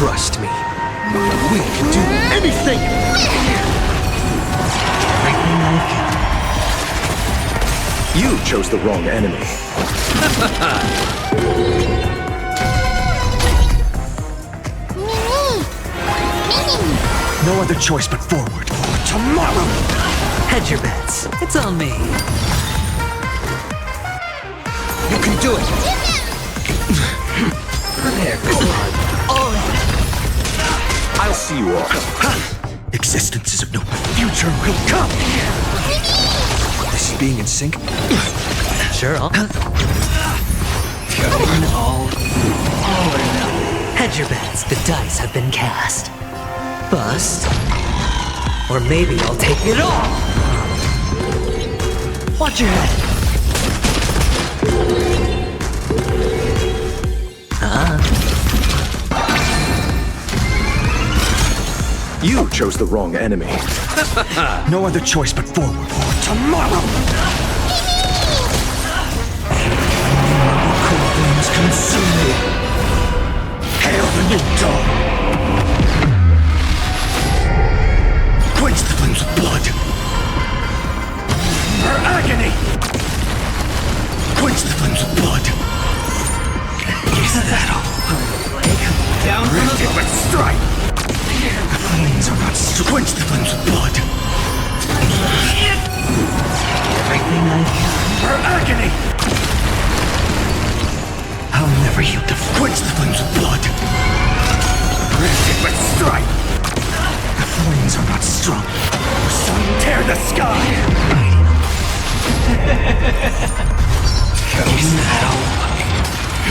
Trust me. We can do anything! You chose the wrong enemy. No other choice but forward for tomorrow! Hedge your bets. It's on me. You can do it! There, come on. All in. I'll see you all. Existence is of no future will come! This is being in sync? Sure, I'll... all or no. Hedge your bets. The dice have been cast. Bust. Or maybe I'll take it all. Watch your head. You chose the wrong enemy. No other choice but forward for tomorrow! Cold flames consume me. Hail the new dawn! Quench the flames of blood! Her agony! Quench the flames of blood! Is that all? Down from the... but strike! The flames are not quench the flames of blood!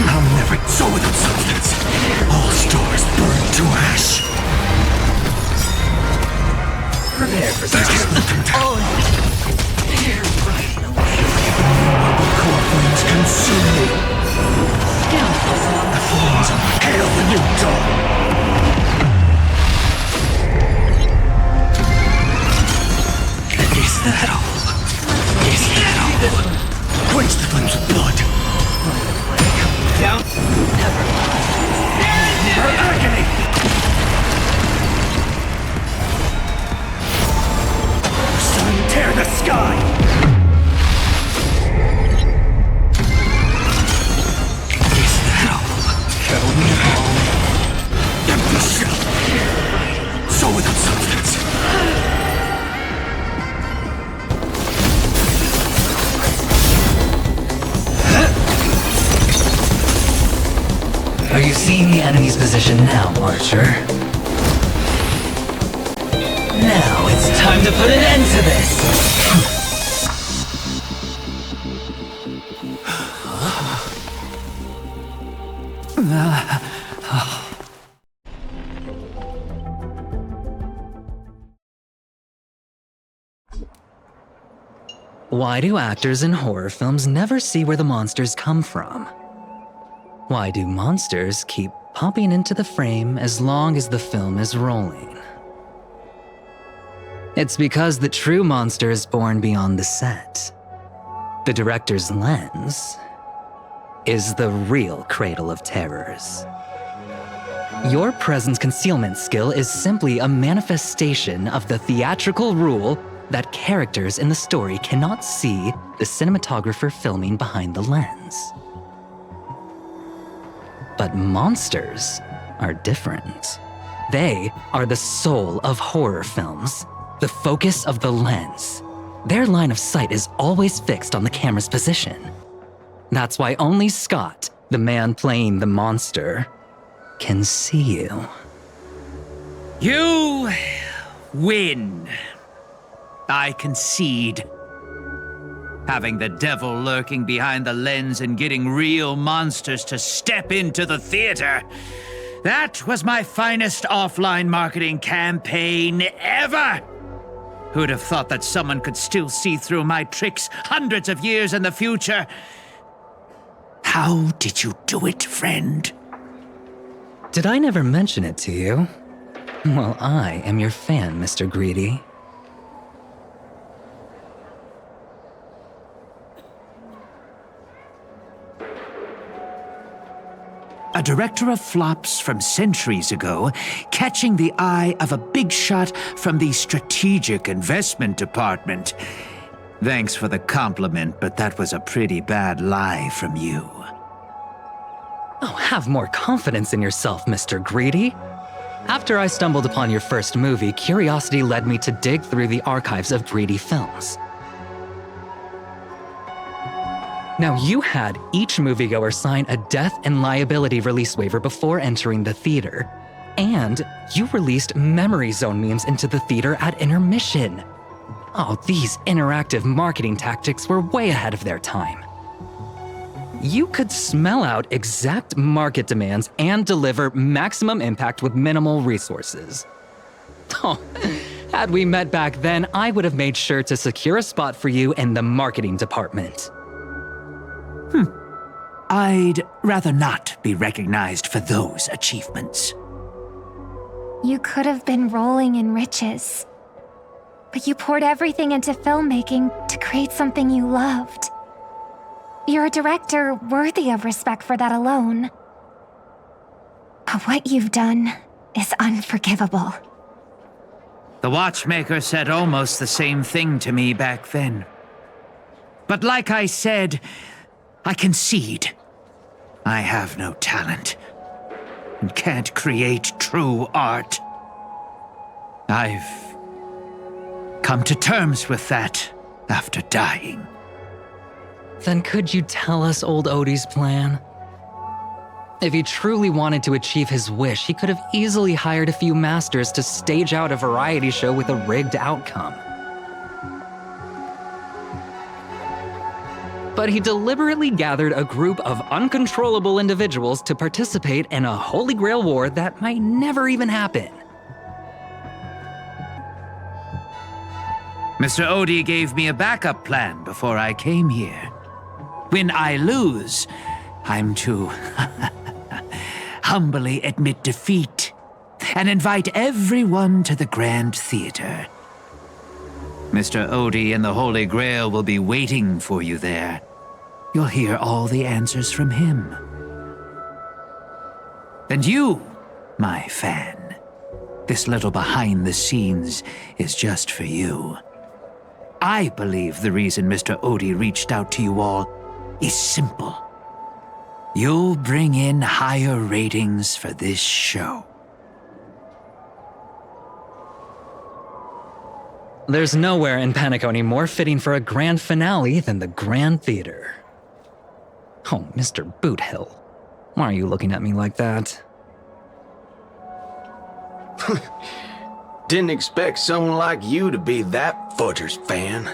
I'll never so without substance. All stars burn to ash. Prepare for something. Core flames consume me. The flames of hell the new dawn. Is that all? Is that all? Quench the flames with blood. Down. Never. Her agony! Sun, tear the sky! Is that all? Kill me all. Empty shell. So without substance. Are you seeing the enemy's position now, Archer? Now it's time to put an end to this! Why do actors in horror films never see where the monsters come from? Why do monsters keep popping into the frame as long as the film is rolling? It's because the true monster is born beyond the set. The director's lens is the real cradle of terrors. Your presence concealment skill is simply a manifestation of the theatrical rule that characters in the story cannot see the cinematographer filming behind the lens. But monsters are different. They are the soul of horror films, the focus of the lens. Their line of sight is always fixed on the camera's position. That's why only Scott, the man playing the monster, can see you. You win. I concede. Having the devil lurking behind the lens and getting real monsters to step into the theater. That was my finest offline marketing campaign ever! Who'd have thought that someone could still see through my tricks hundreds of years in the future? How did you do it, friend? Did I never mention it to you? Well, I am your fan, Mr. Greedy. A director of flops from centuries ago, catching the eye of a big shot from the strategic investment department. Thanks for the compliment, but that was a pretty bad lie from you. Oh, have more confidence in yourself, Mr. Greedy. After I stumbled upon your first movie, curiosity led me to dig through the archives of Greedy films. Now, you had each moviegoer sign a death and liability release waiver before entering the theater. And you released memory zone memes into the theater at intermission. Oh, these interactive marketing tactics were way ahead of their time. You could smell out exact market demands and deliver maximum impact with minimal resources. Oh, had we met back then, I would have made sure to secure a spot for you in the marketing department. I'd rather not be recognized for those achievements. You could have been rolling in riches. But you poured everything into filmmaking to create something you loved. You're a director worthy of respect for that alone. But what you've done is unforgivable. The watchmaker said almost the same thing to me back then. But like I said, I concede. I have no talent and can't create true art. I've come to terms with that after dying. Then could you tell us old Odie's plan? If he truly wanted to achieve his wish, he could have easily hired a few masters to stage out a variety show with a rigged outcome. but he deliberately gathered a group of uncontrollable individuals to participate in a Holy Grail war that might never even happen. Mr. Odie gave me a backup plan before I came here. When I lose, I'm to humbly admit defeat and invite everyone to the Grand Theater. Mr. Odie and the Holy Grail will be waiting for you there. You'll hear all the answers from him. And you, my fan, this little behind the scenes is just for you. I believe the reason Mr. Odie reached out to you all is simple. You'll bring in higher ratings for this show. There's nowhere in Penacony more fitting for a grand finale than the Grand Theater. Oh, Mr. Boothill, why are you looking at me like that? Didn't expect someone like you to be that Fudger's fan.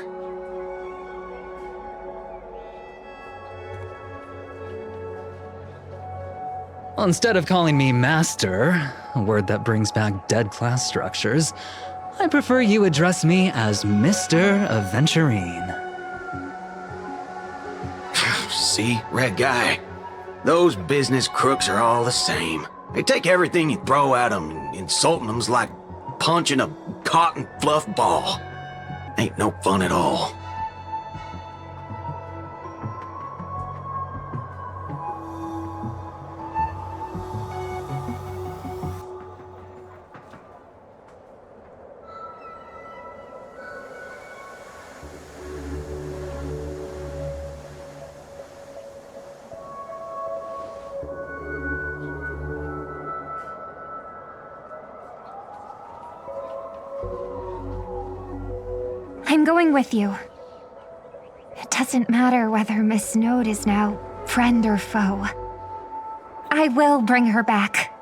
Well, instead of calling me Master, a word that brings back dead class structures, I prefer you address me as Mr. Aventurine. See, Red Guy, those business crooks are all the same. They take everything you throw at them, and insulting them's like punching a cotton fluff ball. Ain't no fun at all. I'm going with you. It doesn't matter whether Miss Snowd is now friend or foe. I will bring her back.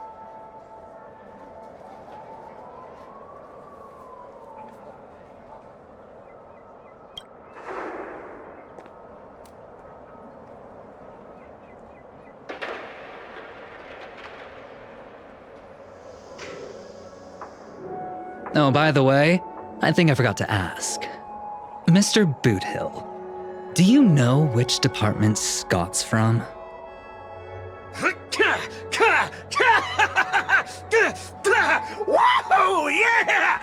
Oh, by the way, I think I forgot to ask. Mr. Boothill, do you know which department Scott's from? Whoa, yeah!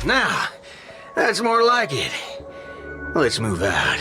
Now, that's more like it. Let's move out.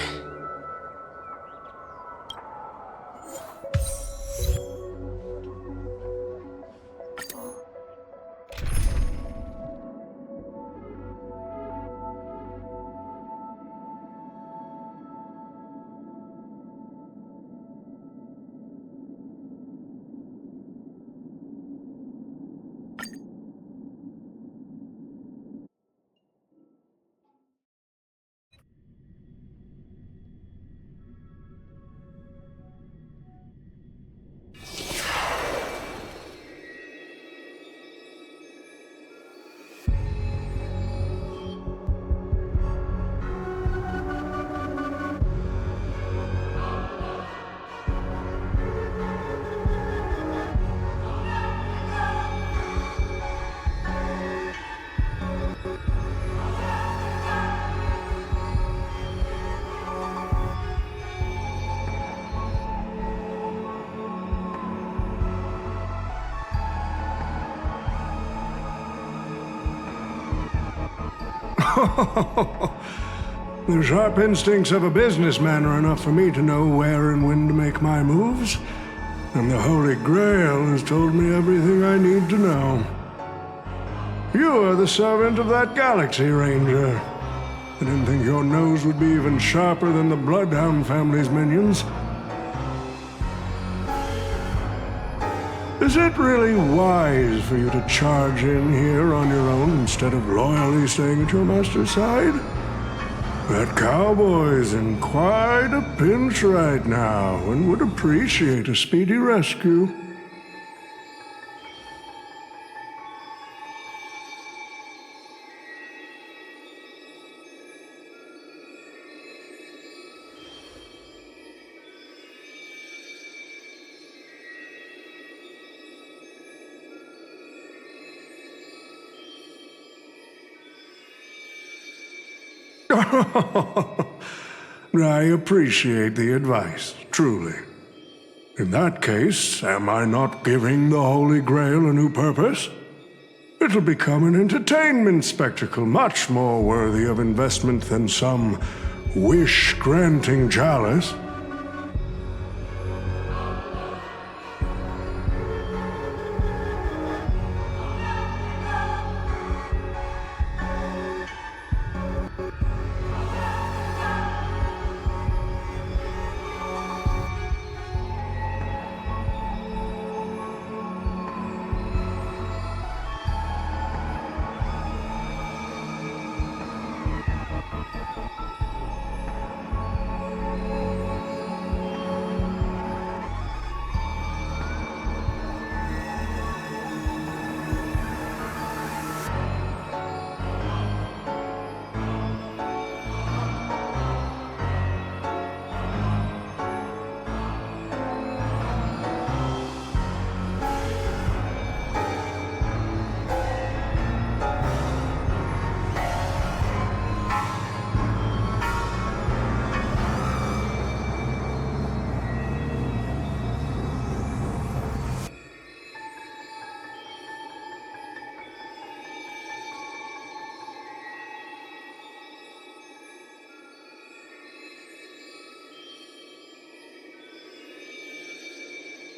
The sharp instincts of a businessman are enough for me to know where and when to make my moves. And the Holy Grail has told me everything I need to know. You are the servant of that Galaxy Ranger. I didn't think your nose would be even sharper than the Bloodhound family's minions. Is it really wise for you to charge in here on your own instead of loyally staying at your master's side? That cowboy's in quite a pinch right now and would appreciate a speedy rescue. I appreciate the advice, truly. In that case, am I not giving the Holy Grail a new purpose? It'll become an entertainment spectacle much more worthy of investment than some wish-granting chalice.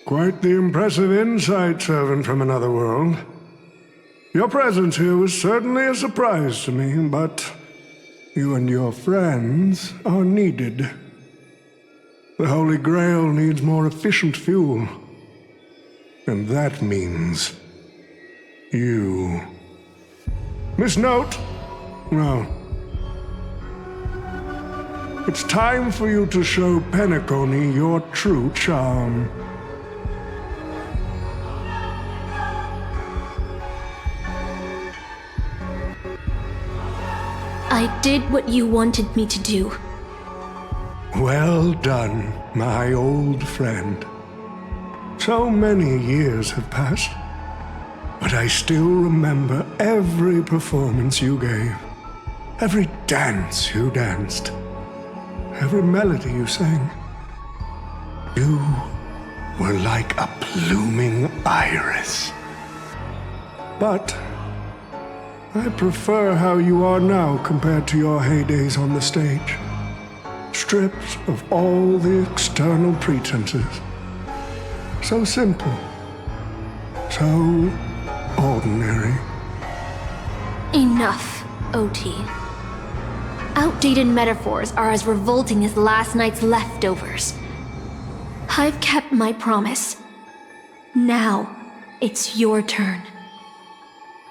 Quite the impressive insight, servant from another world. Your presence here was certainly a surprise to me, but you and your friends are needed. The Holy Grail needs more efficient fuel. And that means you. Miss Note? No. It's time for you to show Penacony your true charm. I did what you wanted me to do. Well done, my old friend. So many years have passed, but I still remember every performance you gave, every dance you danced, every melody you sang. You were like a blooming iris. But I prefer how you are now compared to your heydays on the stage. Stripped of all the external pretenses. So simple. So ordinary. Enough, OT. Outdated metaphors are as revolting as last night's leftovers. I've kept my promise. Now, it's your turn.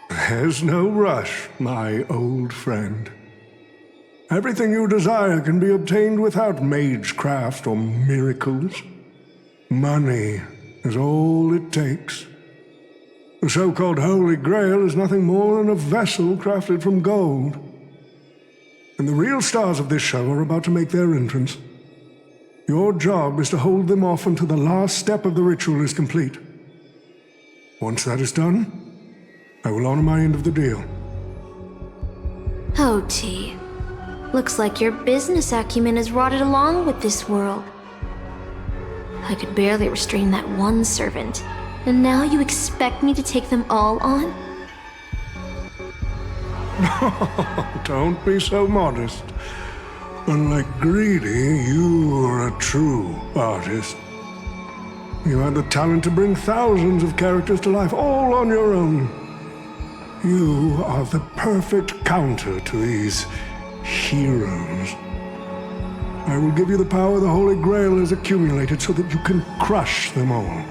There's no rush, my old friend. Everything you desire can be obtained without magecraft or miracles. Money is all it takes. The so-called Holy Grail is nothing more than a vessel crafted from gold. And the real stars of this show are about to make their entrance. Your job is to hold them off until the last step of the ritual is complete. Once that is done, I will honor my end of the deal. OT. Looks like your business acumen has rotted along with this world. I could barely restrain that one servant, and now you expect me to take them all on? Don't be so modest. Unlike Greedy, you are a true artist. You had the talent to bring thousands of characters to life all on your own. You are the perfect counter to these heroes. I will give you the power the Holy Grail has accumulated so that you can crush them all.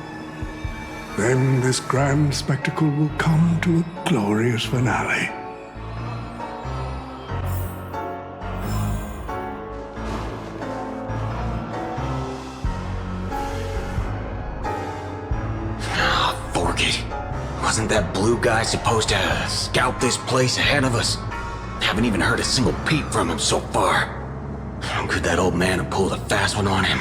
Then this grand spectacle will come to a glorious finale. Fork it. Wasn't that blue guy supposed to scout this place ahead of us? Haven't even heard a single peep from him so far. Could that old man have pulled a fast one on him?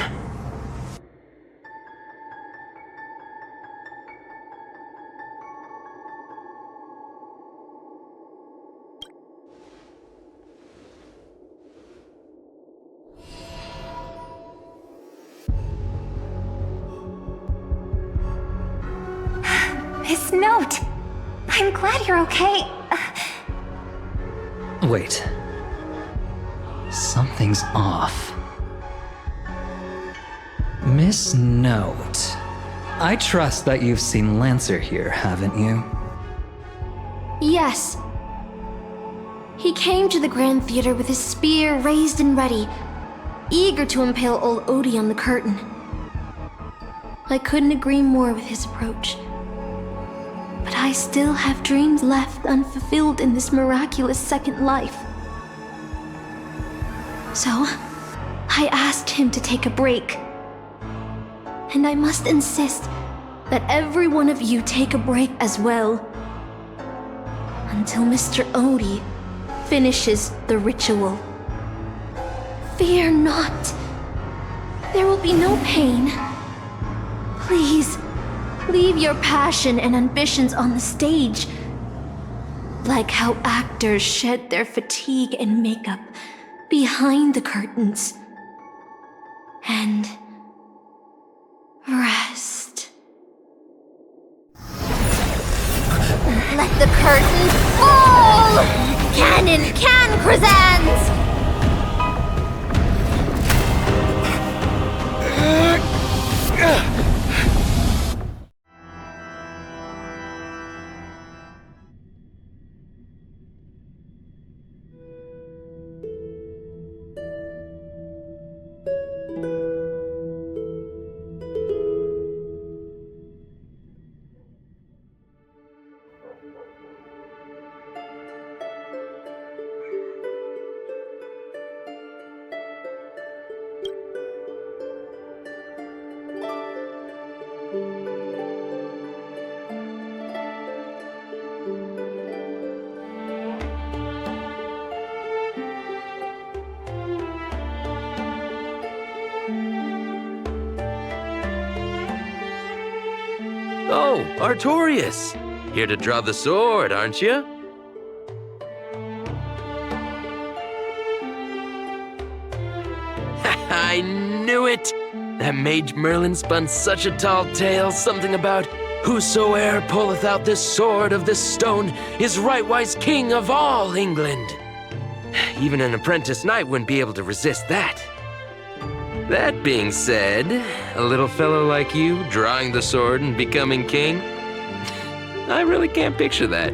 His note! I'm glad you're okay. Wait. Something's off. Miss Note. I trust that you've seen Lancer here, haven't you? Yes. He came to the Grand Theater with his spear raised and ready, eager to impale old Odie on the curtain. I couldn't agree more with his approach. But I still have dreams left unfulfilled in this miraculous second life. So, I asked him to take a break. And I must insist that every one of you take a break as well. Until Mr. Odie finishes the ritual. Fear not. There will be no pain. Please, leave your passion and ambitions on the stage. Like how actors shed their fatigue and makeup behind the curtains. And rest. Let the curtain fall! Cannon can, Crescent! Oh, Artorias! Here to draw the sword, aren't you? I knew it! That Mage Merlin spun such a tall tale, something about whosoe'er pulleth out this sword of this stone is rightwise king of all England. Even an apprentice knight wouldn't be able to resist that. That being said, a little fellow like you drawing the sword and becoming king, I really can't picture that.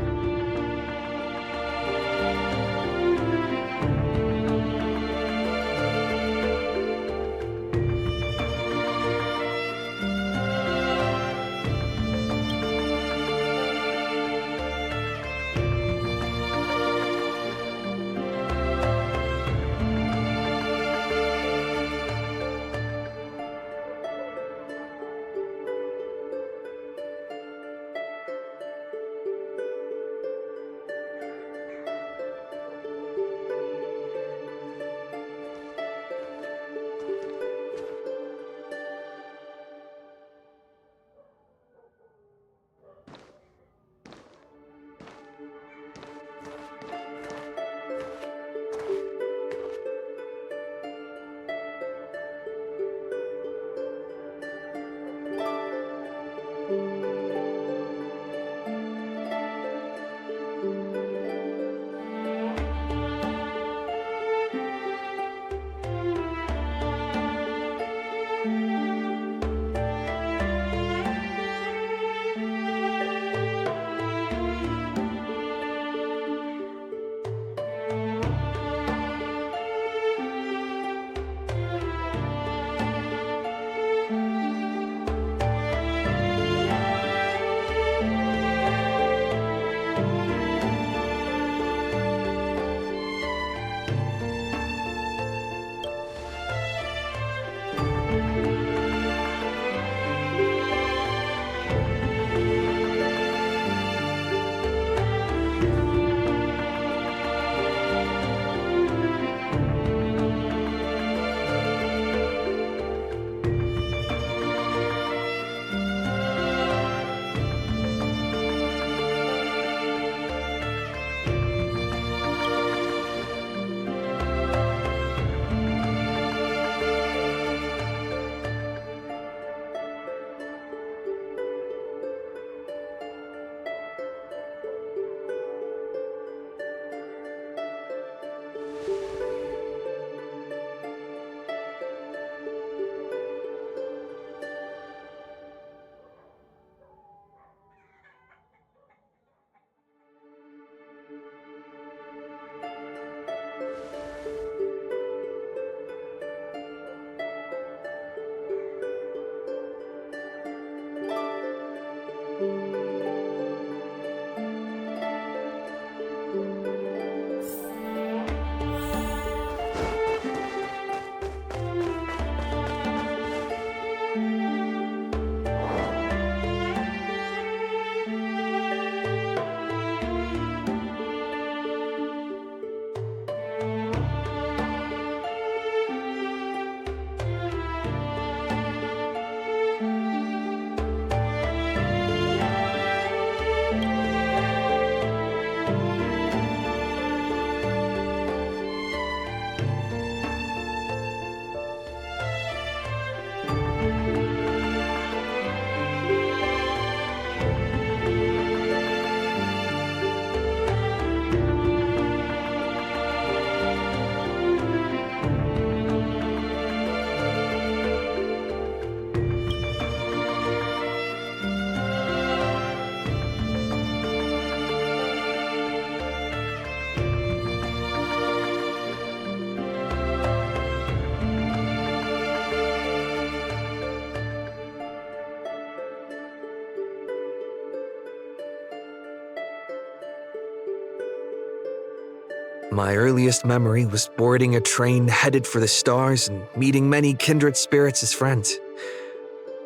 My earliest memory was boarding a train headed for the stars and meeting many kindred spirits as friends.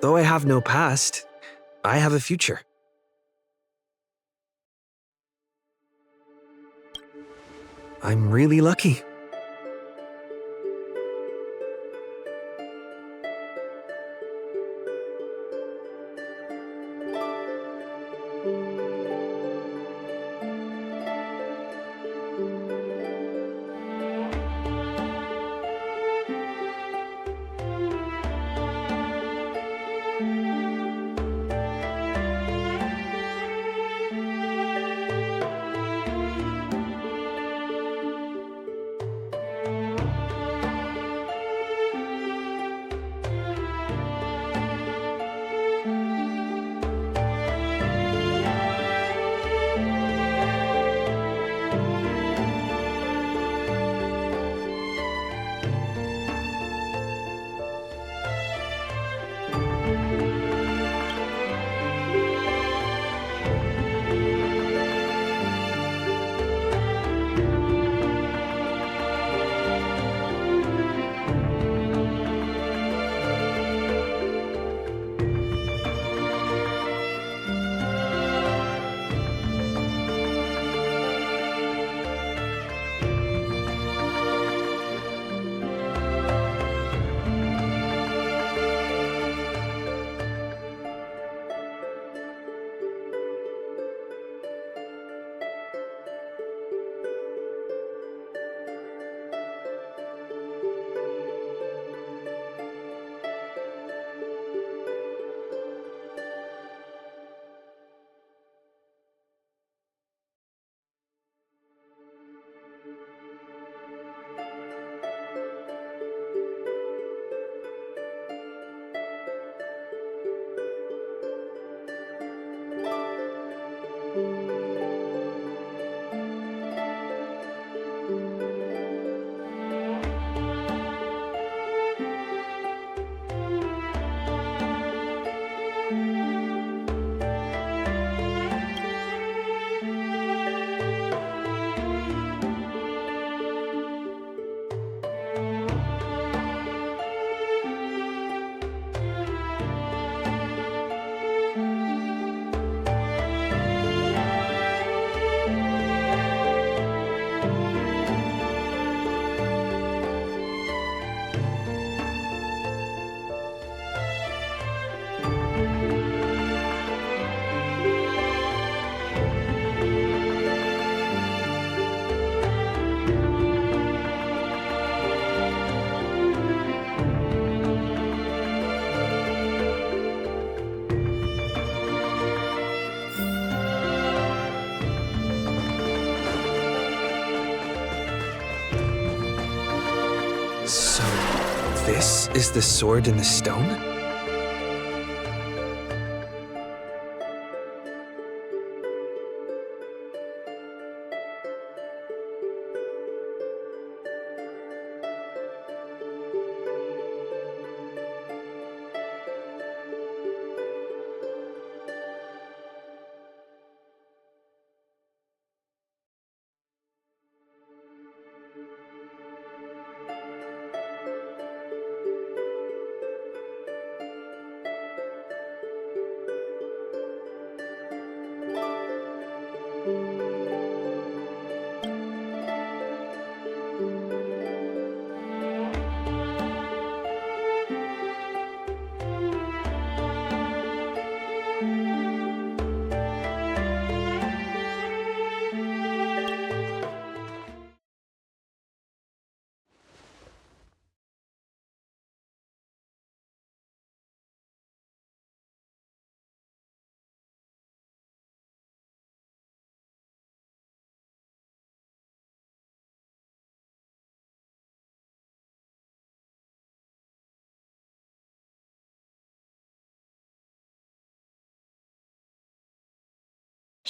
Though I have no past, I have a future. I'm really lucky. So, this is the sword in the stone?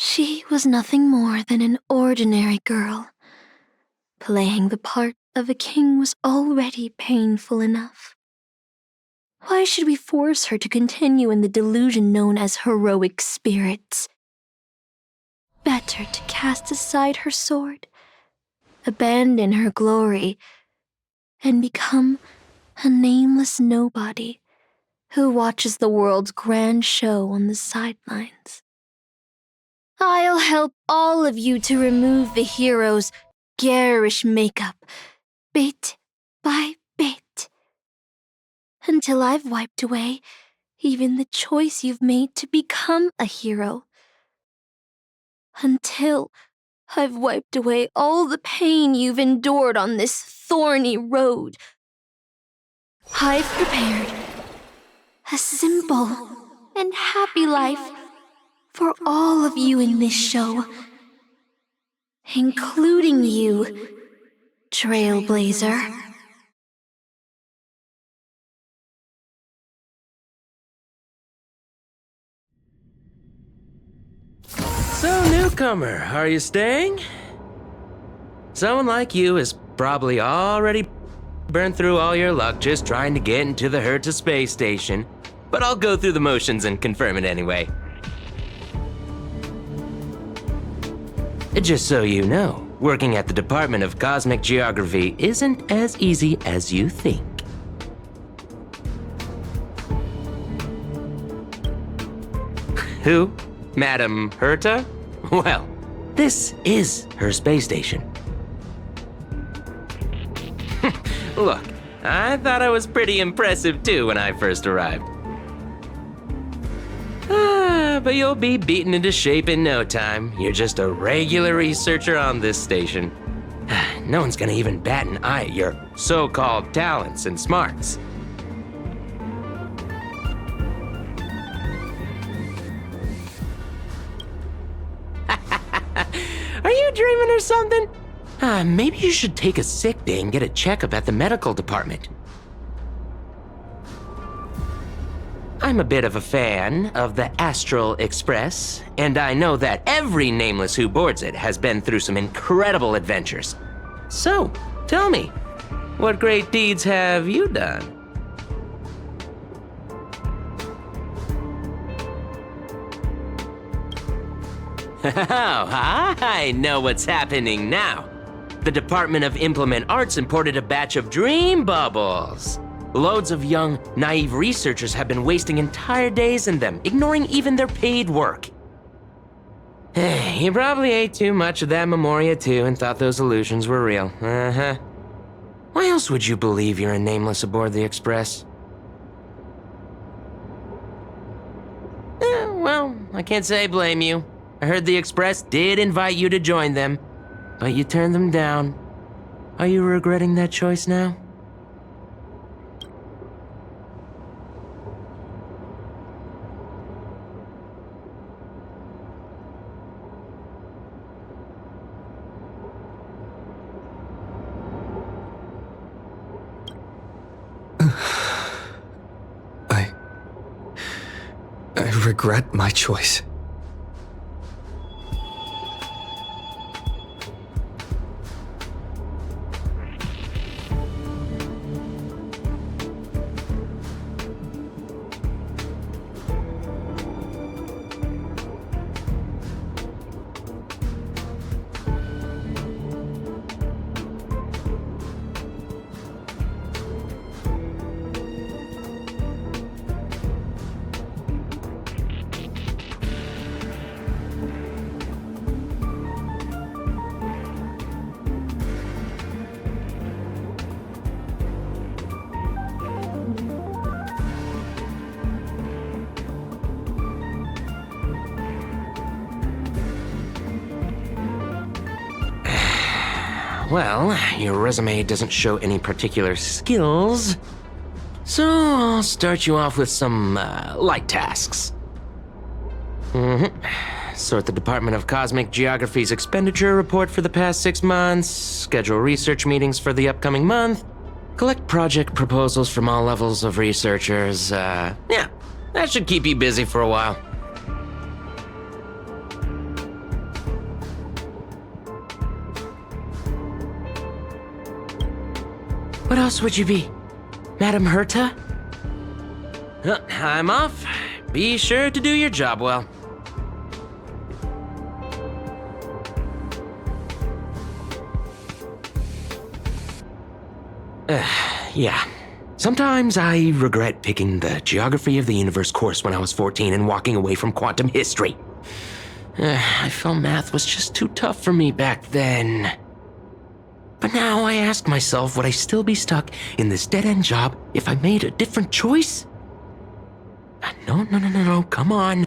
She was nothing more than an ordinary girl. Playing the part of a king was already painful enough. Why should we force her to continue in the delusion known as heroic spirits? Better to cast aside her sword abandon her glory, and become a nameless nobody who watches the world's grand show on the sidelines. I'll help all of you to remove the hero's garish makeup, bit by bit, until I've wiped away even the choice you've made to become a hero. Until I've wiped away all the pain you've endured on this thorny road. I've prepared a simple and happy life for all of you in this show, including you, Trailblazer. So, newcomer, are you staying? Someone like you is probably already burned through all your luck just trying to get into the Herta space station, but I'll go through the motions and confirm it anyway. Just so you know, working at the Department of Cosmic Geography isn't as easy as you think. Who? Madam Herta? Well, this is her space station. Look, I thought I was pretty impressive too when I first arrived. But you'll be beaten into shape in no time. You're just a regular researcher on this station. No one's gonna even bat an eye at your so-called talents and smarts. Are you dreaming or something? Maybe you should take a sick day and get a checkup at the medical department. I'm a bit of a fan of the Astral Express, and I know that every nameless who boards it has been through some incredible adventures. So, tell me, what great deeds have you done? Oh, I know what's happening now. The Department of Implement Arts imported a batch of dream bubbles. Loads of young, naive researchers have been wasting entire days in them, ignoring even their paid work. You probably ate too much of that Memoria too and thought those illusions were real. Uh-huh. Why else would you believe you're a nameless aboard the Express? Well, I can't say I blame you. I heard the Express did invite you to join them, but you turned them down. Are you regretting that choice now? I regret my choice. Well, your resume doesn't show any particular skills, so I'll start you off with some light tasks. Sort the Department of Cosmic Geography's expenditure report for the past 6 months, schedule research meetings for the upcoming month, collect project proposals from all levels of researchers. Yeah, that should keep you busy for a while. What else would you be? Madam Herta? I'm off. Be sure to do your job well. Yeah. Sometimes I regret picking the Geography of the Universe course when I was 14 and walking away from quantum history. I felt math was just too tough for me back then. But now I ask myself, would I still be stuck in this dead-end job if I made a different choice? No, come on.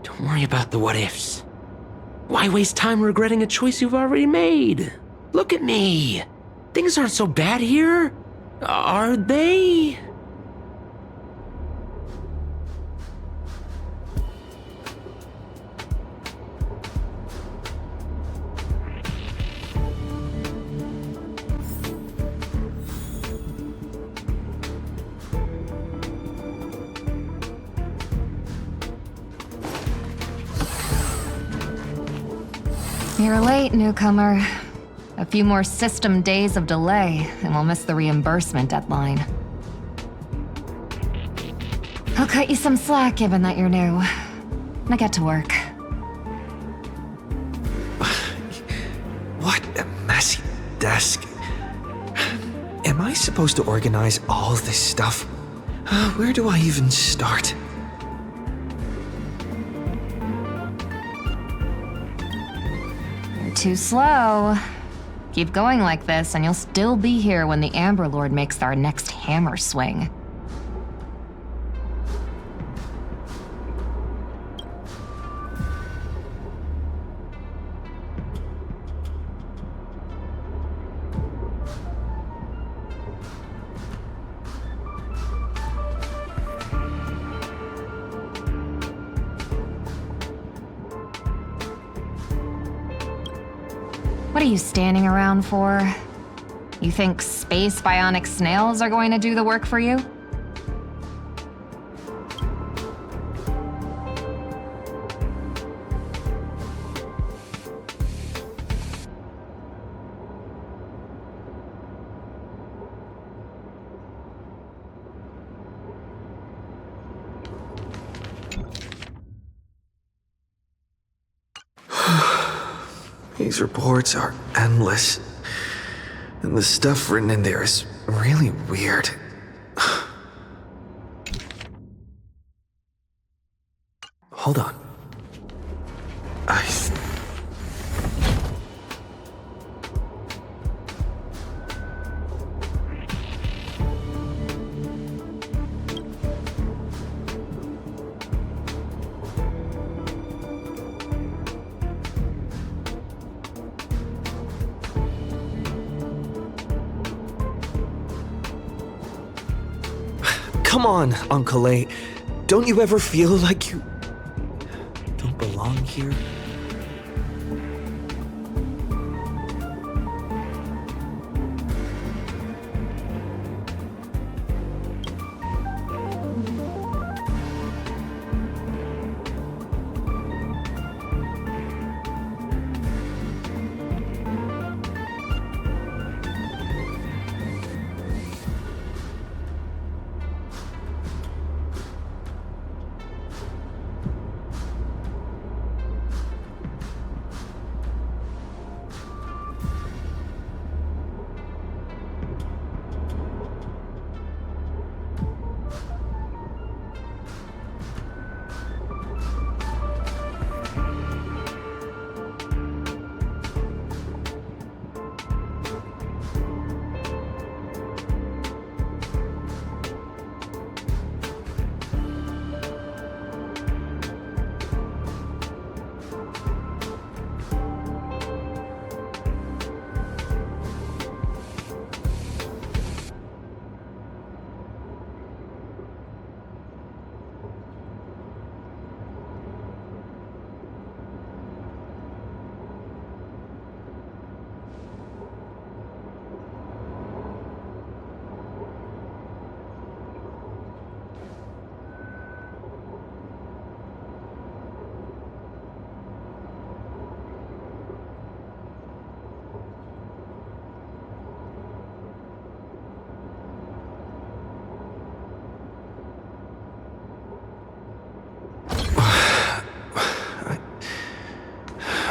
Don't worry about the what-ifs. Why waste time regretting a choice you've already made? Look at me. Things aren't so bad here, are they? You're late, newcomer. A few more system days of delay, and we'll miss the reimbursement deadline. I'll cut you some slack, given that you're new. Now get to work. What a messy desk. Am I supposed to organize all this stuff? Where do I even start? You're too slow. Keep going like this, and you'll still be here when the Amber Lord makes our next hammer swing. What are you standing around for? You think space bionic snails are going to do the work for you? These reports are endless. And the stuff written in there is really weird. Hold on. Come on, Uncle A. Don't you ever feel like you don't belong here?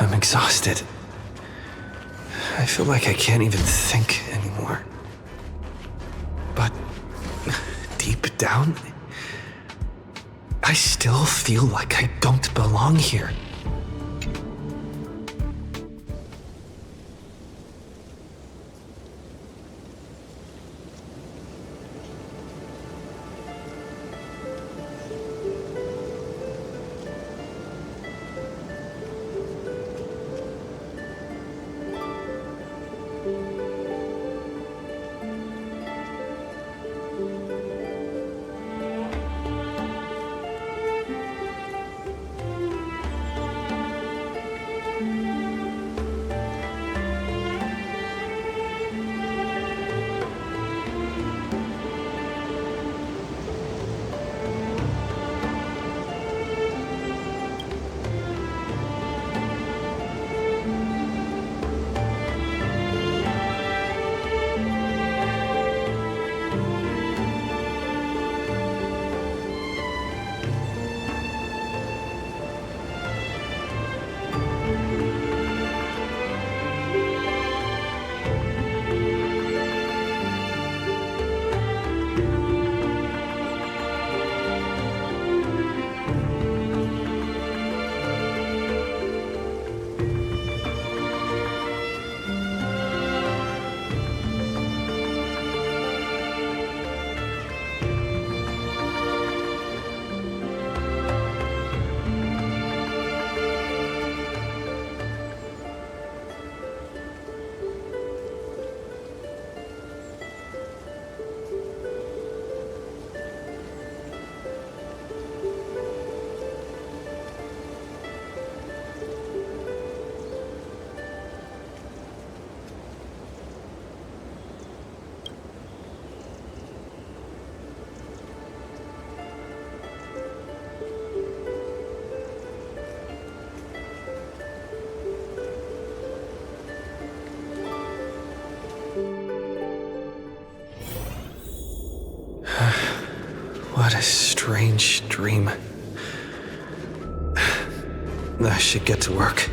I'm exhausted. I feel like I can't even think anymore. it down, I still feel like I don't belong here. What a strange dream. I should get to work.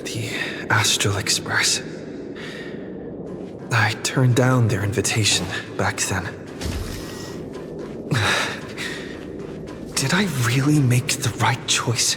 The Astral Express. I turned down their invitation back then. Did I really make the right choice?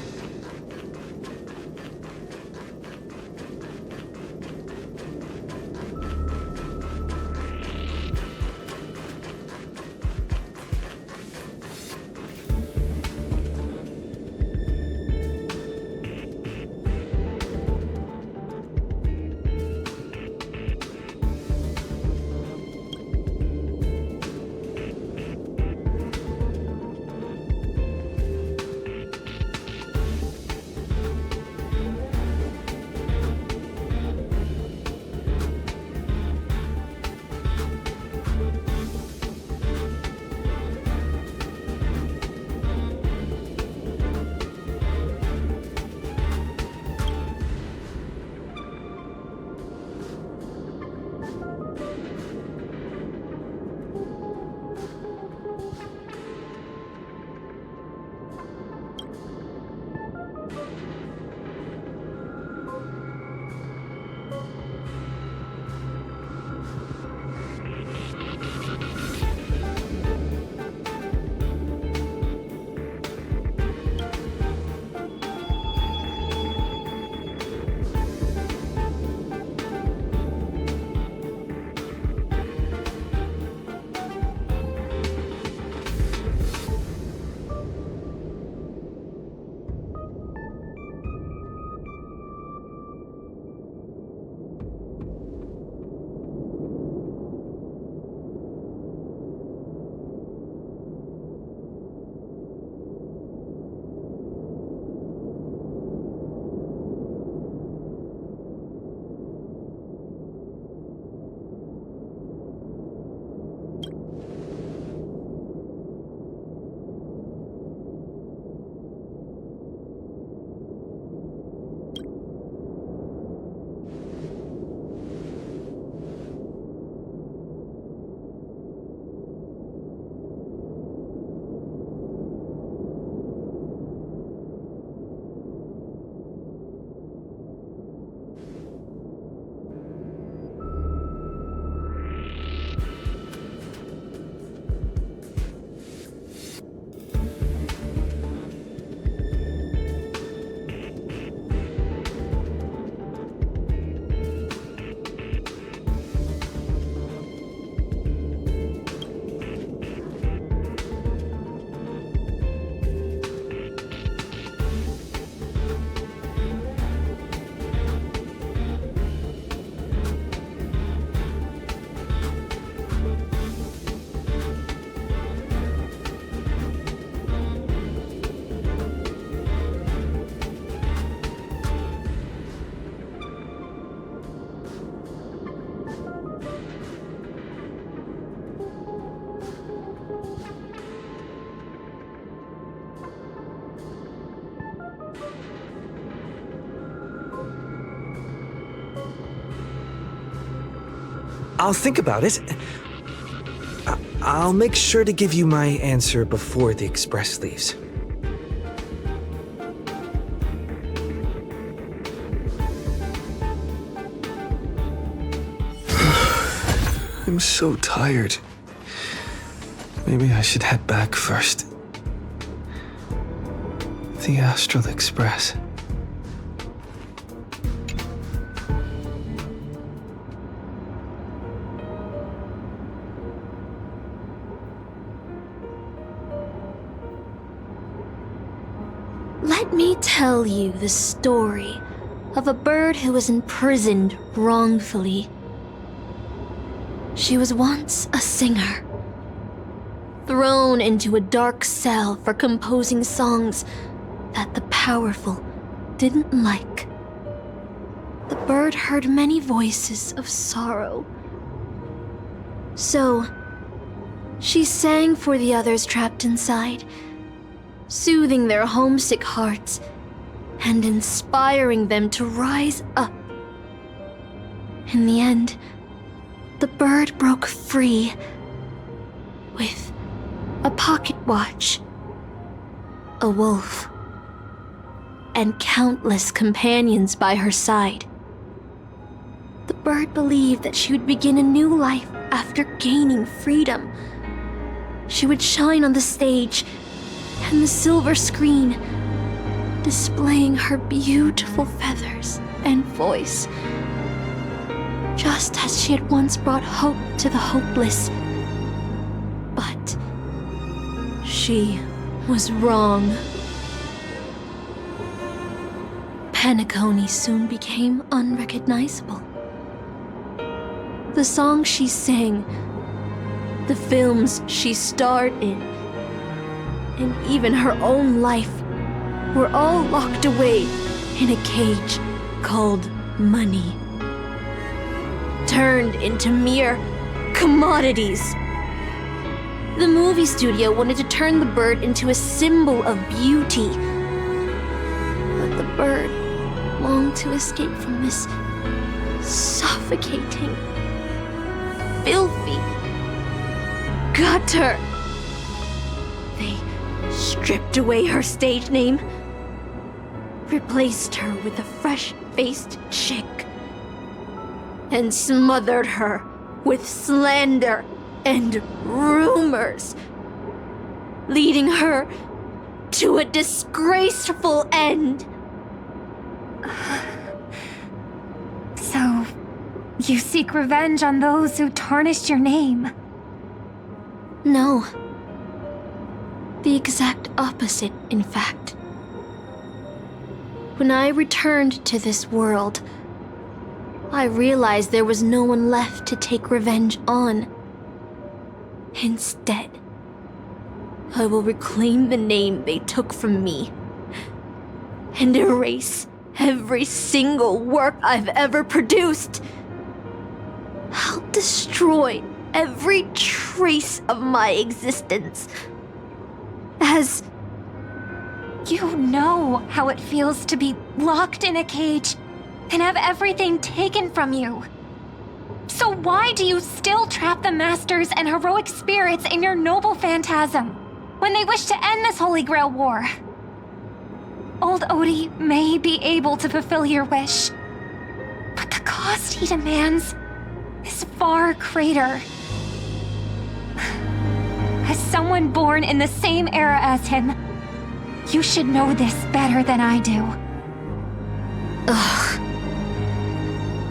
I'll think about it. I'll make sure to give you my answer before the express leaves. I'm so tired. Maybe I should head back first. The Astral Express. Let me tell you the story of a bird who was imprisoned wrongfully. She was once a singer, thrown into a dark cell for composing songs that the powerful didn't like. The bird heard many voices of sorrow. So, she sang for the others trapped inside, soothing their homesick hearts and inspiring them to rise up. In the end, the bird broke free with a pocket watch, a wolf, and countless companions by her side. The bird believed that she would begin a new life after gaining freedom. She would shine on the stage and the silver screen, displaying her beautiful feathers and voice, just as she had once brought hope to the hopeless. But she was wrong. Penacony soon became unrecognizable. The songs she sang, the films she starred in, and even her own life were all locked away in a cage called money, turned into mere commodities. The movie studio wanted to turn the bird into a symbol of beauty, but the bird longed to escape from this suffocating, filthy gutter. They stripped away her stage name, replaced her with a fresh-faced chick, and smothered her with slander and rumors, leading her to a disgraceful end. So, you seek revenge on those who tarnished your name? No. The exact opposite, in fact. When I returned to this world, I realized there was no one left to take revenge on. Instead, I will reclaim the name they took from me and erase every single work I've ever produced. I'll destroy every trace of my existence. As you know how it feels to be locked in a cage and have everything taken from you. So why do you still trap the masters and heroic spirits in your noble phantasm when they wish to end this Holy Grail war? Old Odie may be able to fulfill your wish, but the cost he demands is far greater. As someone born in the same era as him, you should know this better than I do. Ugh.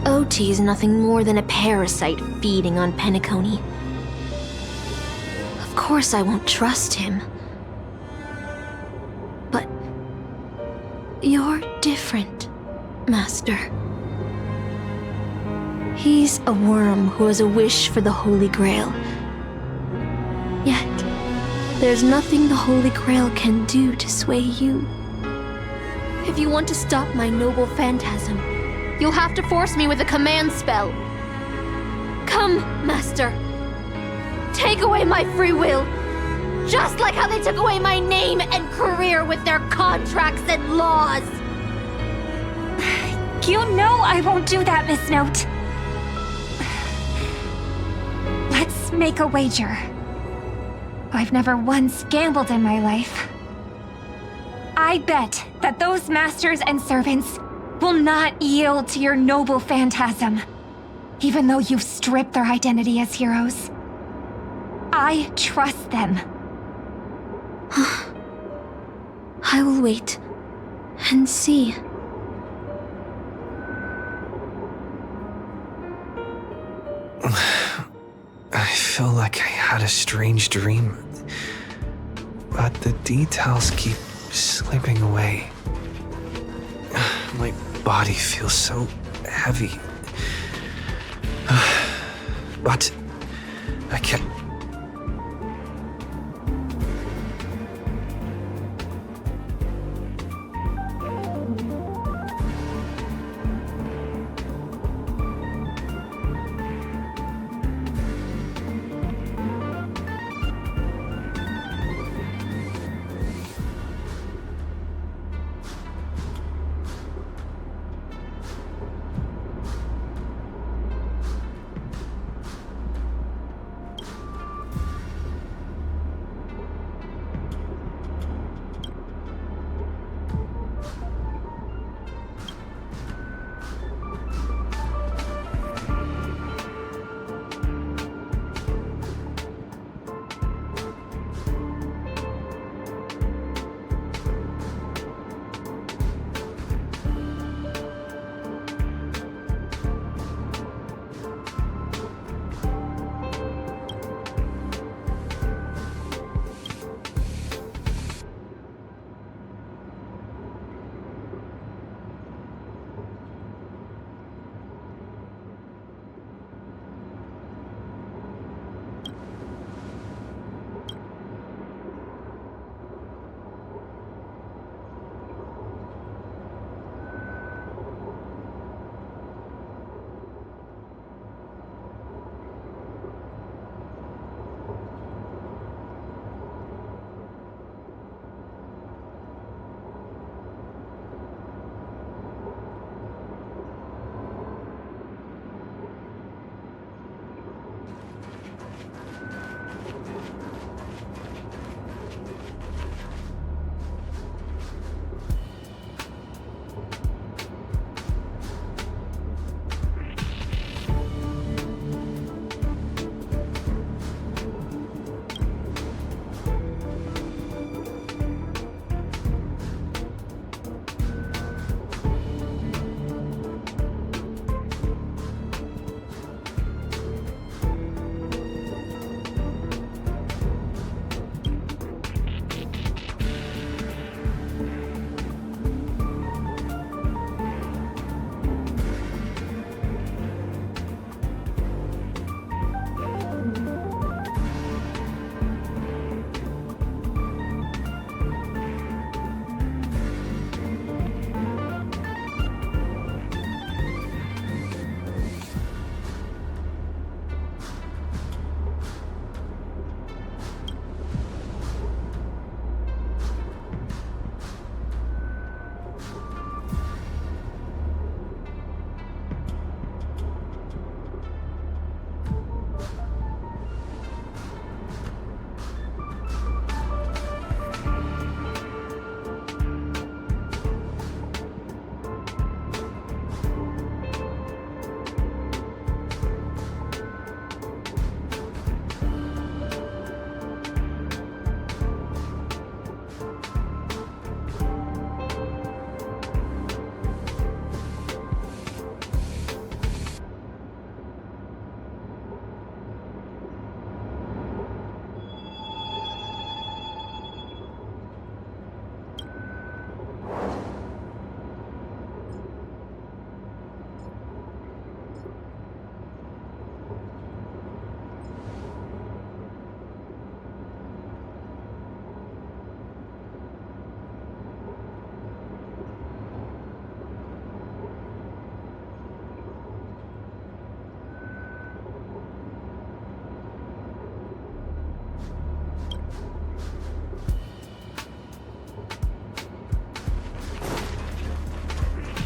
OT is nothing more than a parasite feeding on Penacony. Of course I won't trust him. But you're different, Master. He's a worm who has a wish for the Holy Grail. Yet, there's nothing the Holy Grail can do to sway you. If you want to stop my noble phantasm, you'll have to force me with a command spell. Come, Master. Take away my free will, just like how they took away my name and career with their contracts and laws. You know I won't do that, Miss Note. Let's make a wager. I've never once gambled in my life. I bet that those masters and servants will not yield to your noble phantasm, even though you've stripped their identity as heroes. I trust them. I will wait and see. I feel like I had a strange dream, but the details keep slipping away. My body feels so heavy. But I can't.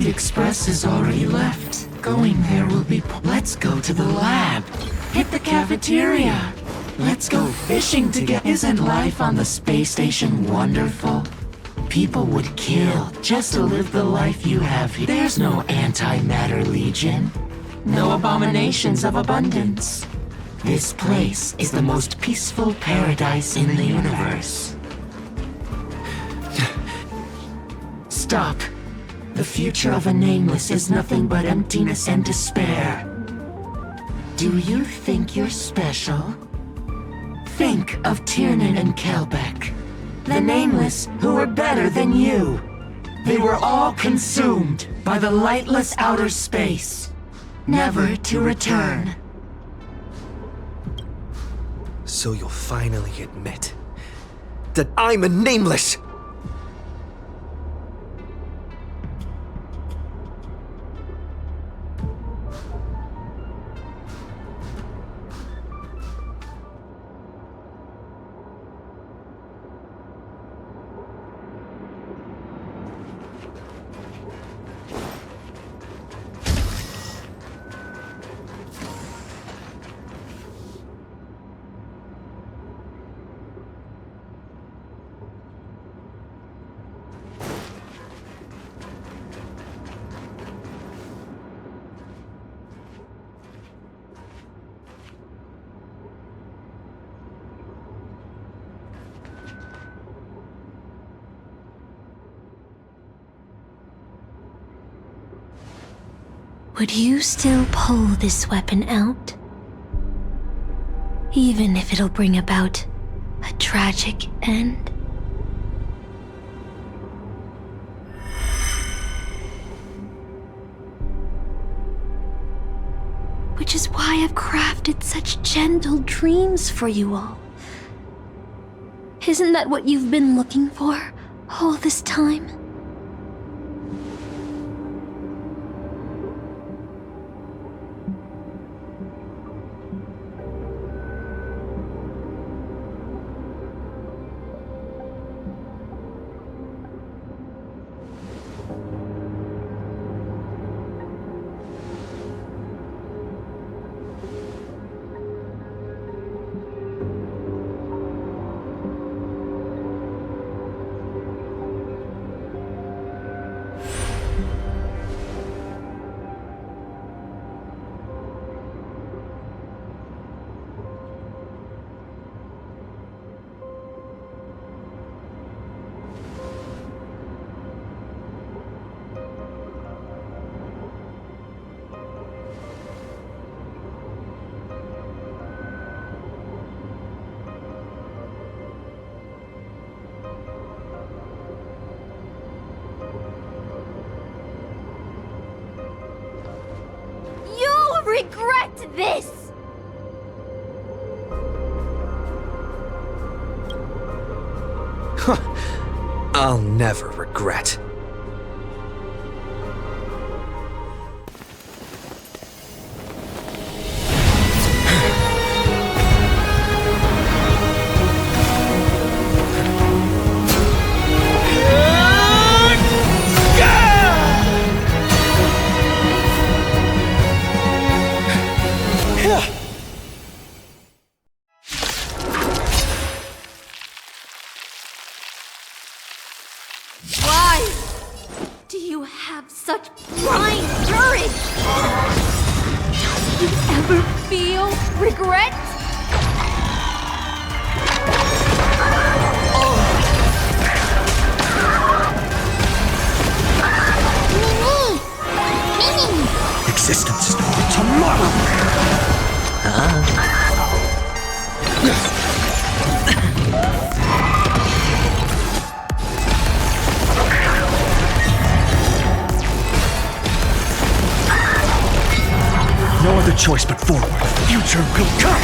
The express is already left. Going there will be... Let's go to the lab. Hit the cafeteria. Let's go fishing together. Isn't life on the space station wonderful? People would kill just to live the life you have here. There's no antimatter legion. No abominations of abundance. This place is the most peaceful paradise in the universe. Stop. The future of a nameless is nothing but emptiness and despair. Do you think you're special? Think of Tiernan and Kelbeck, the nameless who were better than you. They were all consumed by the lightless outer space, never to return. So you'll finally admit that I'm a nameless! Would you still pull this weapon out? Even if it'll bring about a tragic end? Which is why I've crafted such gentle dreams for you all. Isn't that what you've been looking for all this time? Regret this! I'll never regret. Such blind courage! Do you ever feel regret? Existence is tomorrow! No other choice but forward. Future will come!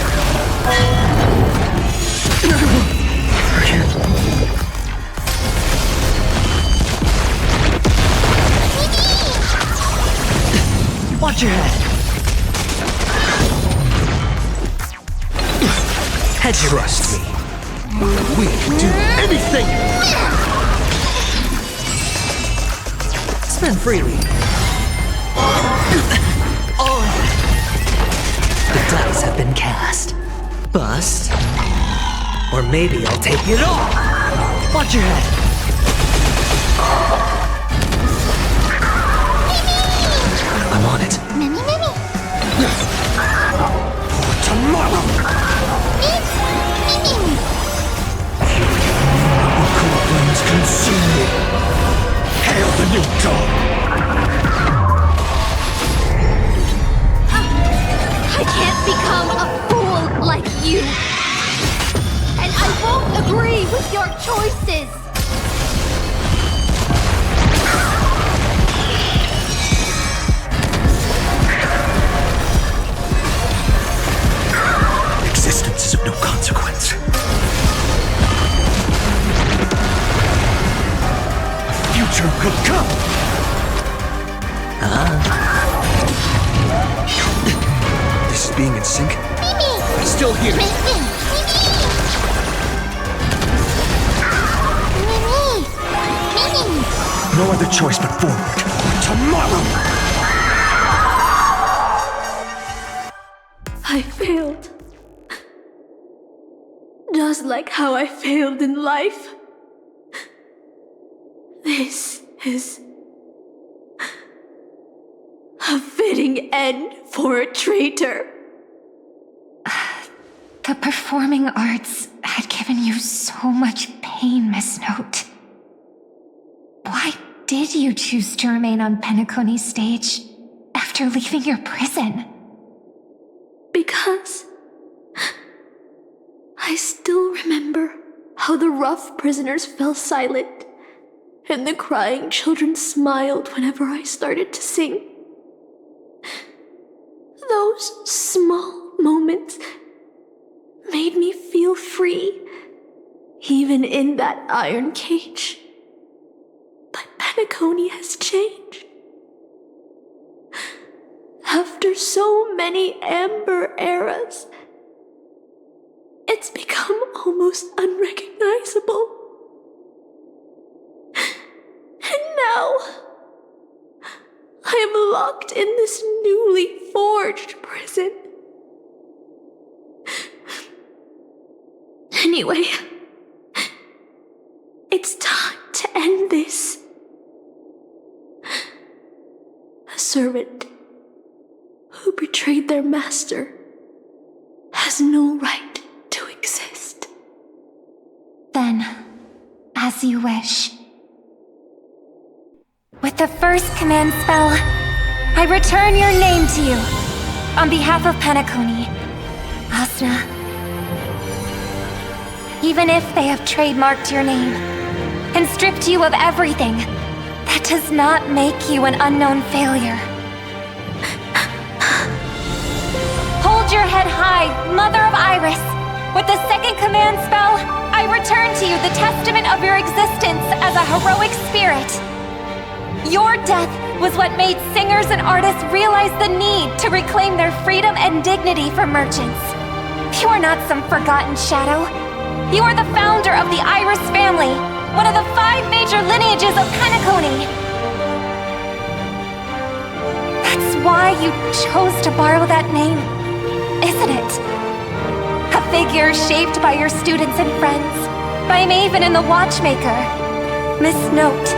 Watch your head! Trust me. We can do anything! Spend freely. The dice have been cast. Bust. Or maybe I'll take it all. Watch your head. I'm on it. Mimi, Mimi. Tomorrow! Mimi. Flames consume me. Hail the new dawn! I can't become a fool like you. And I won't agree with your choices. Existence is of no consequence. Future could come! This is being in sync? Mimi. I'm still here. Mimi. No other choice but forward. Tomorrow! I failed. Just like how I failed in life. This is a fitting end for a traitor. The performing arts had given you so much pain, Miss Note. Why did you choose to remain on Penacony's stage after leaving your prison? Because I still remember how the rough prisoners fell silent and the crying children smiled whenever I started to sing. Those small moments made me feel free, even in that iron cage. But Penacony has changed. After so many amber eras, it's become almost unrecognizable. And now, I am locked in this newly forged prison. Anyway, it's time to end this. A servant who betrayed their master has no right to exist. Then, as you wish. With the first command spell, I return your name to you. On behalf of Penacony, Asuna. Even if they have trademarked your name and stripped you of everything, that does not make you an unknown failure. Hold your head high, Mother of Iris. With the second command spell, I return to you the testament of your existence as a heroic spirit. Your death was what made singers and artists realize the need to reclaim their freedom and dignity for merchants. You are not some forgotten shadow. You are the founder of the Iris family, one of the 5 major lineages of Penacony. That's why you chose to borrow that name, isn't it? A figure shaped by your students and friends, by Maven and the Watchmaker. Miss Note,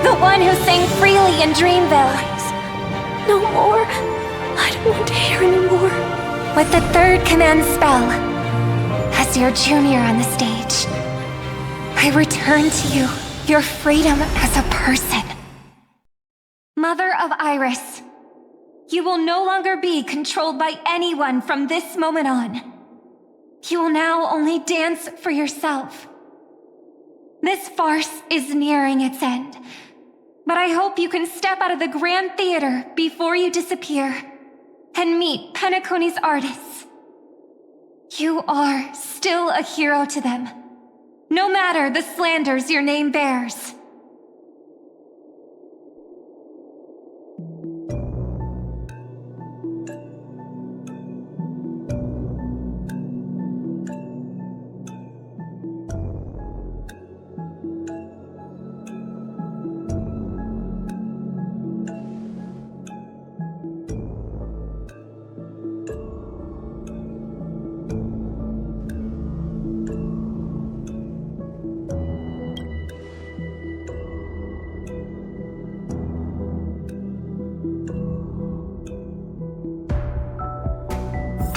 the one who sang freely in Dreamville. Please, no more. I don't want to hear anymore. With the third command spell, as your junior on the stage, I return to you your freedom as a person. Mother of Iris, you will no longer be controlled by anyone from this moment on. You will now only dance for yourself. This farce is nearing its end, but I hope you can step out of the Grand Theater before you disappear and meet Penacony's artists. You are still a hero to them, no matter the slanders your name bears.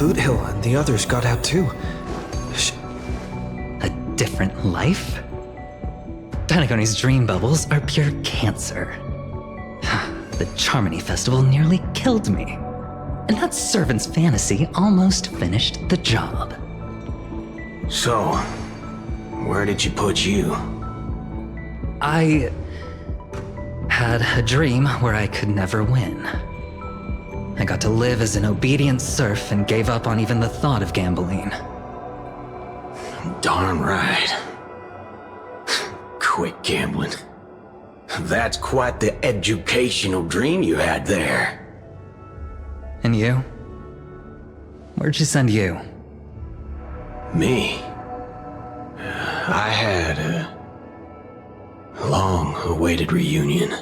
Boothill and the others got out too. A different life? Penacony's dream bubbles are pure cancer. The Charmony Festival nearly killed me. And that servant's fantasy almost finished the job. So, where did you put you? I had a dream where I could never win. I got to live as an obedient serf and gave up on even the thought of gambling. Darn right. Quit gambling. That's quite the educational dream you had there. And you? Where'd you send you? Me? I had a long-awaited reunion.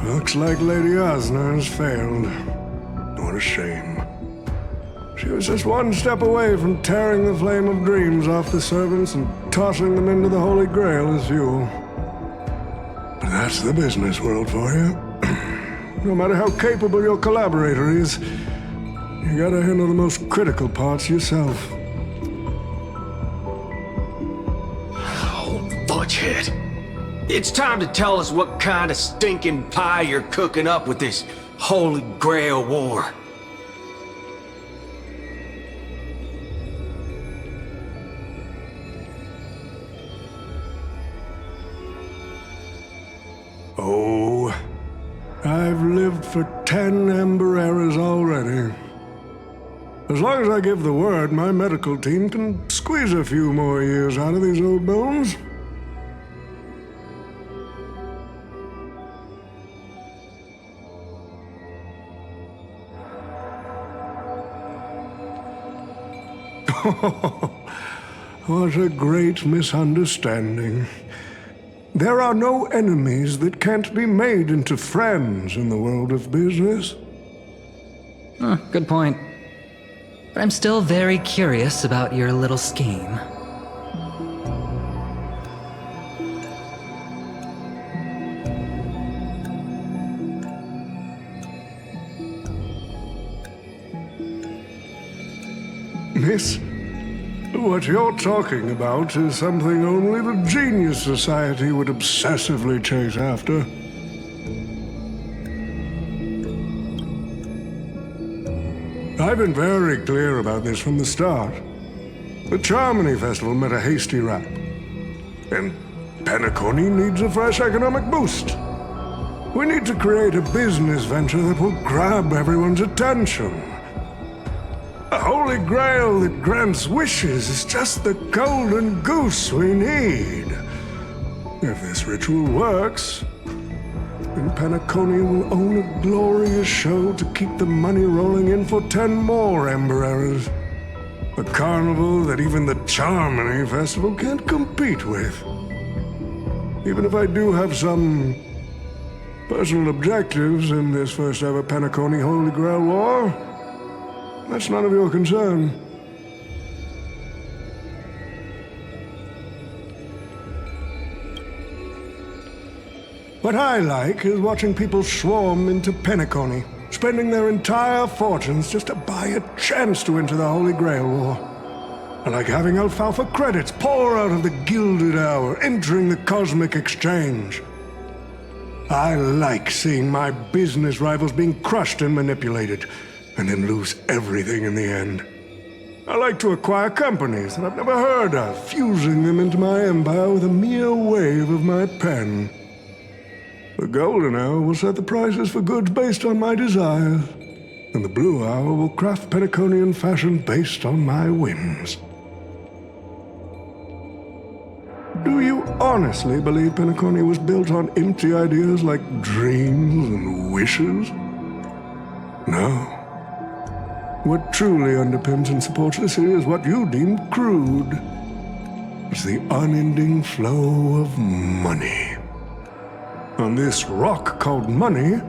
Looks like Lady Osner has failed. What a shame. She was just one step away from tearing the flame of dreams off the servants and tossing them into the Holy Grail as fuel. But that's the business world for you. No matter how capable your collaborator is, you gotta handle the most critical parts yourself. Oh, Butchhead. It's time to tell us what kind of stinking pie you're cooking up with this Holy Grail war. Oh, I've lived for 10 Ember Eras already. As long as I give the word, my medical team can squeeze a few more years out of these old bones. What a great misunderstanding. There are no enemies that can't be made into friends in the world of business. Good point. But I'm still very curious about your little scheme. Miss, what you're talking about is something only the Genius Society would obsessively chase after. I've been very clear about this from the start. The Charmony Festival met a hasty wrap. And Penacony needs a fresh economic boost. We need to create a business venture that will grab everyone's attention. A holy grail that grants wishes is just the golden goose we need. If this ritual works, then Penacony will own a glorious show to keep the money rolling in for 10 more Ember Eras. A carnival that even the Charmony Festival can't compete with. Even if I do have some personal objectives in this first ever Penacony Holy Grail War, that's none of your concern. What I like is watching people swarm into Penacony, spending their entire fortunes just to buy a chance to enter the Holy Grail War. Like having alfalfa credits pour out of the gilded hour, entering the cosmic exchange. I like seeing my business rivals being crushed and manipulated, and then lose everything in the end. I like to acquire companies that I've never heard of, fusing them into my empire with a mere wave of my pen. The golden hour will set the prices for goods based on my desires, and the blue hour will craft Penaconian fashion based on my whims. Do you honestly believe Penaconia was built on empty ideas like dreams and wishes? No. What truly underpins and supports this city is what you deem crude. It's the unending flow of money. On this rock called money,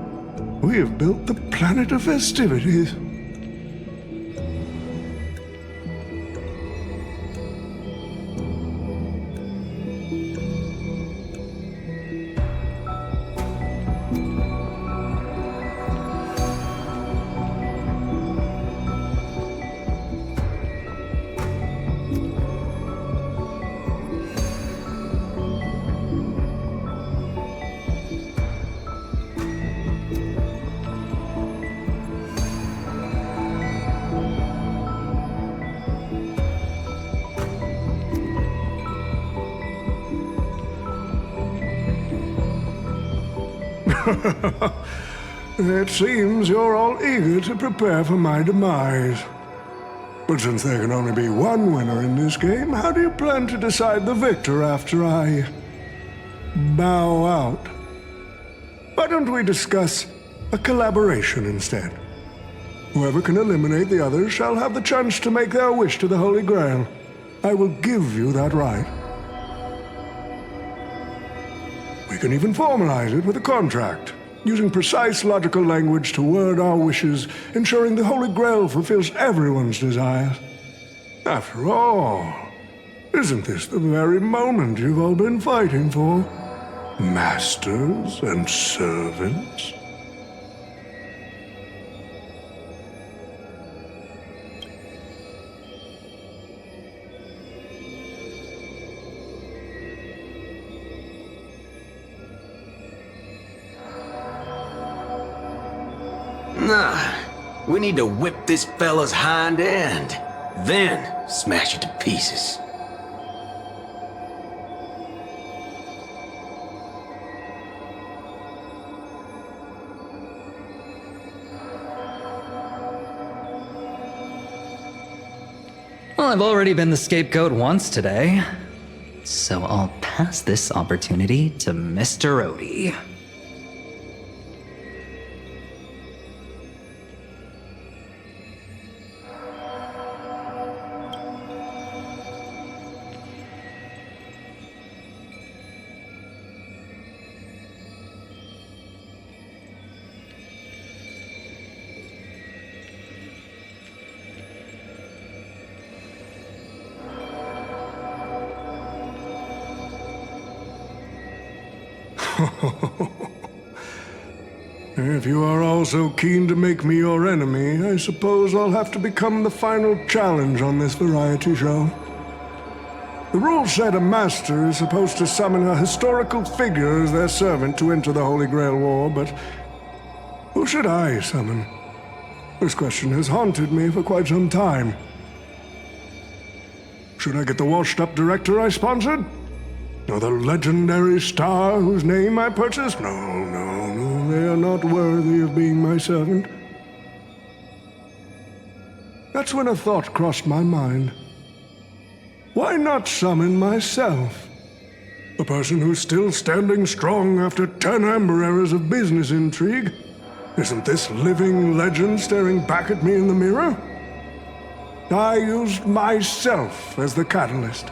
we have built the planet of festivities. It seems you're all eager to prepare for my demise. But since there can only be one winner in this game, how do you plan to decide the victor after I bow out? Why don't we discuss a collaboration instead? Whoever can eliminate the others shall have the chance to make their wish to the Holy Grail. I will give you that right. We can even formalize it with a contract, using precise logical language to word our wishes, ensuring the Holy Grail fulfills everyone's desires. After all, isn't this the very moment you've all been fighting for? Masters and servants? Nah, we need to whip this fella's hind end, then smash it to pieces. Well, I've already been the scapegoat once today, so I'll pass this opportunity to Mr. Odie. If you are all so keen to make me your enemy, I suppose I'll have to become the final challenge on this variety show. The rules said a master is supposed to summon a historical figure as their servant to enter the Holy Grail War, but who should I summon? This question has haunted me for quite some time. Should I get the washed-up director I sponsored? Or the legendary star whose name I purchased? No, they are not worthy of being my servant. That's when a thought crossed my mind. Why not summon myself? A person who's still standing strong after 10 amber eras of business intrigue? Isn't this living legend staring back at me in the mirror? I used myself as the catalyst.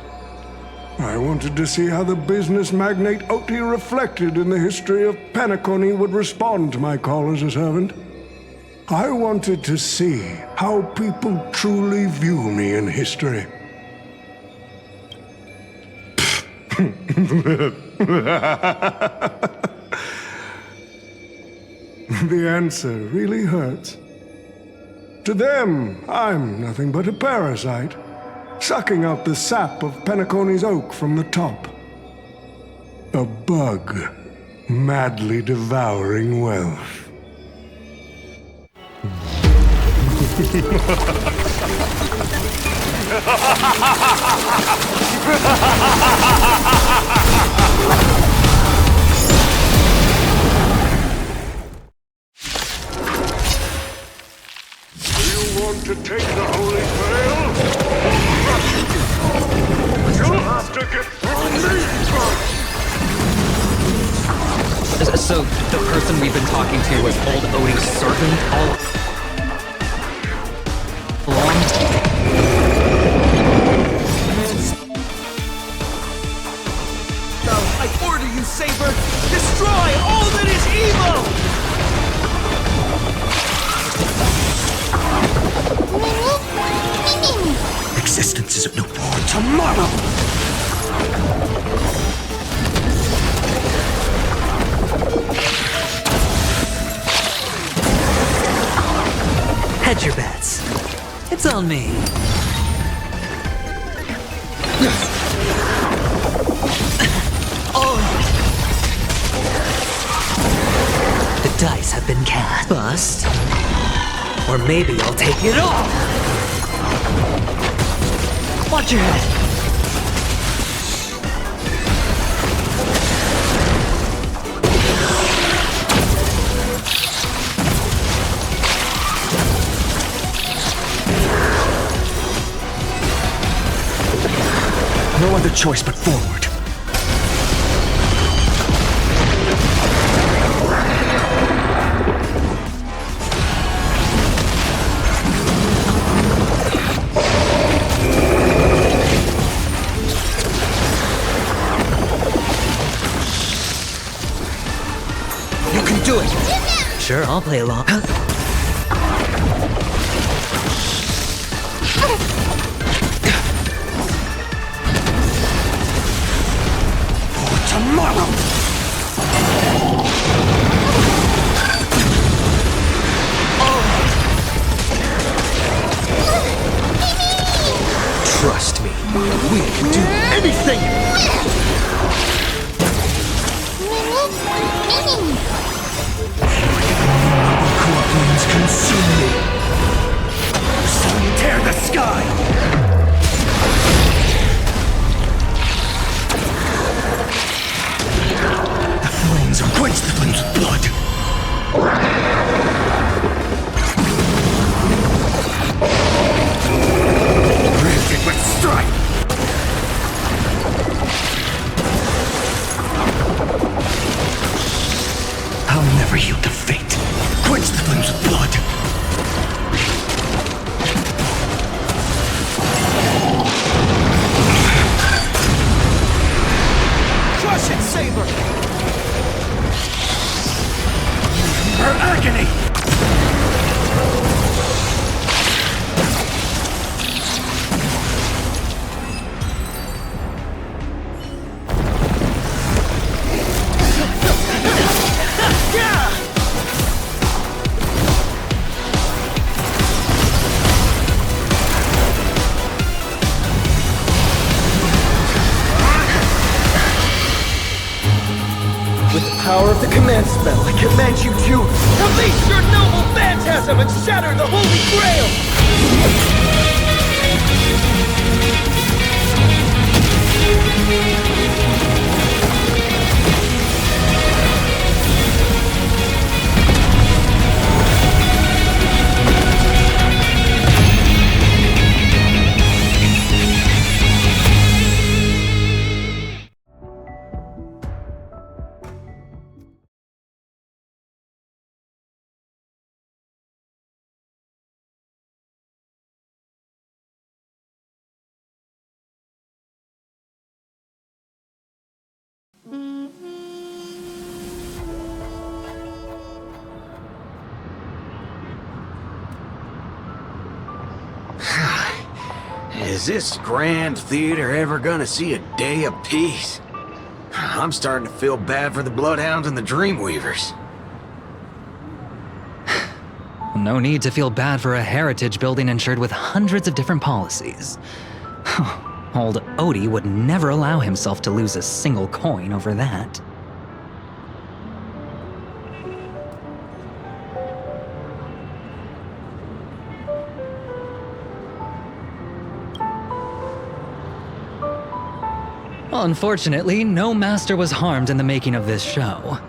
I wanted to see how the business magnate Oti reflected in the history of Penacony would respond to my call as a servant. I wanted to see how people truly view me in history. The answer really hurts. To them, I'm nothing but a parasite. sucking out the sap of Penacony's oak from the top. A bug, madly devouring wealth. Want to take the Holy Grail? You'll have to get through me first! So, the person we've been talking to was old Odie's servant all along? So, I order you, Saber! Destroy all that is evil! Existence is no more tomorrow! Hedge your bets. It's on me. Oh. The dice have been cast. Bust. Or maybe I'll take it all. Watch your head. No other choice but forward. You can do it. Sure, I'll play along. Tomorrow! Trust me, we can do anything! Corpulence consume me! Sun tear the sky! Quench the flames with blood! Rend it with strife! I'll never yield to fate. Quench the flames with blood! Crush it, Saber! Her agony! With the power of the command spell, I command you to release your noble phantasm and shatter the Holy Grail! Is this grand theater ever gonna see a day of peace? I'm starting to feel bad for the Bloodhounds and the Dreamweavers. No need to feel bad for a heritage building insured with hundreds of different policies. But the Dreamweavers, they're just as bad. They're just as bad. Well, Old Odie would never allow himself to lose a single coin over that. Unfortunately, no master was harmed in the making of this show.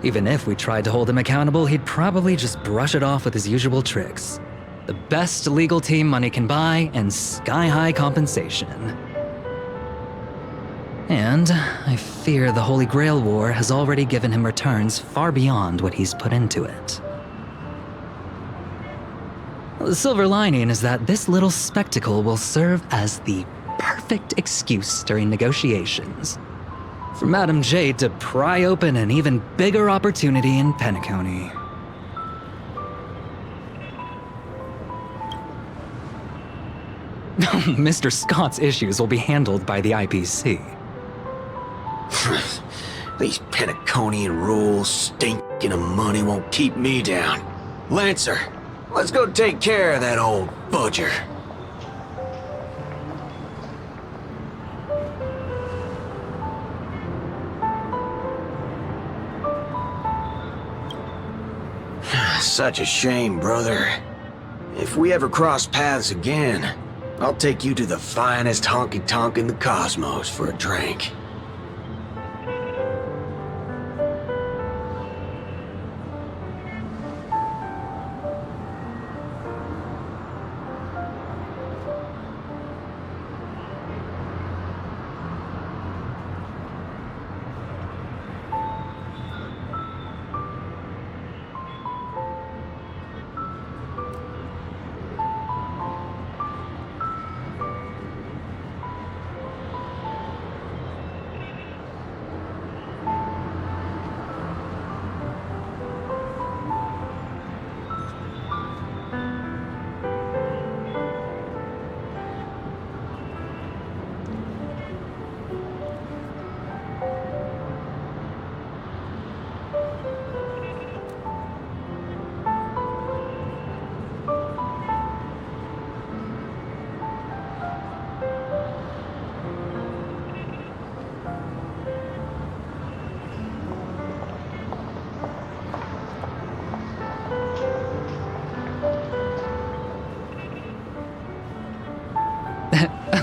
Even if we tried to hold him accountable, he'd probably just brush it off with his usual tricks. The best legal team money can buy, and sky-high compensation. And I fear the Holy Grail War has already given him returns far beyond what he's put into it. The silver lining is that this little spectacle will serve as the perfect excuse during negotiations for Madame Jade to pry open an even bigger opportunity in Penacony. Mr. Scott's issues will be handled by the IPC. These Penaconian rules stinking of money won't keep me down. Lancer, let's go take care of that old budger. Such a shame, brother. If we ever cross paths again, I'll take you to the finest honky-tonk in the cosmos for a drink.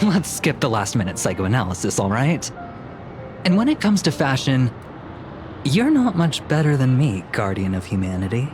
Let's skip the last-minute psychoanalysis, all right? And when it comes to fashion, you're not much better than me, Guardian of Humanity.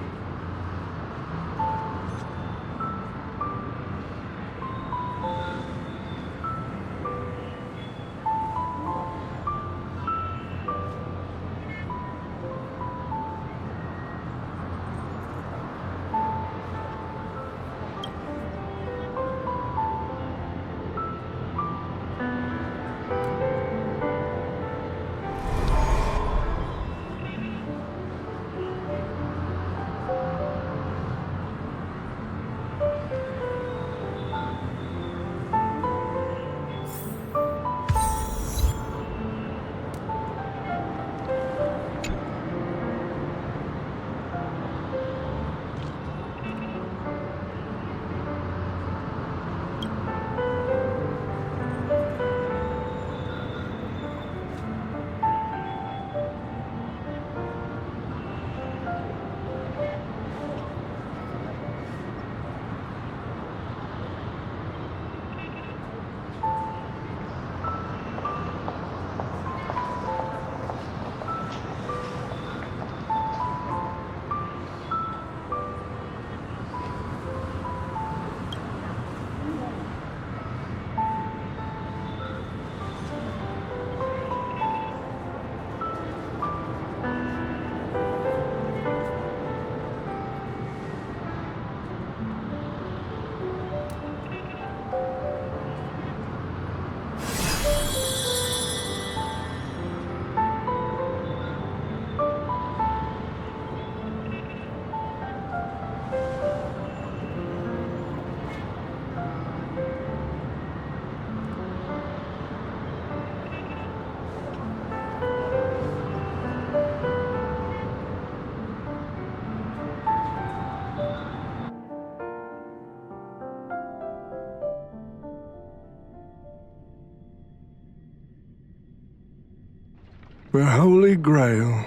The Holy Grail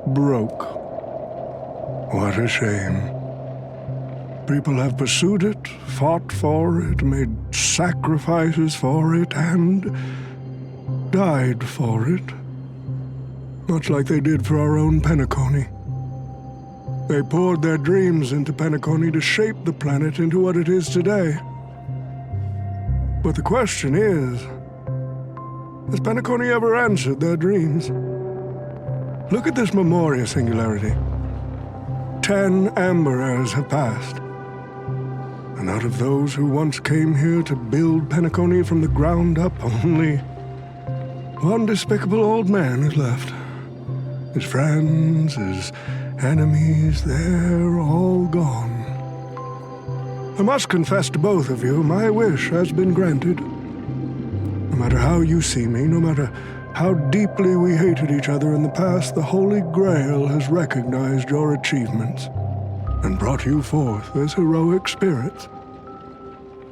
broke. What a shame. People have pursued it, fought for it, made sacrifices for it, and died for it. Much like they did for our own Penacony. They poured their dreams into Penacony to shape the planet into what it is today. But the question is, has Penacony ever answered their dreams? Look at this Memoria singularity. 10 Amber Heirs have passed. And out of those who once came here to build Penacony from the ground up, only one despicable old man is left. His friends, his enemies, they're all gone. I must confess to both of you, my wish has been granted. No matter how you see me, no matter how deeply we hated each other in the past, the Holy Grail has recognized your achievements and brought you forth as heroic spirits.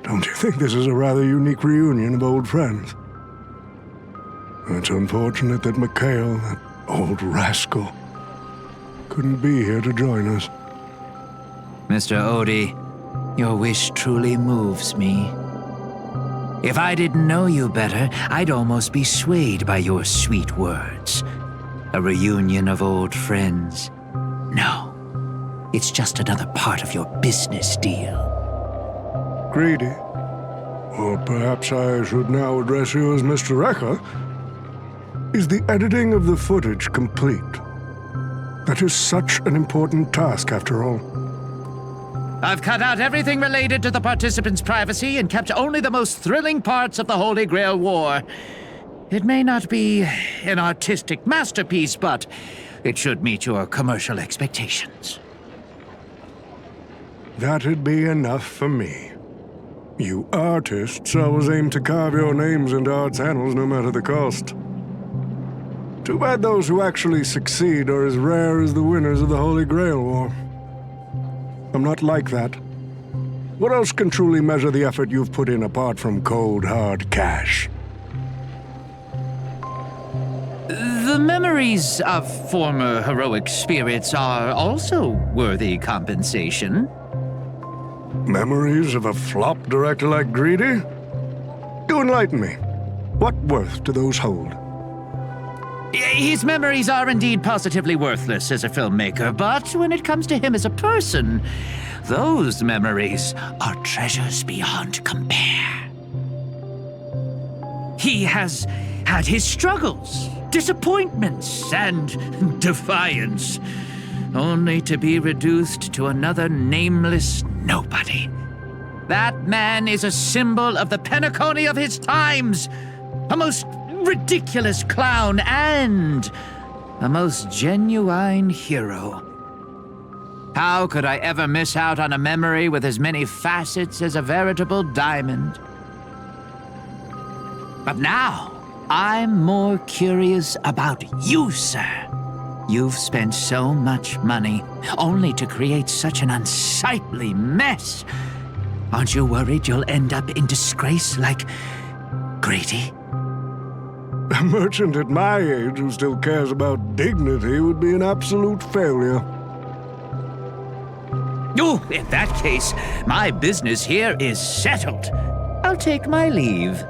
Don't you think this is a rather unique reunion of old friends? It's unfortunate that Mikhail, that old rascal, couldn't be here to join us. Mr. Odie, your wish truly moves me. If I didn't know you better, I'd almost be swayed by your sweet words. A reunion of old friends. No, it's just another part of your business deal. Greedy. Or perhaps I should now address you as Mr. Rekka. Is the editing of the footage complete? That is such an important task, after all. I've cut out everything related to the participants' privacy and kept only the most thrilling parts of the Holy Grail War. It may not be an artistic masterpiece, but it should meet your commercial expectations. That'd be enough for me. You artists always aim to carve your names into art's annals no matter the cost. Too bad those who actually succeed are as rare as the winners of the Holy Grail War. I'm not like that. What else can truly measure the effort you've put in apart from cold, hard cash? The memories of former heroic spirits are also worthy compensation. Memories of a flop director like Greedy? Do enlighten me. What worth do those hold? His memories are indeed positively worthless as a filmmaker, but when it comes to him as a person, those memories are treasures beyond compare. He has had his struggles, disappointments, and defiance, only to be reduced to another nameless nobody. That man is a symbol of the Penacony of his times, a most ridiculous clown and a most genuine hero. How could I ever miss out on a memory with as many facets as a veritable diamond? But now, I'm more curious about you, sir. You've spent so much money, only to create such an unsightly mess. Aren't you worried you'll end up in disgrace like Grady? A merchant at my age who still cares about dignity would be an absolute failure. Oh, in that case, my business here is settled. I'll take my leave.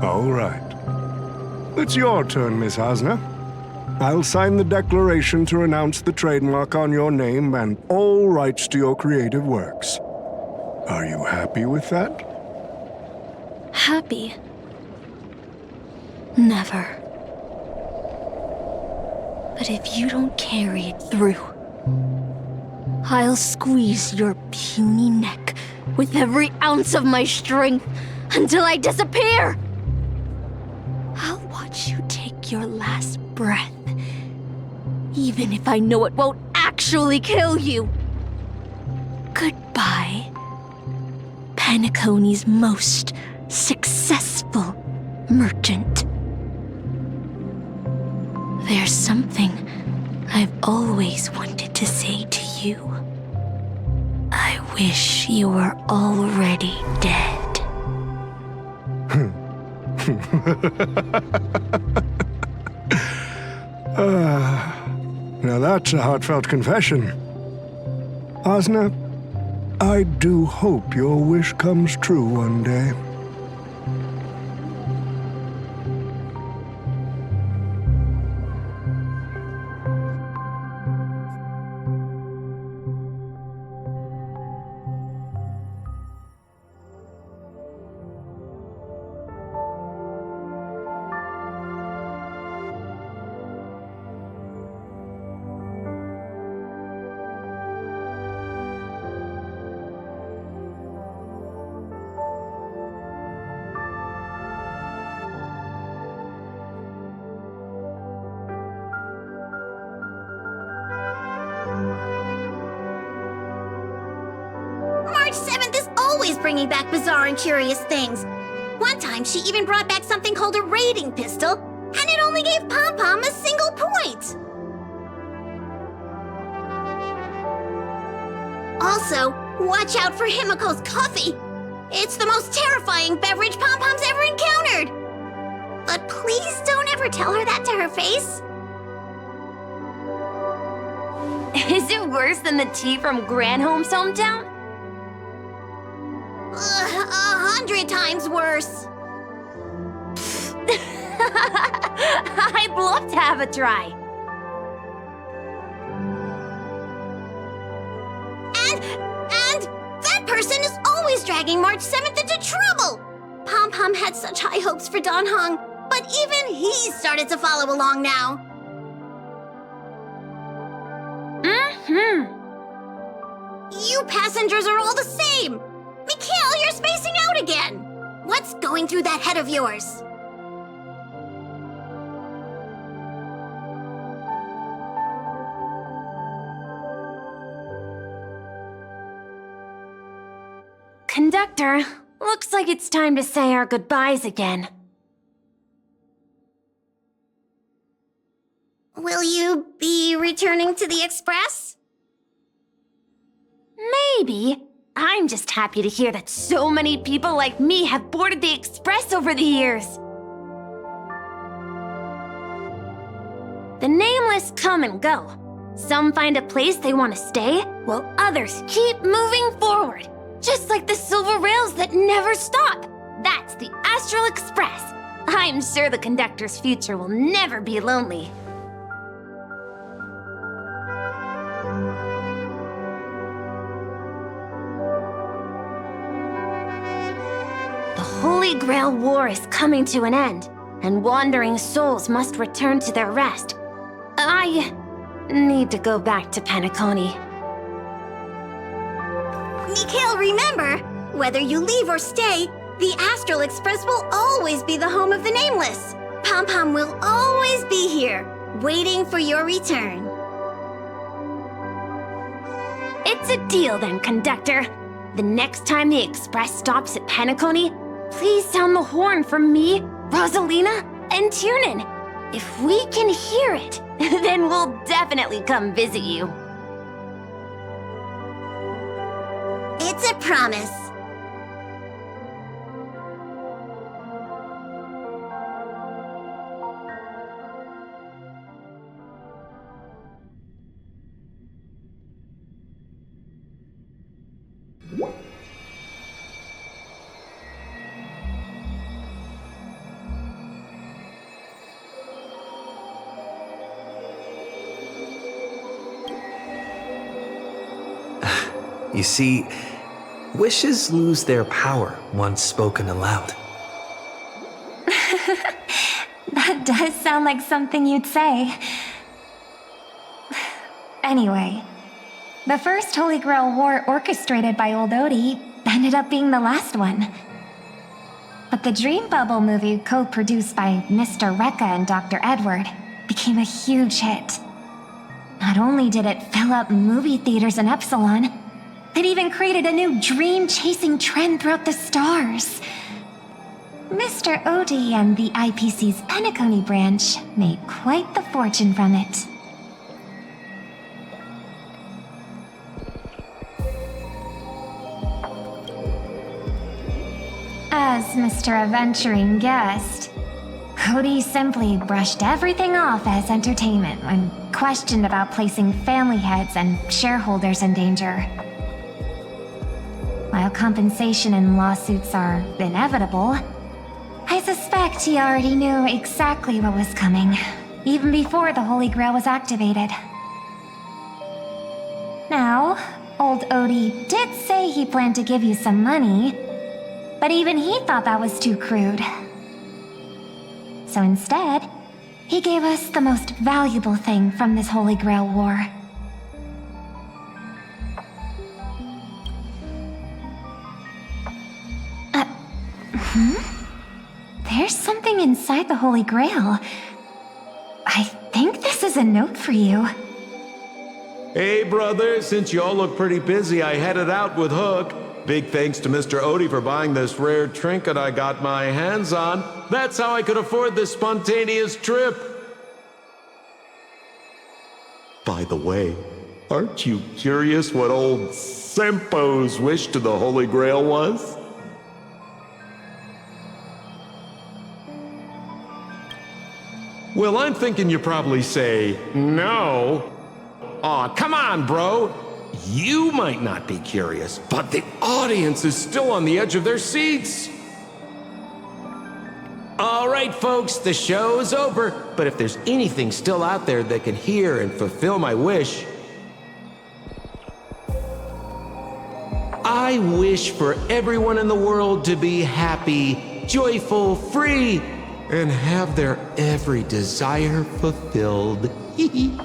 All right. It's your turn, Miss Hasna. I'll sign the declaration to renounce the trademark on your name and all rights to your creative works. Are you happy with that? Happy? Never. But if you don't carry it through, I'll squeeze your puny neck with every ounce of my strength until I disappear! I'll watch you take your last breath, even if I know it won't actually kill you. Goodbye, Penacony's most successful merchant. There's something I've always wanted to say to you. I wish you were already dead. Now that's a heartfelt confession. Osna, I do hope your wish comes true one day. March 7th is always bringing back bizarre and curious things. One time, she even brought back something called a raiding pistol, and it only gave Pom-Pom a single point. Also, watch out for Himiko's coffee. It's the most terrifying beverage Pom-Pom's ever encountered. But please don't ever tell her that to her face. Is it worse than the tea from Granholm's hometown? 100 times worse. I'd love to have a try. And that person is always dragging March 7th into trouble. Pom-Pom had such high hopes for Dan Heng, but even he started to follow along now. You passengers are all the same. Mikhail, you're spacing out again. What's going through that head of yours? Conductor, looks like it's time to say our goodbyes again. Will you be returning to the Express? Maybe. I'm just happy to hear that so many people like me have boarded the Express over the years. The nameless come and go. Some find a place they want to stay, while others keep moving forward. Just like the silver rails that never stop. That's the Astral Express. I'm sure the conductor's future will never be lonely. The Holy Grail War is coming to an end, and wandering souls must return to their rest. I need to go back to Penacony. Mikhail, remember, whether you leave or stay, the Astral Express will always be the home of the Nameless. Pom-Pom will always be here, waiting for your return. It's a deal then, conductor. The next time the Express stops at Penacony, please sound the horn for me, Rosalina, and Tiernan. If we can hear it, then we'll definitely come visit you. It's a promise. You see, wishes lose their power once spoken aloud. That does sound like something you'd say. Anyway, the first Holy Grail War orchestrated by Old Odie ended up being the last one. But the Dream Bubble movie co-produced by Mr. Rekka and Dr. Edward became a huge hit. Not only did it fill up movie theaters in Epsilon, it even created a new dream-chasing trend throughout the stars. Mr. Odie and the IPC's Penacony branch made quite the fortune from it. As Mr. Adventuring guessed, Cody simply brushed everything off as entertainment when questioned about placing family heads and shareholders in danger. While compensation and lawsuits are inevitable, I suspect he already knew exactly what was coming, even before the Holy Grail was activated. Now, old Odie did say he planned to give you some money, but even he thought that was too crude. So instead, he gave us the most valuable thing from this Holy Grail war. There's something inside the Holy Grail. I think this is a note for you. Hey, brother, since you all look pretty busy, I headed out with Hook. Big thanks to Mr. Odie for buying this rare trinket I got my hands on. That's how I could afford this spontaneous trip. By the way, aren't you curious what old Sempo's wish to the Holy Grail was? Well, I'm thinking you probably say, no. Aw, come on, bro. You might not be curious, but the audience is still on the edge of their seats. All right, folks, the show's over. But if there's anything still out there that can hear and fulfill my wish, I wish for everyone in the world to be happy, joyful, free, and have their every desire fulfilled. Hee hee.